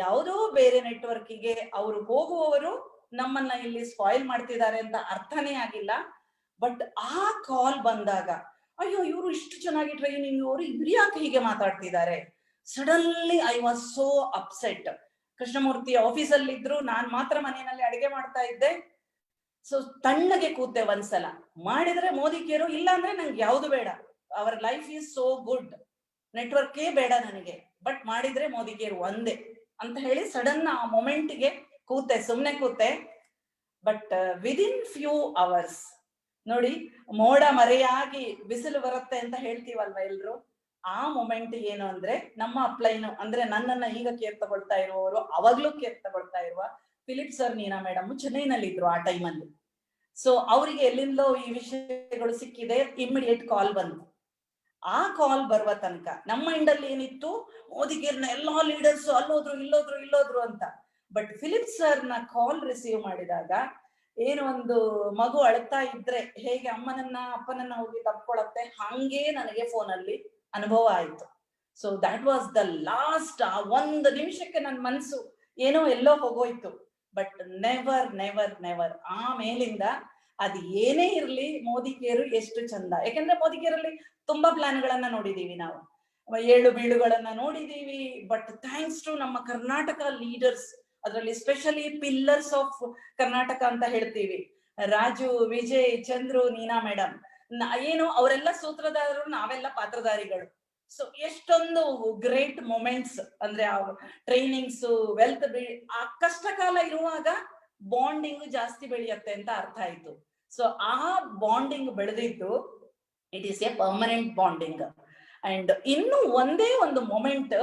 Speaker 2: ಯಾವುದೋ ಬೇರೆ ನೆಟ್ವರ್ಕಿಗೆ ಅವರು ಹೋಗುವವರು ನಮ್ಮನ್ನ ಇಲ್ಲಿ ಸ್ಪಾಯಿಲ್ ಮಾಡ್ತಿದ್ದಾರೆ ಅಂತ ಅರ್ಥನೇ ಆಗಿಲ್ಲ. ಬಟ್ ಆ ಕಾಲ್ ಬಂದಾಗ ಅಯ್ಯೋ ಇವರು ಇಷ್ಟು ಚೆನ್ನಾಗಿ ಟ್ರೈನಿಂಗ್, ಅವರು ಇವ್ರು ಯಾಕೆ ಹೀಗೆ ಮಾತಾಡ್ತಿದ್ದಾರೆ? Suddenly I was so upset. Krishnamurthy ಆಫೀಸಲ್ಲಿ ಇದ್ರು, ನಾನ್ ಮಾತ್ರ ಮನೆಯಲ್ಲಿ ಅಡಿಗೆ ಮಾಡ್ತಾ ಇದ್ದೆ. ಸೊ ತಣ್ಣಗೆ ಕೂತೆ ಒಂದ್ಸಲ. ಮಾಡಿದ್ರೆ ಮೋದಿ ಕೇರು, ಇಲ್ಲ ಅಂದ್ರೆ ನಂಗೆ ಯಾವ್ದು ಬೇಡ, our life is so good, ನೆಟ್ವರ್ಕೇ ಬೇಡ ನನಗೆ, ಬಟ್ ಮಾಡಿದ್ರೆ ಮೋದಿ ಕೇರು ಒಂದೇ ಅಂತ ಹೇಳಿ ಸಡನ್ ಆ ಮೊಮೆಂಟ್ಗೆ ಕೂತೆ, ಸುಮ್ನೆ ಕೂತೆ. ಬಟ್ ವಿದಿನ್ ಫ್ಯೂ ಅವರ್ಸ್ ನೋಡಿ, ಮೋಡ ಮರೆಯಾಗಿ ಬಿಸಿಲು ಬರುತ್ತೆ ಅಂತ ಹೇಳ್ತೀವಲ್ವಾ ಎಲ್ರು, ಆ ಮೊಮೆಂಟ್ ಏನು ಅಂದ್ರೆ ನಮ್ಮ ಅಪ್ಲೈನು ಅಂದ್ರೆ ನನ್ನನ್ನ ಈಗ ಕೇರ್ ತಗೊಳ್ತಾ ಇರುವವರು, ಅವಾಗ್ಲೂ ಕೇರ್ ತಗೊಳ್ತಾ ಇರುವ ಫಿಲಿಪ್ ಸರ್, ನೀನಾ ಮೇಡಮ್ ಚೆನ್ನೈನಲ್ಲಿ ಇದ್ರು ಆ ಟೈಮಲ್ಲಿ. ಸೊ ಅವರಿಗೆ ಎಲ್ಲಿಂದೋ ಈ ವಿಷಯಗಳು ಸಿಕ್ಕಿದೆ, ಇಮಿಡಿಯೇಟ್ ಕಾಲ್ ಬಂತು. ಆ ಕಾಲ್ ಬರುವ ತನಕ ನಮ್ಮ ಇಂಡಲ್ಲಿ ಏನಿತ್ತು, ಮೋದಿಗೇರ್ನ ಎಲ್ಲಾ ಲೀಡರ್ಸ್ ಅಲ್ಲೋದ್ರು ಇಲ್ಲೋದ್ರು ಅಂತ. ಬಟ್ ಫಿಲಿಪ್ ಸರ್ ನ ಕಾಲ್ ರಿಸೀವ್ ಮಾಡಿದಾಗ, ಏನು ಒಂದು ಮಗು ಅಳ್ತಾ ಇದ್ರೆ ಹೇಗೆ ಅಮ್ಮನನ್ನ ಅಪ್ಪನನ್ನ ಹೋಗಿ ತಪ್ಕೊಳತ್ತೆ, ಹಂಗೆ ನನಗೆ ಫೋನಲ್ಲಿ ಅನುಭವ ಆಯ್ತು. So that was the last. ಆ ಒಂದು ನಿಮಿಷಕ್ಕೆ ನನ್ನ ಮನ್ಸು ಏನೋ ಎಲ್ಲೋ ಹೋಗೋಯ್ತು. ಬಟ್ ನೆವರ್ ನೆವರ್ ನೆವರ್ ಆ ಮೇಲಿಂದ ಅದು ಏನೇ ಇರ್ಲಿ, ಮೋದಿ ಕೇರು ಎಷ್ಟು ಚಂದ. ಯಾಕಂದ್ರೆ ಮೋದಿ ಕೇರಲ್ಲಿ ತುಂಬಾ ಪ್ಲಾನ್ ಗಳನ್ನ ನೋಡಿದೀವಿ ನಾವು, ಏಳು ಬೀಳುಗಳನ್ನ ನೋಡಿದೀವಿ. ಬಟ್ ಥ್ಯಾಂಕ್ಸ್ ಟು ನಮ್ಮ ಕರ್ನಾಟಕ ಲೀಡರ್ಸ್, ಅದರಲ್ಲಿ ಸ್ಪೆಷಲಿ ಪಿಲ್ಲರ್ಸ್ ಆಫ್ ಕರ್ನಾಟಕ ಅಂತ ಹೇಳ್ತೀವಿ, ರಾಜು, ವಿಜಯ್, ಚಂದ್ರು, ನೀನಾ ಮೇಡಮ್, ಏನು ಅವರೆಲ್ಲ ಸೂತ್ರಧಾರರು, ನಾವೆಲ್ಲ ಪಾತ್ರಧಾರಿಗಳು. ಸೊ ಎಷ್ಟೊಂದು ಗ್ರೇಟ್ ಮೊಮೆಂಟ್ಸ್ ಅಂದ್ರೆ ಆ ಟ್ರೈನಿಂಗ್ಸ್, ವೆಲ್ತ್, ಆ ಕಷ್ಟ ಕಾಲ ಇರುವಾಗ ಬಾಂಡಿಂಗ್ ಜಾಸ್ತಿ ಬೆಳೆಯುತ್ತೆ ಅಂತ ಅರ್ಥ ಆಯ್ತು. ಸೊ ಆ ಬಾಂಡಿಂಗ್ ಬೆಳೆದಿದ್ದು it is A permanent bonding. And ಇನ್ನು ಒಂದೇ ಒಂದು ಮೊಮೆಂಟ್,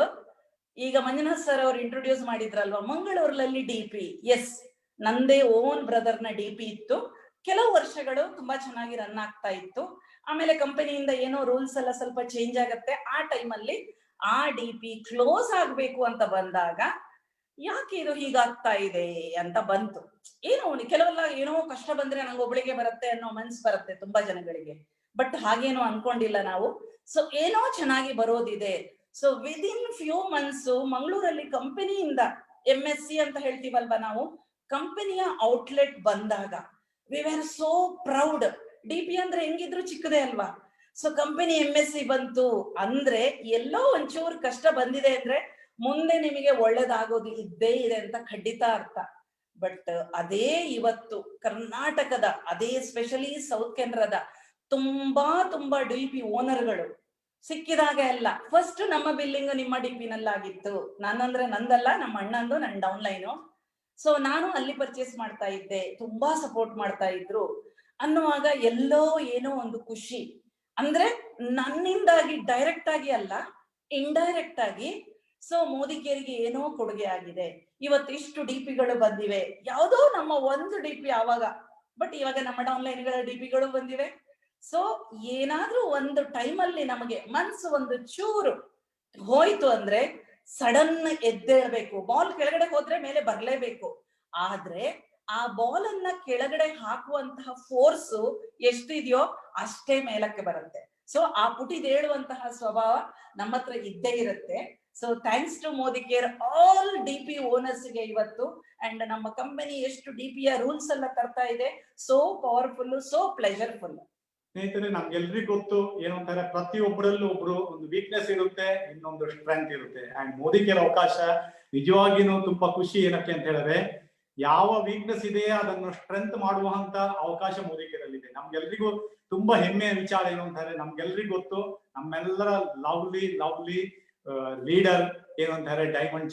Speaker 2: ಈಗ ಮಂಜುನಾಥ್ ಸರ್ ಅವರು ಇಂಟ್ರೊಡ್ಯೂಸ್ ಮಾಡಿದ್ರಲ್ವಾ ಮಂಗಳೂರಲ್ಲಿ DP. ಎಸ್, ನಂದೇ ಓನ್ ಬ್ರದರ್ ನ DP ಇತ್ತು. ಕೆಲವು ವರ್ಷಗಳು ತುಂಬಾ ಚೆನ್ನಾಗಿ ರನ್ ಆಗ್ತಾ ಇತ್ತು. ಆಮೇಲೆ ಕಂಪನಿಯಿಂದ ಏನೋ ರೂಲ್ಸ್ ಎಲ್ಲ ಸ್ವಲ್ಪ ಚೇಂಜ್ ಆಗತ್ತೆ. ಆ ಟೈಮಲ್ಲಿ ಆ DP ಕ್ಲೋಸ್ ಆಗ್ಬೇಕು ಅಂತ ಬಂದಾಗ, ಯಾಕೆ ಇದು ಹೀಗಾಗ್ತಾ ಇದೆ ಅಂತ ಬಂತು. ಏನೋ ಕೆಲವೆಲ್ಲ ಏನೋ ಕಷ್ಟ ಬಂದ್ರೆ ನಂಗೆ ಒಬ್ಳಿಗೆ ಬರುತ್ತೆ ಅನ್ನೋ ಮನ್ಸು ಬರುತ್ತೆ ತುಂಬಾ ಜನಗಳಿಗೆ. ಬಟ್ ಹಾಗೇನೋ ಅನ್ಕೊಂಡಿಲ್ಲ ನಾವು. ಸೊ ಏನೋ ಚೆನ್ನಾಗಿ ಬರೋದಿದೆ. ಸೊ ವಿದಿನ್ ಫ್ಯೂ ಮಂತ್ಸ್ ಮಂಗಳೂರಲ್ಲಿ ಕಂಪನಿಯಿಂದ MSC ಅಂತ ಹೇಳ್ತೀವಲ್ವಾ ನಾವು, ಕಂಪನಿಯ ಔಟ್ಲೆಟ್ ಬಂದಾಗ we are so proud. DP ಅಂದ್ರೆ ಹೆಂಗಿದ್ರು ಚಿಕ್ಕದೇ ಅಲ್ವಾ. ಸೊ ಕಂಪನಿ MSC ಬಂತು ಅಂದ್ರೆ ಎಲ್ಲೋ ಒಂಚೂರು ಕಷ್ಟ ಬಂದಿದೆ ಅಂದ್ರೆ ಮುಂದೆ ನಿಮಗೆ ಒಳ್ಳೇದಾಗೋದು ಇದ್ದೇ ಇದೆ ಅಂತ ಖಂಡಿತ ಅರ್ಥ. ಬಟ್ ಅದೇ ಇವತ್ತು ಕರ್ನಾಟಕದ, ಅದೇ ಸ್ಪೆಷಲಿ ಸೌತ್ ಕೆನರಾದ ತುಂಬಾ DP ಓನರ್ಗಳು ಸಿಕ್ಕಿದಾಗ ಎಲ್ಲ ಫಸ್ಟ್ ನಮ್ಮ ಬಿಲ್ಲಿಂಗ್ ನಿಮ್ಮ DP ನಲ್ಲಾಗಿತ್ತು. ನಾನಂದ್ರೆ ನಂದಲ್ಲ, ನಮ್ಮ ಅಣ್ಣಂದು, ನನ್ನ ಡೌನ್ ಲೈನು. ಸೊ ನಾನು ಅಲ್ಲಿ ಪರ್ಚೇಸ್ ಮಾಡ್ತಾ ಇದ್ದೆ, ತುಂಬಾ ಸಪೋರ್ಟ್ ಮಾಡ್ತಾ ಇದ್ರು ಅನ್ನುವಾಗ ಎಲ್ಲೋ ಏನೋ ಒಂದು ಖುಷಿ. ಅಂದ್ರೆ ನನ್ನಿಂದಾಗಿ ಡೈರೆಕ್ಟ್ ಆಗಿ ಅಲ್ಲ, ಇಂಡೈರೆಕ್ಟ್ ಆಗಿ ಸೊ ಮೋದಿ ಕೇರಿಗೆ ಏನೋ ಕೊಡುಗೆ ಆಗಿದೆ. ಇವತ್ತು ಇಷ್ಟು DPಗಳು ಬಂದಿವೆ. ಯಾವುದೋ ನಮ್ಮ ಒಂದು DP ಆವಾಗ, ಬಟ್ ಇವಾಗ ನಮ್ಮ ಡೌನ್ಲೈನ್ಗಳ DPಗಳು ಬಂದಿವೆ. ಸೊ ಏನಾದ್ರೂ ಒಂದು ಟೈಮಲ್ಲಿ ನಮಗೆ ಮನ್ಸು ಒಂದು ಚೂರು ಹೋಯ್ತು ಅಂದ್ರೆ ಸಡನ್ ಎದ್ದೇಳ್ಬೇಕು. ಬಾಲ್ ಕೆಳಗಡೆ ಹೋದ್ರೆ ಮೇಲೆ ಬರ್ಲೇಬೇಕು. ಆದ್ರೆ ಆ ಬಾಲ್ ಅನ್ನ ಕೆಳಗಡೆ ಹಾಕುವಂತಹ ಫೋರ್ಸ್ ಎಷ್ಟಿದೆಯೋ ಅಷ್ಟೇ ಮೇಲಕ್ಕೆ ಬರುತ್ತೆ. ಸೊ ಆ ಪುಟಿದೇಳುವಂತಹ ಸ್ವಭಾವ ನಮ್ಮ ಹತ್ರ ಇದ್ದೇ ಇರುತ್ತೆ. So thanks to Modicare all DP owners ಗೆ ಇವತ್ತು. ಅಂಡ್ ನಮ್ಮ ಕಂಪನಿ ಎಷ್ಟು DPಯ ರೂಲ್ಸ್ ಎಲ್ಲ ತರ್ತಾ ಇದೆ. So powerful, so pleasureful.
Speaker 3: ಸ್ನೇಹಿತರೆ, ನಮ್ಗೆಲ್ರಿಗೂ ಗೊತ್ತು ಏನು ಅಂತಾರೆ, ಪ್ರತಿಯೊಬ್ಬರಲ್ಲೂ ಒಬ್ರು ಒಂದು ವೀಕ್ನೆಸ್ ಇರುತ್ತೆ, ಇನ್ನೊಂದು ಸ್ಟ್ರೆಂತ್ ಇರುತ್ತೆ. ಅಂಡ್ ಮೋದಿ ಕೇರ್ ಅವಕಾಶ ನಿಜವಾಗಿನೂ ತುಂಬಾ ಖುಷಿ. ಏನಕ್ಕೆ ಅಂತ ಹೇಳಿದ್ರೆ, ಯಾವ ವೀಕ್ನೆಸ್ ಇದೆ ಅದನ್ನು ಸ್ಟ್ರೆಂತ್ ಮಾಡುವಂತ ಅವಕಾಶ ಮೋದಿ ಕೇರ್ ಅಲ್ಲಿ ಇದೆ. ನಮ್ಗೆಲ್ರಿಗೂ ತುಂಬಾ ಹೆಮ್ಮೆಯ ವಿಚಾರ ಏನು ಅಂತಾರೆ, ನಮ್ಗೆಲ್ರಿಗೂ ಗೊತ್ತು, ನಮ್ಮೆಲ್ಲರ ಲವ್ಲಿ ಲೀಡರ್ ಏನು ಅಂತಾರೆ, ಡೈಮಂಡ್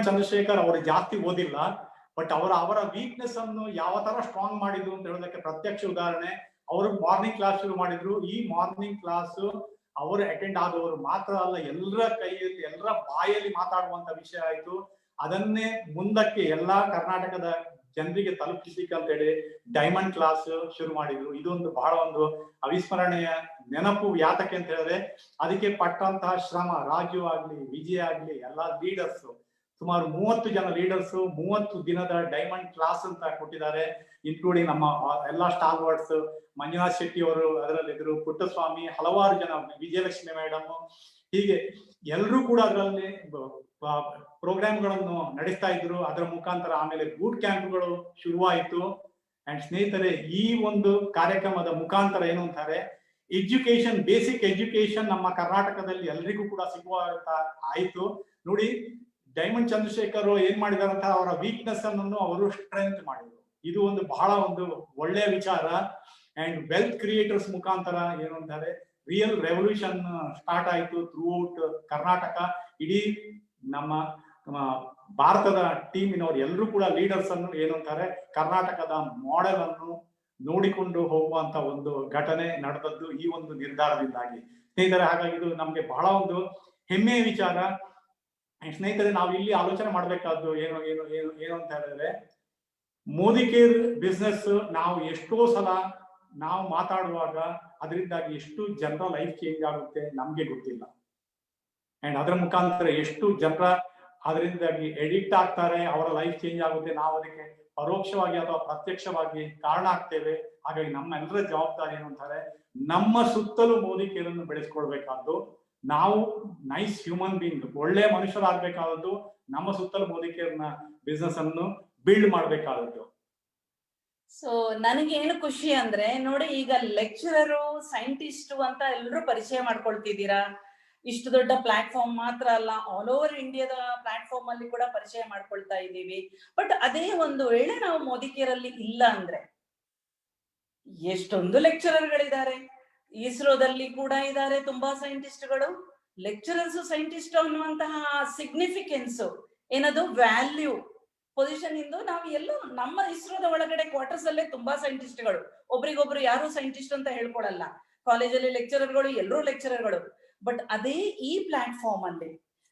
Speaker 3: ಚಂದ್ರಶೇಖರ್ ಅವರು ಜಾಸ್ತಿ ಓದಿಲ್ಲ, ಬಟ್ ಅವರ ವೀಕ್ನೆಸ್ ಅನ್ನು ಯಾವ ತರ ಸ್ಟ್ರಾಂಗ್ ಮಾಡಿದ್ರು ಅಂತ ಹೇಳೋದಕ್ಕೆ ಪ್ರತ್ಯಕ್ಷ ಉದಾಹರಣೆ. ಅವರು ಮಾರ್ನಿಂಗ್ ಕ್ಲಾಸ್ ಶುರು ಮಾಡಿದ್ರು. ಈ ಮಾರ್ನಿಂಗ್ ಕ್ಲಾಸ್ ಅವರು ಅಟೆಂಡ್ ಆದವರು ಮಾತ್ರ ಅಲ್ಲ, ಎಲ್ಲರ ಕೈಯಲ್ಲಿ, ಎಲ್ಲರ ಬಾಯಲ್ಲಿ ಮಾತಾಡುವಂತ ವಿಷಯ ಆಯ್ತು. ಅದನ್ನೇ ಮುಂದಕ್ಕೆ ಎಲ್ಲಾ ಕರ್ನಾಟಕದ ಜನರಿಗೆ ತಲುಪಿಸ್ಲಿಕ್ಕೆ ಅಂತ ಹೇಳಿ ಡೈಮಂಡ್ ಕ್ಲಾಸ್ ಶುರು ಮಾಡಿದ್ರು. ಇದೊಂದು ಬಹಳ ಒಂದು ಅವಿಸ್ಮರಣೀಯ ನೆನಪು. ಯಾತಕ್ಕೆ ಅಂತ ಹೇಳಿದ್ರೆ, ಅದಕ್ಕೆ ಪಟ್ಟಂತಹ ಶ್ರಮ, ರಾಜು ಆಗ್ಲಿ, ವಿಜಯ್ ಆಗ್ಲಿ, ಎಲ್ಲಾ ಲೀಡರ್ಸ್, ಸುಮಾರು 30 ಜನ ಲೀಡರ್ಸ್ 30 ದಿನದ ಡೈಮಂಡ್ ಕ್ಲಾಸ್ ಅಂತ ಕೊಟ್ಟಿದ್ದಾರೆ. ಇನ್ಕ್ಲೂಡಿಂಗ್ ನಮ್ಮ ಎಲ್ಲಾ ಸ್ಟಾಲ್ ವರ್ಡ್ಸ್, ಮಂಜುನಾಥ್ ಶೆಟ್ಟಿ ಅವರು ಅದರಲ್ಲಿದ್ರು, ಪುಟ್ಟಸ್ವಾಮಿ, ಹಲವಾರು ಜನ, ವಿಜಯಲಕ್ಷ್ಮಿ ಮೇಡಮ್, ಹೀಗೆ ಎಲ್ಲರೂ ಕೂಡ ಅದರಲ್ಲಿ ಪ್ರೋಗ್ರಾಮ್ಗಳನ್ನು ನಡೆಸ್ತಾ ಇದ್ರು. ಅದರ ಮುಖಾಂತರ ಆಮೇಲೆ ಬೂಟ್ ಕ್ಯಾಂಪ್ಗಳು ಶುರುವಾಯಿತು. ಅಂಡ್ ಸ್ನೇಹಿತರೆ, ಈ ಒಂದು ಕಾರ್ಯಕ್ರಮದ ಮುಖಾಂತರ ಏನು ಅಂತಾರೆ, ಎಜುಕೇಶನ್, ಬೇಸಿಕ್ ಎಜುಕೇಶನ್ ನಮ್ಮ ಕರ್ನಾಟಕದಲ್ಲಿ ಎಲ್ರಿಗೂ ಕೂಡ ಸಿಗುವ ಆಯ್ತು. ನೋಡಿ, ಡೈಮಂಡ್ ಚಂದ್ರಶೇಖರ್ ಏನ್ ಮಾಡಿದಾರಂತ, ಅವರ ವೀಕ್ನೆಸ್ ಅನ್ನು ಅವರು ಸ್ಟ್ರೆಂತ್ ಮಾಡಿದ್ರು. ಇದು ಒಂದು ಬಹಳ ಒಂದು ಒಳ್ಳೆಯ ವಿಚಾರ. ಅಂಡ್ ವೆಲ್ತ್ ಕ್ರಿಯೇಟರ್ಸ್ ಮುಖಾಂತರ ಏನು ಅಂತಾರೆ, ರಿಯಲ್ ರೆವಲ್ಯೂಷನ್ ಸ್ಟಾರ್ಟ್ ಆಯ್ತು ಥ್ರೂಔಟ್ ಕರ್ನಾಟಕ. ಇಡೀ ನಮ್ಮ ಭಾರತದ ಟೀಮಿನವರು ಎಲ್ಲರೂ ಕೂಡ ಲೀಡರ್ಸ್ ಅನ್ನು ಏನು ಅಂತಾರೆ, ಕರ್ನಾಟಕದ ಮಾಡೆಲ್ ಅನ್ನು ನೋಡಿಕೊಂಡು ಹೋಗುವಂತ ಒಂದು ಘಟನೆ ನಡೆದದ್ದು ಈ ಒಂದು ನಿರ್ಧಾರದಿಂದಾಗಿ ಸ್ನೇಹಿತರೆ. ಹಾಗಾಗಿ ಇದು ನಮ್ಗೆ ಬಹಳ ಒಂದು ಹೆಮ್ಮೆಯ ವಿಚಾರ. ಸ್ನೇಹಿತರೆ, ನಾವು ಇಲ್ಲಿ ಆಲೋಚನೆ ಮಾಡ್ಬೇಕಾದ್ದು ಏನು ಏನು ಏನು ಏನು ಅಂತ ಹೇಳಿದ್ರೆ, ಮೋದಿ ಕೇರ್ ಬಿಸ್ನೆಸ್ ನಾವು ಎಷ್ಟೋ ಸಲ ನಾವು ಮಾತಾಡುವಾಗ ಅದರಿಂದಾಗಿ ಎಷ್ಟು ಜನರ ಲೈಫ್ ಚೇಂಜ್ ಆಗುತ್ತೆ ನಮ್ಗೆ ಗೊತ್ತಿಲ್ಲ. ಅಂಡ್ ಅದರ ಮುಖಾಂತರ ಎಷ್ಟು ಜನರ ಅದರಿಂದಾಗಿ ಎಡಿಕ್ಟ್ ಆಗ್ತಾರೆ, ಅವರ ಲೈಫ್ ಚೇಂಜ್ ಆಗುತ್ತೆ, ನಾವು ಅದಕ್ಕೆ ಪರೋಕ್ಷವಾಗಿ ಅಥವಾ ಪ್ರತ್ಯಕ್ಷವಾಗಿ ಕಾರಣ ಆಗ್ತೇವೆ. ಹಾಗಾಗಿ ನಮ್ಮೆಲ್ಲರ ಜವಾಬ್ದಾರಿ ಏನು ಅಂತಾರೆ, ನಮ್ಮ ಸುತ್ತಲೂ ಮೋದಿ ಕೇರನ್ನು ಬೆಳೆಸ್ಕೊಳ್ಬೇಕಾದ್ದು. ನಾವು ನೈಸ್ ಹ್ಯೂಮನ್ ಬೀಯಿಂಗ್, ಒಳ್ಳೆ ಮನುಷ್ಯರಾಗಬೇಕಾದದ್ದು, ನಮ್ಮ ಸುತ್ತಲೂ ಮೋದಿ ಕೇರ್ನ ಬಿಸ್ನೆಸ್ ಅನ್ನು ಬಿಲ್ಡ್ ಮಾಡ್ಬೇಕಾದದ್ದು.
Speaker 2: ಸೊ ನನಗೆ ಏನು ಖುಷಿ ಅಂದ್ರೆ, ನೋಡಿ, ಈಗ ಲೆಕ್ಚರರು, ಸೈಂಟಿಸ್ಟ್ ಅಂತ ಎಲ್ಲರೂ ಪರಿಚಯ ಮಾಡ್ಕೊಳ್ತಿದ್ದೀರಾ. ಇಷ್ಟು ದೊಡ್ಡ ಪ್ಲಾಟ್ಫಾರ್ಮ್ ಮಾತ್ರ ಅಲ್ಲ, ಆಲ್ ಓವರ್ ಇಂಡಿಯಾದ ಪ್ಲಾಟ್ಫಾರ್ಮ್ ಅಲ್ಲಿ ಕೂಡ ಪರಿಚಯ ಮಾಡ್ಕೊಳ್ತಾ ಇದ್ದೀವಿ. ಬಟ್ ಅದೇ ಒಂದು ವೇಳೆ ನಾವು ಮೋದಿ ಕೇರ್ ಅಲ್ಲಿ ಇಲ್ಲ ಅಂದ್ರೆ, ಎಷ್ಟೊಂದು ಲೆಕ್ಚರರ್ಗಳಿದ್ದಾರೆ, ಇಸ್ರೋದಲ್ಲಿ ಕೂಡ ಇದ್ದಾರೆ ತುಂಬಾ ಸೈಂಟಿಸ್ಟ್ಗಳು. ಲೆಕ್ಚರರ್ಸ್, ಸೈಂಟಿಸ್ಟ್ ಅನ್ನುವಂತಹ ಸಿಗ್ನಿಫಿಕೆನ್ಸ್ ಏನದು, ವ್ಯಾಲ್ಯೂ, ಪೊಸಿಷನ್ ಇಂದು ನಾವು ಎಲ್ಲೋ ನಮ್ಮ ಇಸ್ರೋದ ಒಳಗಡೆ ಕ್ವಾರ್ಟರ್ಸ್ ಅಲ್ಲೇ ತುಂಬಾ ಸೈಂಟಿಸ್ಟ್ಗಳು, ಒಬ್ರಿಗೊಬ್ರು ಯಾರು ಸೈಂಟಿಸ್ಟ್ ಅಂತ ಹೇಳ್ಕೊಳಲ್ಲ. ಕಾಲೇಜಲ್ಲಿ ಲೆಕ್ಚರರ್ಗಳು, ಎಲ್ಲರೂ ಲೆಕ್ಚರರ್ಗಳು. ಬಟ್ ಅದೇ ಈ ಪ್ಲಾಟ್ಫಾರ್ಮ್ ಅಲ್ಲಿ,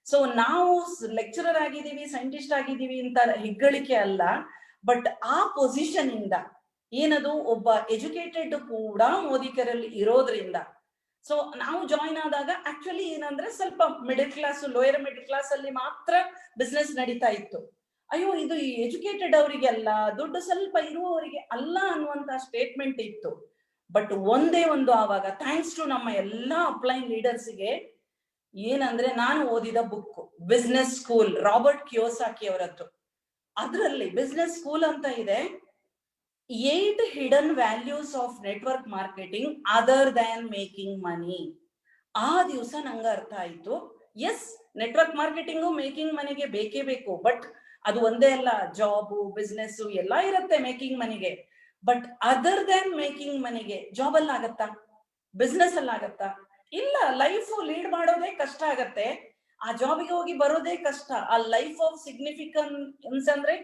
Speaker 2: ಸೊ ನಾವು ಲೆಕ್ಚರರ್ ಆಗಿದ್ದೀವಿ, ಸೈಂಟಿಸ್ಟ್ ಆಗಿದ್ದೀವಿ ಅಂತ ಹೆಗ್ಗಳಿಕೆ ಅಲ್ಲ, ಬಟ್ ಆ ಪೊಸಿಷನ್ ಇಂದ ಏನದು, ಒಬ್ಬ ಎಜುಕೇಟೆಡ್ ಕೂಡ ಮೋದಿ ಕೇರ್ ಅಲ್ಲಿ ಇರೋದ್ರಿಂದ, ಸೊ ನಾವು ಜಾಯಿನ್ ಆದಾಗ ಆಕ್ಚುಲಿ ಏನಂದ್ರೆ, ಸ್ವಲ್ಪ middle class, lower middle class ಅಲ್ಲಿ ಮಾತ್ರ ಬಿಸ್ನೆಸ್ ನಡೀತಾ ಇತ್ತು. ಅಯ್ಯೋ, ಇದು ಎಜುಕೇಟೆಡ್ ಅವರಿಗೆಲ್ಲ, ದುಡ್ಡು ಸ್ವಲ್ಪ ಇರುವವರಿಗೆ ಅಲ್ಲ ಅನ್ನುವಂತ ಸ್ಟೇಟ್ಮೆಂಟ್ ಇತ್ತು. ಬಟ್ ಒಂದೇ ಒಂದು ಆವಾಗ, ಥ್ಯಾಂಕ್ಸ್ ಟು ನಮ್ಮ ಎಲ್ಲಾ ಅಪ್ಲೈನ್ ಲೀಡರ್ಸ್ಗೆ, ಏನಂದ್ರೆ, ನಾನು ಓದಿದ ಬುಕ್ ಬಿಸ್ನೆಸ್ ಸ್ಕೂಲ್, ರಾಬರ್ಟ್ ಕಿಯೋಸಾಕಿ ಅವರದ್ದು. ಅದರಲ್ಲಿ ಬಿಸ್ನೆಸ್ ಸ್ಕೂಲ್ ಅಂತ ಇದೆ, 8 hidden values of network marketing other than making money. ಆ ದಿವಸ ನಂಗೆ ಅರ್ಥ ಆಯ್ತು, ಎಸ್, ನೆಟ್ವರ್ಕ್ ಮಾರ್ಕೆಟಿಂಗು ಮೇಕಿಂಗ್ ಮನಿಗೆ ಬೇಕೇ ಬೇಕು. ಬಟ್ ಅದು ಒಂದೇ ಅಲ್ಲ, ಜಾಬು, ಬಿಸ್ನೆಸ್ ಎಲ್ಲ ಇರುತ್ತೆ ಮೇಕಿಂಗ್ ಮನಿಗೆ. ಬಟ್ ಅದರ್ ದ್ಯಾನ್ ಮೇಕಿಂಗ್ ಮನಿಗೆ ಜಾಬ್ ಅಲ್ಲಿ ಆಗತ್ತಾ, ಬಿಸ್ನೆಸ್ ಅಲ್ಲಿ ಆಗತ್ತಾ? ಇಲ್ಲ. ಲೈಫ್ ಲೀಡ್ ಮಾಡೋದೇ ಕಷ್ಟ ಆಗತ್ತೆ, ಆ ಜಾಬಿಗೆ ಹೋಗಿ ಬರೋದೇ ಕಷ್ಟ. ಆ ಲೈಫ್ ಆಫ್ ಸಿಗ್ನಿಫಿಕೆನ್ಸ್ ಅಂದ್ರೆ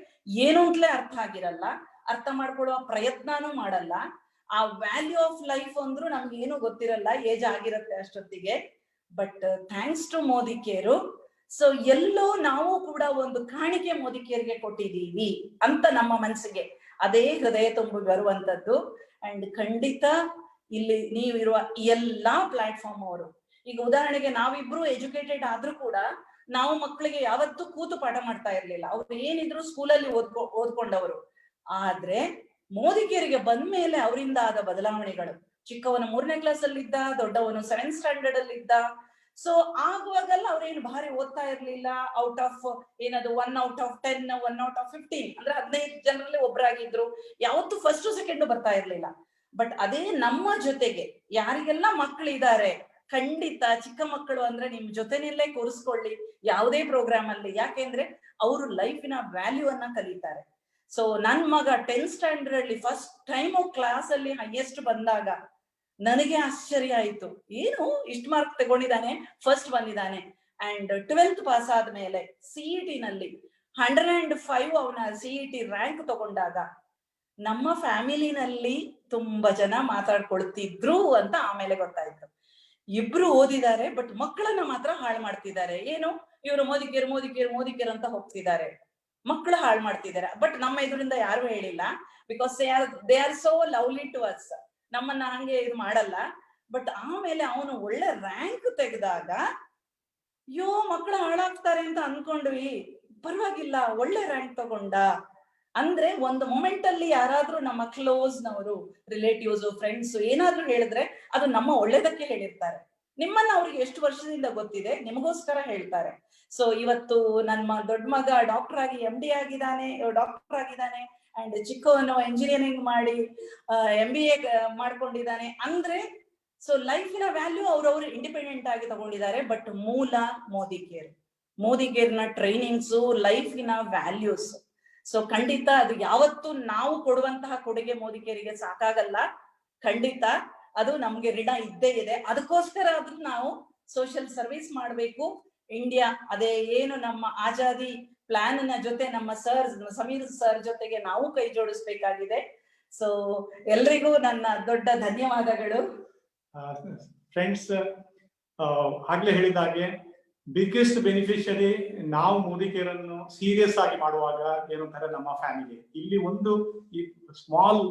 Speaker 2: ಏನು ಅಂತಲೇ ಅರ್ಥ ಆಗಿರಲ್ಲ, ಅರ್ಥ ಮಾಡ್ಕೊಳ್ಳೋ ಪ್ರಯತ್ನನೂ ಮಾಡಲ್ಲ. ಆ ವ್ಯಾಲ್ಯೂ ಆಫ್ ಲೈಫ್ ಅಂದ್ರೂ ನಮ್ಗೆ ಏನು ಗೊತ್ತಿರಲ್ಲ, ಏಜ್ ಆಗಿರತ್ತೆ ಅಷ್ಟೊತ್ತಿಗೆ. But thanks to Modicare, so ಎಲ್ಲೋ ನಾವು ಕೂಡ ಒಂದು ಕಾಣಿಕೆ ಮೋದಿ ಕೇರ್ಗೆ ಕೊಟ್ಟಿದೀವಿ ಅಂತ ನಮ್ಮ ಮನಸ್ಸಿಗೆ ಅದೇ ಹೃದಯ ತುಂಬಿ ಬರುವಂತದ್ದು. ಅಂಡ್ ಖಂಡಿತ ಇಲ್ಲಿ ನೀವಿರುವ ಎಲ್ಲಾ ಪ್ಲಾಟ್ಫಾರ್ಮ್ ಅವರು, ಈಗ ಉದಾಹರಣೆಗೆ ನಾವಿಬ್ರು ಎಜುಕೇಟೆಡ್ ಆದ್ರೂ ಕೂಡ ನಾವು ಮಕ್ಕಳಿಗೆ ಯಾವತ್ತೂ ಕೂತು ಪಾಠ ಮಾಡ್ತಾ ಇರ್ಲಿಲ್ಲ. ಅವ್ರು ಏನಿದ್ರು ಸ್ಕೂಲಲ್ಲಿ ಓದ್ಕೊಂಡವರು. ಆದ್ರೆ ಮೋದಿ ಕೇರಿಗೆ ಬಂದ್ಮೇಲೆ ಅವರಿಂದ ಆದ ಬದಲಾವಣೆಗಳು, ಚಿಕ್ಕವನು 3ನೇ ಕ್ಲಾಸ್ ಅಲ್ಲಿ ಇದ್ದ, ದೊಡ್ಡವನು 7th ಸ್ಟ್ಯಾಂಡರ್ಡ್ ಅಲ್ಲಿ ಇದ್ದ. ಸೊ ಆಗುವಾಗೆಲ್ಲ ಅವ್ರೇನು ಭಾರಿ ಓದ್ತಾ ಇರ್ಲಿಲ್ಲ. ಔಟ್ ಆಫ್ ಏನದು 1 out of 10, 1 out of 15 ಅಂದ್ರೆ 15 ಜನರಲ್ಲಿ ಒಬ್ಬರಾಗಿದ್ರು. ಯಾವತ್ತು ಫಸ್ಟ್ ಸೆಕೆಂಡ್ ಬರ್ತಾ ಇರ್ಲಿಲ್ಲ. ಬಟ್ ಅದೇ ನಮ್ಮ ಜೊತೆಗೆ ಯಾರಿಗೆಲ್ಲ ಮಕ್ಕಳಿದ್ದಾರೆ, ಖಂಡಿತ ಚಿಕ್ಕ ಮಕ್ಕಳು ಅಂದ್ರೆ ನಿಮ್ ಜೊತೆನಲ್ಲೇ ಕೂರಿಸ್ಕೊಳ್ಳಿ ಯಾವುದೇ ಪ್ರೋಗ್ರಾಮ್ ಅಲ್ಲಿ. ಯಾಕೆಂದ್ರೆ ಅವರು ಲೈಫಿನ ವ್ಯಾಲ್ಯೂ ಅನ್ನ ಕಲಿತಾರೆ. ಸೊ ನನ್ ಮಗ 10th ಸ್ಟ್ಯಾಂಡರ್ಡ್ ಅಲ್ಲಿ ಫಸ್ಟ್ ಟೈಮ್ ಕ್ಲಾಸ್ ಅಲ್ಲಿ ಹೈಯೆಸ್ಟ್ ಬಂದಾಗ ನನಗೆ ಆಶ್ಚರ್ಯ ಆಯ್ತು, ಏನು ಇಷ್ಟು ಮಾರ್ಕ್ ತಗೊಂಡಿದ್ದಾನೆ, ಫಸ್ಟ್ ಬಂದಿದ್ದಾನೆ. ಅಂಡ್ 12th ಪಾಸ್ ಆದ್ಮೇಲೆ CET ನಲ್ಲಿ 105 ಅವನ CET ರ್ಯಾಂಕ್ ತಗೊಂಡಾಗ ನಮ್ಮ ಫ್ಯಾಮಿಲಿನಲ್ಲಿ ತುಂಬಾ ಜನ ಮಾತಾಡ್ಕೊಳ್ತಿದ್ರು ಅಂತ ಆಮೇಲೆ ಗೊತ್ತಾಯ್ತು. ಇಬ್ರು ಓದಿದ್ದಾರೆ, ಬಟ್ ಮಕ್ಕಳನ್ನ ಮಾತ್ರ ಹಾಳು ಮಾಡ್ತಿದ್ದಾರೆ. ಏನು, ಇವರು Modi care Modi care Modi care ಅಂತ ಹೋಗ್ತಿದ್ದಾರೆ, ಮಕ್ಕಳು ಹಾಳು ಮಾಡ್ತಿದ್ದಾರೆ. ಬಟ್ ನಮ್ಮ ಎದುರಿಂದ ಯಾರು ಹೇಳಿಲ್ಲ, because they are so lovely to us, ನಮ್ಮನ್ನ ಹಂಗೆ ಇದು ಮಾಡಲ್ಲ. ಬಟ್ ಆಮೇಲೆ ಅವನು ಒಳ್ಳೆ ರ್ಯಾಂಕ್ ತೆಗೆದಾಗ ಅಯ್ಯೋ ಮಕ್ಕಳು ಹಾಳಾಗ್ತಾರೆ ಅಂತ ಅನ್ಕೊಂಡ್ವಿ, ಪರವಾಗಿಲ್ಲ ಒಳ್ಳೆ ರ್ಯಾಂಕ್ ತಗೊಂಡ ಅಂದ್ರೆ ಒಂದು ಮೊಮೆಂಟ್ ಅಲ್ಲಿ ಯಾರಾದ್ರೂ ನಮ್ಮ ಕ್ಲೋಸ್ನವರು, ರಿಲೇಟಿವ್ಸ್, ಫ್ರೆಂಡ್ಸ್ ಏನಾದ್ರೂ ಹೇಳಿದ್ರೆ ಅದು ನಮ್ಮ ಒಳ್ಳೇದಕ್ಕೆ ಹೇಳಿರ್ತಾರೆ. ನಿಮ್ಮನ್ನ ಅವ್ರಿಗೆ ಎಷ್ಟು ವರ್ಷದಿಂದ ಗೊತ್ತಿದೆ, ನಿಮಗೋಸ್ಕರ ಹೇಳ್ತಾರೆ. ಸೊ ಇವತ್ತು ನನ್ನ ದೊಡ್ಡ ಮಗ ಡಾಕ್ಟರ್ ಆಗಿ MD ಆಗಿದ್ದಾನೆ, ಡಾಕ್ಟರ್ ಆಗಿದ್ದಾನೆ, ಅಂಡ್ ಚಿಕ್ಕವನು ಎಂಜಿನಿಯರಿಂಗ್ ಮಾಡಿ MBA ಮಾಡ್ಕೊಂಡಿದ್ದಾನೆ ಅಂದ್ರೆ, ಸೊ ಲೈಫಿನ ವ್ಯಾಲ್ಯೂ ಅವ್ರವ್ರು ಇಂಡಿಪೆಂಡೆಂಟ್ ಆಗಿ ತಗೊಂಡಿದ್ದಾರೆ. ಬಟ್ ಮೂಲ ಮೋದಿ ಕೇರ್ನ ಟ್ರೈನಿಂಗ್ಸು, ಲೈಫಿನ ವ್ಯಾಲ್ಯೂಸ್. ಸೊ ಖಂಡಿತ ಅದು ಯಾವತ್ತು ನಾವು ಕೊಡುವಂತಹ ಕೊಡುಗೆ ಮೋದಿ ಕೇರಿಗೆ ಸಾಕಾಗಲ್ಲ. ಖಂಡಿತ ಅದು ನಮ್ಗೆ ಋಣ ಇದ್ದೇ ಇದೆ. ಅದಕ್ಕೋಸ್ಕರ ಆದ್ರೂ ನಾವು ಸೋಷಿಯಲ್ ಸರ್ವಿಸ್ ಮಾಡ್ಬೇಕು. ಇಂಡಿಯಾ ಅದೇ ಏನು ನಮ್ಮ ಆಜಾದಿ ಪ್ಲಾನ್ ನ ಜೊತೆ ನಮ್ಮ ಸಮೀರ್ ಸರ್ ಜೊತೆಗೆ ನಾವು ಕೈ ಜೋಡಿಸ್ಬೇಕಾಗಿದೆ. ಸೊ ಎಲ್ರಿಗೂ ನನ್ನ ದೊಡ್ಡ ಧನ್ಯವಾದಗಳು.
Speaker 3: ಫ್ರೆಂಡ್ಸ್, ಆಗ್ಲೇ ಹೇಳಿದ ಹಾಗೆ ಬಿಗ್ಗೆಸ್ಟ್ ಬೆನಿಫಿಷರಿ ನಾವು ಮೋದಿ ಕೇರ್ ಅನ್ನು ಸೀರಿಯಸ್ ಆಗಿ ಮಾಡುವಾಗ ಏನಂತಾರೆ ನಮ್ಮ ಫ್ಯಾಮಿಲಿ. ಇಲ್ಲಿ ಒಂದು ಸ್ಮಾಲ್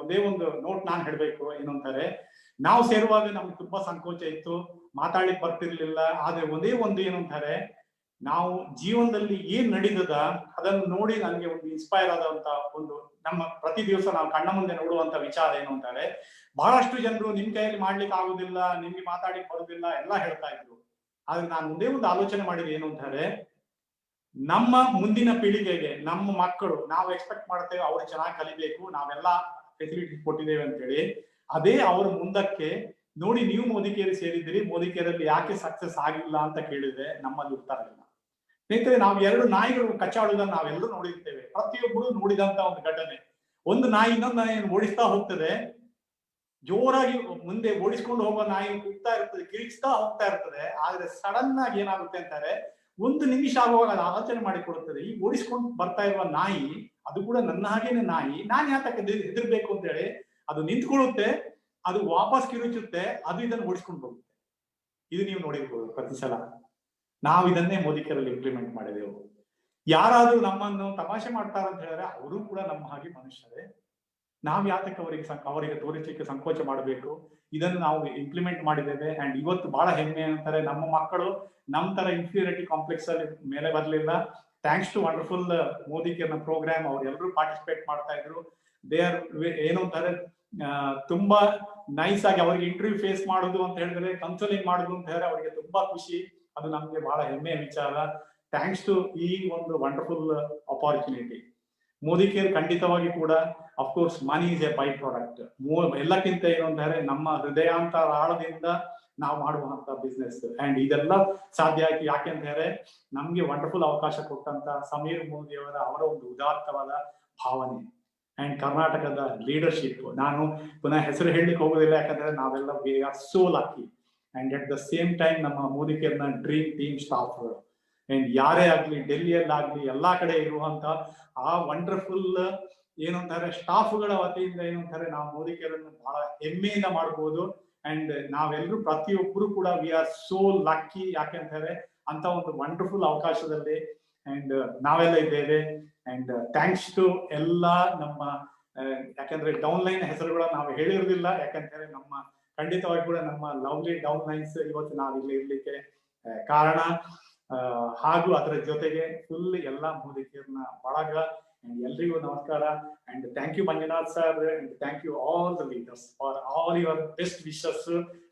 Speaker 3: ಒಂದೇ ಒಂದು ನೋಟ್ ನಾನು ಹೇಳ್ಬೇಕು. ಏನಂತಾರೆ, ನಾವು ಸೇರುವಾಗ ನಮ್ಗೆ ತುಂಬಾ ಸಂಕೋಚ ಇತ್ತು, ಮಾತಾಡ್ಲಿಕ್ಕೆ ಬರ್ತಿರ್ಲಿಲ್ಲ. ಆದ್ರೆ ಒಂದೇ ಒಂದು ಏನಂತಾರೆ, ನಾವು ಜೀವನದಲ್ಲಿ ಏನ್ ನಡೀತದ ಅದನ್ನು ನೋಡಿ ನನಗೆ ಒಂದು ಇನ್ಸ್ಪೈರ್ ಆದಂತ ಒಂದು ನಮ್ಮ ಪ್ರತಿ ದಿವಸ ನಾವು ಕಣ್ಣ ಮುಂದೆ ನೋಡುವಂತ ವಿಚಾರ ಏನು ಅಂತಾರೆ, ಬಹಳಷ್ಟು ಜನರು ನಿಮ್ ಕೈಯಲ್ಲಿ ಮಾಡ್ಲಿಕ್ಕೆ ಆಗುದಿಲ್ಲ, ನಿಮ್ಗೆ ಮಾತಾಡ್ಲಿಕ್ಕೆ ಬರುದಿಲ್ಲ ಎಲ್ಲ ಹೇಳ್ತಾ ಇದ್ರು. ಆದ್ರೆ ನಾನು ಒಂದೇ ಒಂದು ಆಲೋಚನೆ ಮಾಡಿದ್ರೆ ಏನು ಅಂತಾರೆ, ನಮ್ಮ ಮುಂದಿನ ಪೀಳಿಗೆಗೆ ನಮ್ಮ ಮಕ್ಕಳು ನಾವು ಎಕ್ಸ್ಪೆಕ್ಟ್ ಮಾಡ್ತೇವೆ ಅವ್ರು ಚೆನ್ನಾಗಿ ಕಲಿಬೇಕು, ನಾವೆಲ್ಲ ಫೆಸಿಲಿಟಿ ಕೊಟ್ಟಿದ್ದೇವೆ ಅಂತ ಹೇಳಿ. ಅದೇ ಅವ್ರ ಮುಂದಕ್ಕೆ ನೋಡಿ, ನೀವು ಮೋದಿ ಕೇರ್ ಸೇರಿದ್ದೀರಿ, ಮೋದಿ ಕೇರ್ ಅಲ್ಲಿ ಯಾಕೆ ಸಕ್ಸಸ್ ಆಗಿಲ್ಲ ಅಂತ ಕೇಳಿದ್ರೆ ನಮ್ಮಲ್ಲಿ ಉತ್ತರ ಇಲ್ಲ. ಸ್ನೇಹಿತರೆ, ನಾವು ಎರಡು ನಾಯಿಗಳು ಕಚ್ಚಾಡುವುದನ್ನು ನಾವೆಲ್ಲರೂ ನೋಡಿರ್ತೇವೆ, ಪ್ರತಿಯೊಬ್ಬರು ನೋಡಿದಂತ ಒಂದು ಘಟನೆ. ಒಂದು ನಾಯಿ ಇನ್ನೊಂದು ನಾಯಿಯನ್ನು ಓಡಿಸ್ತಾ ಹೋಗ್ತದೆ, ಜೋರಾಗಿ ಮುಂದೆ ಓಡಿಸ್ಕೊಂಡು ಹೋಗುವ ನಾಯಿ ಕೂಗ್ತಾ ಇರ್ತದೆ, ಕಿರಿಚ್ತಾ ಹೋಗ್ತಾ ಇರ್ತದೆ. ಆದ್ರೆ ಸಡನ್ ಆಗಿ ಏನಾಗುತ್ತೆ ಅಂತಾರೆ, ಒಂದು ನಿಮಿಷ ಆಗುವಾಗ ಅದು ಆಲೋಚನೆ ಮಾಡಿಕೊಡುತ್ತದೆ, ಈ ಓಡಿಸ್ಕೊಂಡು ಬರ್ತಾ ಇರುವ ನಾಯಿ ಅದು ಕೂಡ ನನ್ನ ಹಾಗೇನೆ ನಾಯಿ, ನಾನು ಯಾತಕ್ಕೆ ಹೆದರ್ಬೇಕು ಅಂತ ಹೇಳಿ ಅದು ನಿಂತ್ಕೊಳ್ಳುತ್ತೆ, ಅದು ವಾಪಸ್ ಕಿರುಚುತ್ತೆ, ಅದು ಇದನ್ನು ಓಡಿಸ್ಕೊಂಡು ಹೋಗುತ್ತೆ. ಇದು ನೀವು ನೋಡಿರ್ಬೋದು ಪ್ರತಿ ಸಲ. ನಾವು ಇದನ್ನೇ ಮೋದಿ ಕೇರಲ್ಲಿ ಇಂಪ್ಲಿಮೆಂಟ್ ಮಾಡಿದೆವು. ಯಾರಾದ್ರೂ ನಮ್ಮನ್ನು ತಮಾಷೆ ಮಾಡ್ತಾರೆ ಅಂತ ಹೇಳಿದ್ರೆ ಅವರು ಕೂಡ ನಮ್ಮ ಹಾಗೆ ಮನುಷ್ಯರೇ. ನಾವ್ ಯಾತಕ್ಕೆ ಅವರಿಗೆ ತೋರಿಸಲಿಕ್ಕೆ ಸಂಕೋಚ ಮಾಡಬೇಕು? ಇದನ್ನು ನಾವು ಇಂಪ್ಲಿಮೆಂಟ್ ಮಾಡಿದ್ದೇವೆ. ಅಂಡ್ ಇವತ್ತು ಬಹಳ ಹೆಮ್ಮೆ ಅಂತಾರೆ, ನಮ್ಮ ಮಕ್ಕಳು ನಮ್ ತರ ಇನ್ಫೀರಿಯಾರಿಟಿ ಕಾಂಪ್ಲೆಕ್ಸ್ ಅಲ್ಲಿ ಮೇಲೆ ಬರ್ಲಿಲ್ಲ. ಥ್ಯಾಂಕ್ಸ್ ಟು ವಂಡರ್ಫುಲ್ ಮೋದಿ ಕೇರ್ನ ಪ್ರೋಗ್ರಾಮ್. ಅವ್ರೆಲ್ಲರೂ ಪಾರ್ಟಿಸಿಪೇಟ್ ಮಾಡ್ತಾ ಇದ್ರು. ದೇ ಆರ್ ಏನು ಅಂತಾರೆ, ತುಂಬಾ ನೈಸ್ ಆಗಿ ಅವರಿಗೆ ಇಂಟರ್ವ್ಯೂ ಫೇಸ್ ಮಾಡುದು ಅಂತ ಹೇಳಿದ್ರೆ, ಕನ್ಸೋಲಿಂಗ್ ಮಾಡುದು ಅಂತ ಹೇಳಿದ್ರೆ ಅವರಿಗೆ ತುಂಬಾ ಖುಷಿ. ಅದು ನಮ್ಗೆ ಬಹಳ ಹೆಮ್ಮೆಯ ವಿಚಾರ. ಥ್ಯಾಂಕ್ಸ್ ಟು ಈ ಒಂದು ವಂಡರ್ಫುಲ್ ಅಪಾರ್ಚುನಿಟಿ. ಮೋದಿ ಕೇರ್ ಖಂಡಿತವಾಗಿ ಕೂಡ of course money is A by product. ಎಲ್ಲಕ್ಕಿಂತ ಏನು ಅಂದರೆ ನಮ್ಮ ಹೃದಯಾಂತರಾಳದಿಂದ ನಾವು ಮಾಡುವಂತ ಬಿಸ್ನೆಸ್. ಅಂಡ್ ಇದೆಲ್ಲ ಸಾಧ್ಯ ಆಯ್ತು ಯಾಕೆ ಅಂತ ಹೇಳಿದ್ರೆ ನಮ್ಗೆ ವಂಡರ್ಫುಲ್ ಅವಕಾಶ ಕೊಟ್ಟಂತ ಸಮೀರ್ ಮೋದಿ ಅವರ ಒಂದು ಉದಾತ್ತವಾದ ಭಾವನೆ ಅಂಡ್ ಕರ್ನಾಟಕದ ಲೀಡರ್ಶಿಪ್. ನಾನು ಪುನಃ ಹೆಸರು ಹೇಳಲಿಕ್ಕೆ ಹೋಗೋದಿಲ್ಲ, ಯಾಕಂದ್ರೆ ನಾವೆಲ್ಲ we are so lucky. And at the same time ನಮ್ಮ ಮೋದಿ ಕೇರ್ನ ಡ್ರೀಮ್ ಟೀಮ್ ಸ್ಟಾಫ್ಗಳು ಅಂಡ್ ಯಾರೇ ಆಗ್ಲಿ, ಡೆಲ್ಲಿಯಲ್ಲಾಗ್ಲಿ ಎಲ್ಲಾ ಕಡೆ ಇರುವಂತ ಆ ವಂಡರ್ಫುಲ್ ಏನಂತಾರೆ ಸ್ಟಾಫ್ಗಳ ವತಿಯಿಂದ ಏನಂತಾರೆ ನಾವು ಮೋದಿ ಕೇರನ್ನು ಬಹಳ ಹೆಮ್ಮೆಯಿಂದ ಮಾಡಬಹುದು. ಅಂಡ್ ನಾವೆಲ್ಲರೂ ಪ್ರತಿಯೊಬ್ಬರು ಕೂಡ ವಿ ಆರ್ ಸೋ ಲಕ್ಕಿ. ಯಾಕೆ ಅಂತಾರೆ ಅಂತ ಒಂದು ವಂಡರ್ಫುಲ್ ಅವಕಾಶದಲ್ಲಿ ಅಂಡ್ ನಾವೆಲ್ಲ ಇದ್ದೇವೆ. ಅಂಡ್ ಥ್ಯಾಂಕ್ಸ್ ಟು ಎಲ್ಲ ನಮ್ಮ ಯಾಕಂದ್ರೆ ಡೌನ್ ಲೈನ್ ಹೆಸರುಗಳನ್ನ ನಾವು ಹೇಳಿರುವುದಿಲ್ಲ, ಯಾಕಂದ್ರೆ ನಮ್ಮ ಖಂಡಿತವಾಗಿ ಕೂಡ ನಮ್ಮ ಲವ್ಲಿ ಡೌನ್ ಲೈನ್ಸ್ ಇವತ್ತು ನಾವು ಇಲ್ಲಿ ಇರ್ಲಿಕ್ಕೆ ಕಾರಣ. ಹಾಗೂ ಅದರ ಜೊತೆಗೆ ಫುಲ್ ಎಲ್ಲ ಮೋದಿ ಕೇರ್ನ ಬಳಗ. ಎಲ್ರಿಗೂ ನಮಸ್ಕಾರ and thank you Manjunath sir and thank you all the leaders for all your best wishes.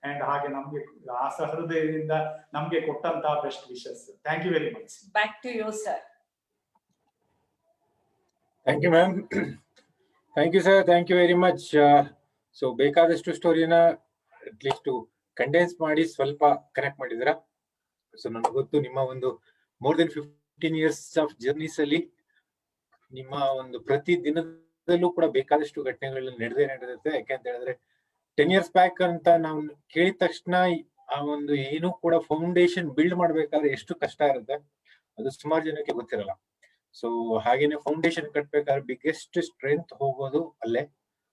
Speaker 3: And ಹಾಗೆ ನಮ್ಗೆ ಆ ಸಹೃದಯದಿಂದ ನಮ್ಗೆ ಕೊಟ್ಟಂತಹ best wishes. Thank you very much.
Speaker 2: Back to you sir.
Speaker 1: Thank you ma'am. Thank you sir, thank you very much. So ಬೇಕಾದಷ್ಟು ಸ್ಟೋರಿನ at least condense ಮಾಡಿ ಸ್ವಲ್ಪ ಕನೆಕ್ಟ್ ಮಾಡಿದಿರಾ. ಸೊ ನನಗೆ ಗೊತ್ತು ನಿಮ್ಮ ಒಂದು more than 15 years of journeys ಅಲ್ಲಿ ನಿಮ್ಮ ಒಂದು ಪ್ರತಿ ದಿನದಲ್ಲೂ ಕೂಡ ಬೇಕಾದಷ್ಟು ಘಟನೆಗಳು ನಡೆದಿರುತ್ತೆ. ಯಾಕೆಂತ ಹೇಳಿದ್ರೆ 10 years ಬ್ಯಾಕ್ ಅಂತ ನಾವು ಕೇಳಿದ ತಕ್ಷಣ ಆ ಒಂದು ಏನು ಕೂಡ ಫೌಂಡೇಶನ್ ಬಿಲ್ಡ್ ಮಾಡ್ಬೇಕಾದ್ರೆ ಎಷ್ಟು ಕಷ್ಟ ಇರುತ್ತೆ ಅದು ಸುಮಾರು ಜನಕ್ಕೆ ಗೊತ್ತಿರಲ್ಲ. ಸೊ ಹಾಗೇನೆ ಫೌಂಡೇಶನ್ ಕಟ್ಬೇಕಾದ್ರೆ ಬಿಗ್ಗೆಸ್ಟ್ ಸ್ಟ್ರೆಂತ್ ಹೋಗೋದು ಅಲ್ಲೇ.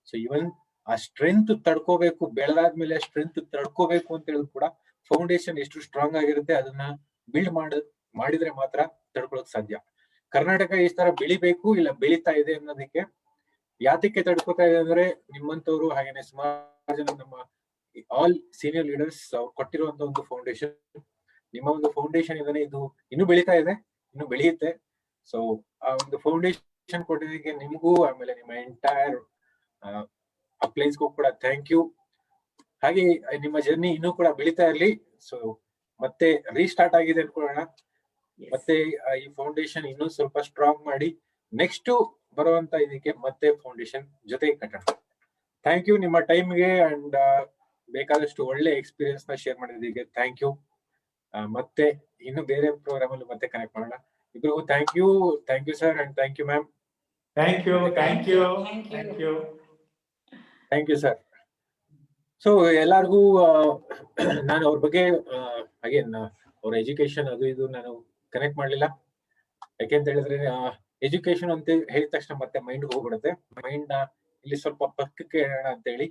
Speaker 1: ಸೊ ಇವನ್ ಆ ಸ್ಟ್ರೆಂತ್ ತಡ್ಕೋಬೇಕು, ಬೆಳೆದಾದ್ಮೇಲೆ ಸ್ಟ್ರೆಂತ್ ತಡ್ಕೋಬೇಕು ಅಂತ ಹೇಳಿದ್ರು ಕೂಡ ಫೌಂಡೇಶನ್ ಎಷ್ಟು ಸ್ಟ್ರಾಂಗ್ ಆಗಿರುತ್ತೆ ಅದನ್ನ ಬಿಲ್ಡ್ ಮಾಡಿದ್ರೆ ಮಾತ್ರ ತಡ್ಕೊಳಕ್ ಸಾಧ್ಯ. ಕರ್ನಾಟಕ ಈ ತರ ಬೆಳಿಬೇಕು ಇಲ್ಲ ಬೆಳೀತಾ ಇದೆ ಅನ್ನೋದಕ್ಕೆ ಯಾತಕ್ಕೆ ತಡ್ಕೋತಾ ಇದೆ ಅಂದ್ರೆ ನಿಮ್ಮಂತವ್ರು ಹಾಗೇನೆ ಸುಮಾರು ಜನ ನಮ್ಮ ಆಲ್ ಸೀನಿಯರ್ ಲೀಡರ್ಸ್ ಅವ್ರು ಕೊಟ್ಟಿರುವಂತ ಒಂದು ಫೌಂಡೇಶನ್. ನಿಮ್ಮ ಒಂದು ಫೌಂಡೇಶನ್ ಇದನ್ನ ಇದು ಇನ್ನೂ ಬೆಳೀತಾ ಇದೆ, ಇನ್ನು ಬೆಳೆಯುತ್ತೆ. ಸೊ ಆ ಒಂದು ಫೌಂಡೇಶನ್ ಕೊಟ್ಟಿದ್ದಕ್ಕೆ ನಿಮಗೂ ಆಮೇಲೆ ನಿಮ್ಮ ಎಂಟೈರ್ ಅಪ್ಲೈನ್ಸ್ಗೂ ಕೂಡ ಥ್ಯಾಂಕ್ ಯು. ಹಾಗೆ ನಿಮ್ಮ ಜರ್ನಿ ಇನ್ನೂ ಕೂಡ ಬೆಳೀತಾ ಇರ್ಲಿ. ಸೊ ಮತ್ತೆ ರೀಸ್ಟಾರ್ಟ್ ಆಗಿದೆ ಅನ್ಕೊಳ್ಳೋಣ. ಮತ್ತೆ ಈ ಫೌಂಡೇಶನ್ ಇನ್ನೂ ಸ್ವಲ್ಪ ಸ್ಟ್ರಾಂಗ್ ಮಾಡಿ ನೆಕ್ಸ್ಟ್ ಬರುವಂತ ಇದಕ್ಕೆ ಮತ್ತೆ ಫೌಂಡೇಶನ್ ಜೊತೆಗೆ ಕಟ್ಟೋಣ. ಥ್ಯಾಂಕ್ ಯು ನಿಮ್ಮ ಟೈಮ್ಗೆ ಅಂಡ್ ಬೇಕಾದಷ್ಟು ಒಳ್ಳೆ ಎಕ್ಸ್ಪೀರಿಯನ್ಸ್ ನ ಶೇರ್ ಮಾಡಿದ್ದಕ್ಕೆ ಥ್ಯಾಂಕ್ ಯು. ಮತ್ತೆ ಇನ್ನು ಬೇರೆ ಪ್ರೋಗ್ರಾಮ್ ಅಲ್ಲಿ ಮತ್ತೆ ಕನೆಕ್ಟ್ ಮಾಡೋಣ. ಇಬ್ರಿಗೂ thank you sir and thank you ma'am.
Speaker 3: Thank you sir. So ಎಲ್ಲಾರ್ಗೂ ನಾನು ಅವ್ರ ಬಗ್ಗೆ ಅಗೇನ್ ಅವ್ರ ಎಜುಕೇಶನ್ ಅದು ಇದು ನಾನು ಕನೆಕ್ಟ್ ಮಾಡ್ಲಿಲ್ಲ. ಯಾಕೆಂತ ಹೇಳಿದ್ರೆ ಎಜುಕೇಶನ್ ಅಂತ ಹೇಳಿದ ತಕ್ಷಣ ಮತ್ತೆ ಮೈಂಡ್ ಹೋಗ್ಬಿಡುತ್ತೆ. ಮೈಂಡ್ ನ ಇಲ್ಲಿ ಸ್ವಲ್ಪ ಪಕ್ಕಕ್ಕೆ ಹೇಳೋಣ ಅಂತ ಹೇಳಿ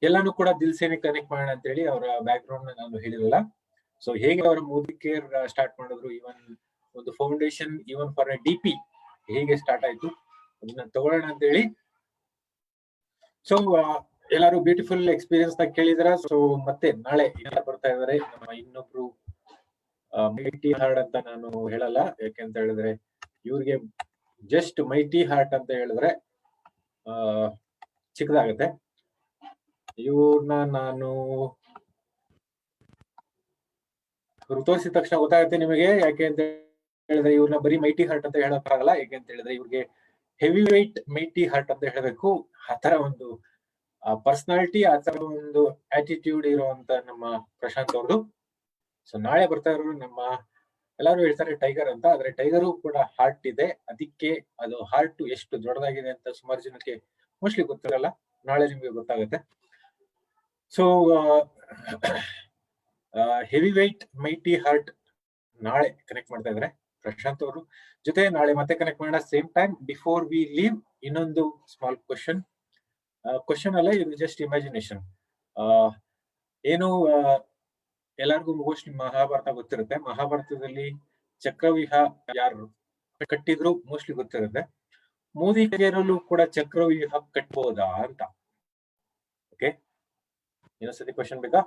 Speaker 3: ಎಲ್ಲಾನು ಕೂಡ ದಿಲ್ಸೇನೆ ಕನೆಕ್ಟ್ ಮಾಡೋಣ ಅಂತ ಹೇಳಿ ಅವರ ಬ್ಯಾಕ್ ಗ್ರೌಂಡ್ ನಾನು ಹೇಳಿರಲ್ಲ. ಸೊ ಹೇಗೆ ಅವರ ಮೋದಿ ಕೇರ್ ಸ್ಟಾರ್ಟ್ ಮಾಡಿದ್ರು, ಇವನ್ ಒಂದು foundation even for A DP ಹೇಗೆ ಸ್ಟಾರ್ಟ್ ಆಯ್ತು ಅದನ್ನ ತಗೊಳ್ಳೋಣ ಅಂತ ಹೇಳಿ. ಸೊ ಎಲ್ಲಾರು ಬ್ಯೂಟಿಫುಲ್ ಎಕ್ಸ್ಪೀರಿಯನ್ಸ್ ನ ಕೇಳಿದ್ರ. ಸೊ ಮತ್ತೆ ನಾಳೆ ಬರ್ತಾ ಇದಾರೆ ನಮ್ಮ ಇನ್ನೊಬ್ರು ಮೈಟಿ ಹಾರ್ಟ್ ಅಂತ ನಾನು ಹೇಳಲ್ಲ. ಯಾಕೆಂತ ಹೇಳಿದ್ರೆ ಇವ್ರಿಗೆ ಜಸ್ಟ್ ಮೈಟಿ ಹಾರ್ಟ್ ಅಂತ ಹೇಳಿದ್ರೆ ಚಿಕ್ಕದಾಗತ್ತೆ. ಇವ್ರನ್ನ ನಾನು ತೋರಿಸಿದ ತಕ್ಷಣ ಗೊತ್ತಾಗುತ್ತೆ ನಿಮಗೆ. ಯಾಕೆ ಅಂತ ಹೇಳಿದ್ರೆ ಇವ್ರನ್ನ ಬರೀ ಮೈಟಿ ಹಾರ್ಟ್ ಅಂತ ಹೇಳಕ್ಕಾಗಲ್ಲ. ಯಾಕೆ ಅಂತ ಹೇಳಿದ್ರೆ ಇವ್ರಿಗೆ ಹೆವಿ ವೆಯ್ಟ್ ಮೈಟಿ ಹಾರ್ಟ್ ಅಂತ ಹೇಳಬೇಕು. ಆತರ ಒಂದು ಪರ್ಸನಾಲಿಟಿ, ಆತರ ಒಂದು ಆಟಿಟ್ಯೂಡ್ ಇರುವಂತ ನಮ್ಮ ಪ್ರಶಾಂತ್ ಅವ್ರದ್ದು. ಸೊ ನಾಳೆ ಬರ್ತಾ ಇರೋರು ನಮ್ಮ ಎಲ್ಲಾರು ಹೇಳ್ತಾರೆ ಟೈಗರ್ ಅಂತ, ಆದ್ರೆ ಟೈಗರು ಕೂಡ ಹಾರ್ಟ್ ಇದೆ. ಅದಕ್ಕೆ ಅದು ಹಾರ್ಟ್ ಎಷ್ಟು ದೊಡ್ಡದಾಗಿದೆ ಅಂತ ಸುಮಾರು ಜನಕ್ಕೆ ಮೋಸ್ಟ್ಲಿ ಗೊತ್ತಿರಲ್ಲ. ನಾಳೆ ನಿಮ್ಗೆ ಗೊತ್ತಾಗುತ್ತೆ. So heavy weight mighty heart ನಾಳೆ ಕನೆಕ್ಟ್ ಮಾಡ್ತಾ ಇದಾರೆ ಪ್ರಶಾಂತ್ ಅವರು ಜೊತೆ. ನಾಳೆ ಮತ್ತೆ ಕನೆಕ್ಟ್ ಮಾಡೋಣ same time. Before we leave ಇನ್ನೊಂದು ಸ್ಮಾಲ್ ಕ್ವಶನ್ ಅಲ್ಲ, ಇದು ಜಸ್ಟ್ ಇಮ್ಯಾಜಿನೇಷನ್. ಏನು ಎಲ್ಲರಿಗೂ ಮೋಸ್ಟ್ಲಿ ಮಹಾಭಾರತ ಗೊತ್ತಿರುತ್ತೆ. ಮಹಾಭಾರತದಲ್ಲಿ ಚಕ್ರವ್ಯೂಹ ಯಾರು ಕಟ್ಟಿದ್ರು ಮೋಸ್ಟ್ಲಿ ಗೊತ್ತಿರುತ್ತೆ. ಮೋದಿ ಕೇರಲ್ಲೂ ಕೂಡ ಚಕ್ರವ್ಯೂಹ ಕಟ್ಬೋದಾ ಅಂತ. ಓಕೆ, ಇನ್ನೊಂದ್ಸತಿ ಕ್ವಶನ್ ಬೇಕಾ?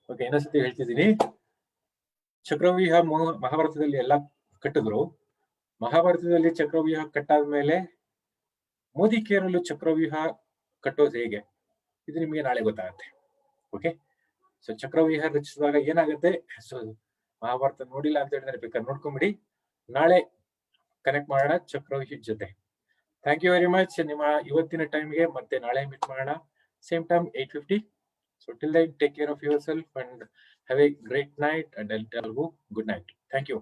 Speaker 3: ಓಕೆ, ಇನ್ನೊಂದ್ಸತಿ ಹೇಳ್ತಿದ್ದೀನಿ. ಚಕ್ರವ್ಯೂಹ ಮಹಾಭಾರತದಲ್ಲಿ ಎಲ್ಲ ಕಟ್ಟಿದ್ರು. ಮಹಾಭಾರತದಲ್ಲಿ ಚಕ್ರವ್ಯೂಹ ಕಟ್ಟಾದ್ಮೇಲೆ ಮೋದಿ ಕೇರಲ್ಲೂ ಚಕ್ರವ್ಯೂಹ ಕಟ್ಟೋದು ಹೇಗೆ, ಇದು ನಿಮಗೆ ನಾಳೆ ಗೊತ್ತಾಗುತ್ತೆ. ಓಕೆ, ಸೊ ಚಕ್ರವ್ಯೂಹ ರಚಿಸಿದಾಗ ಏನಾಗುತ್ತೆ, ಸೊ ಮಹಾಭಾರತ ನೋಡಿಲ್ಲ ಅಂತ ಹೇಳಿದ್ರೆ ಬೇಕಾದ್ರೆ ನೋಡ್ಕೊಂಬಿಡಿ. ನಾಳೆ ಕನೆಕ್ಟ್ ಮಾಡೋಣ ಚಕ್ರವ್ಯೂಹ ಜೊತೆ. ಥ್ಯಾಂಕ್ ಯು ವೆರಿ ಮಚ್ ನಿಮ್ಮ ಇವತ್ತಿನ ಟೈಮ್ಗೆ. ಮತ್ತೆ ನಾಳೆ ಮೀಟ್ ಮಾಡೋಣ same time 8:50. So till then, take care of yourself and have a great night, and I'll tell you good night. Thank you.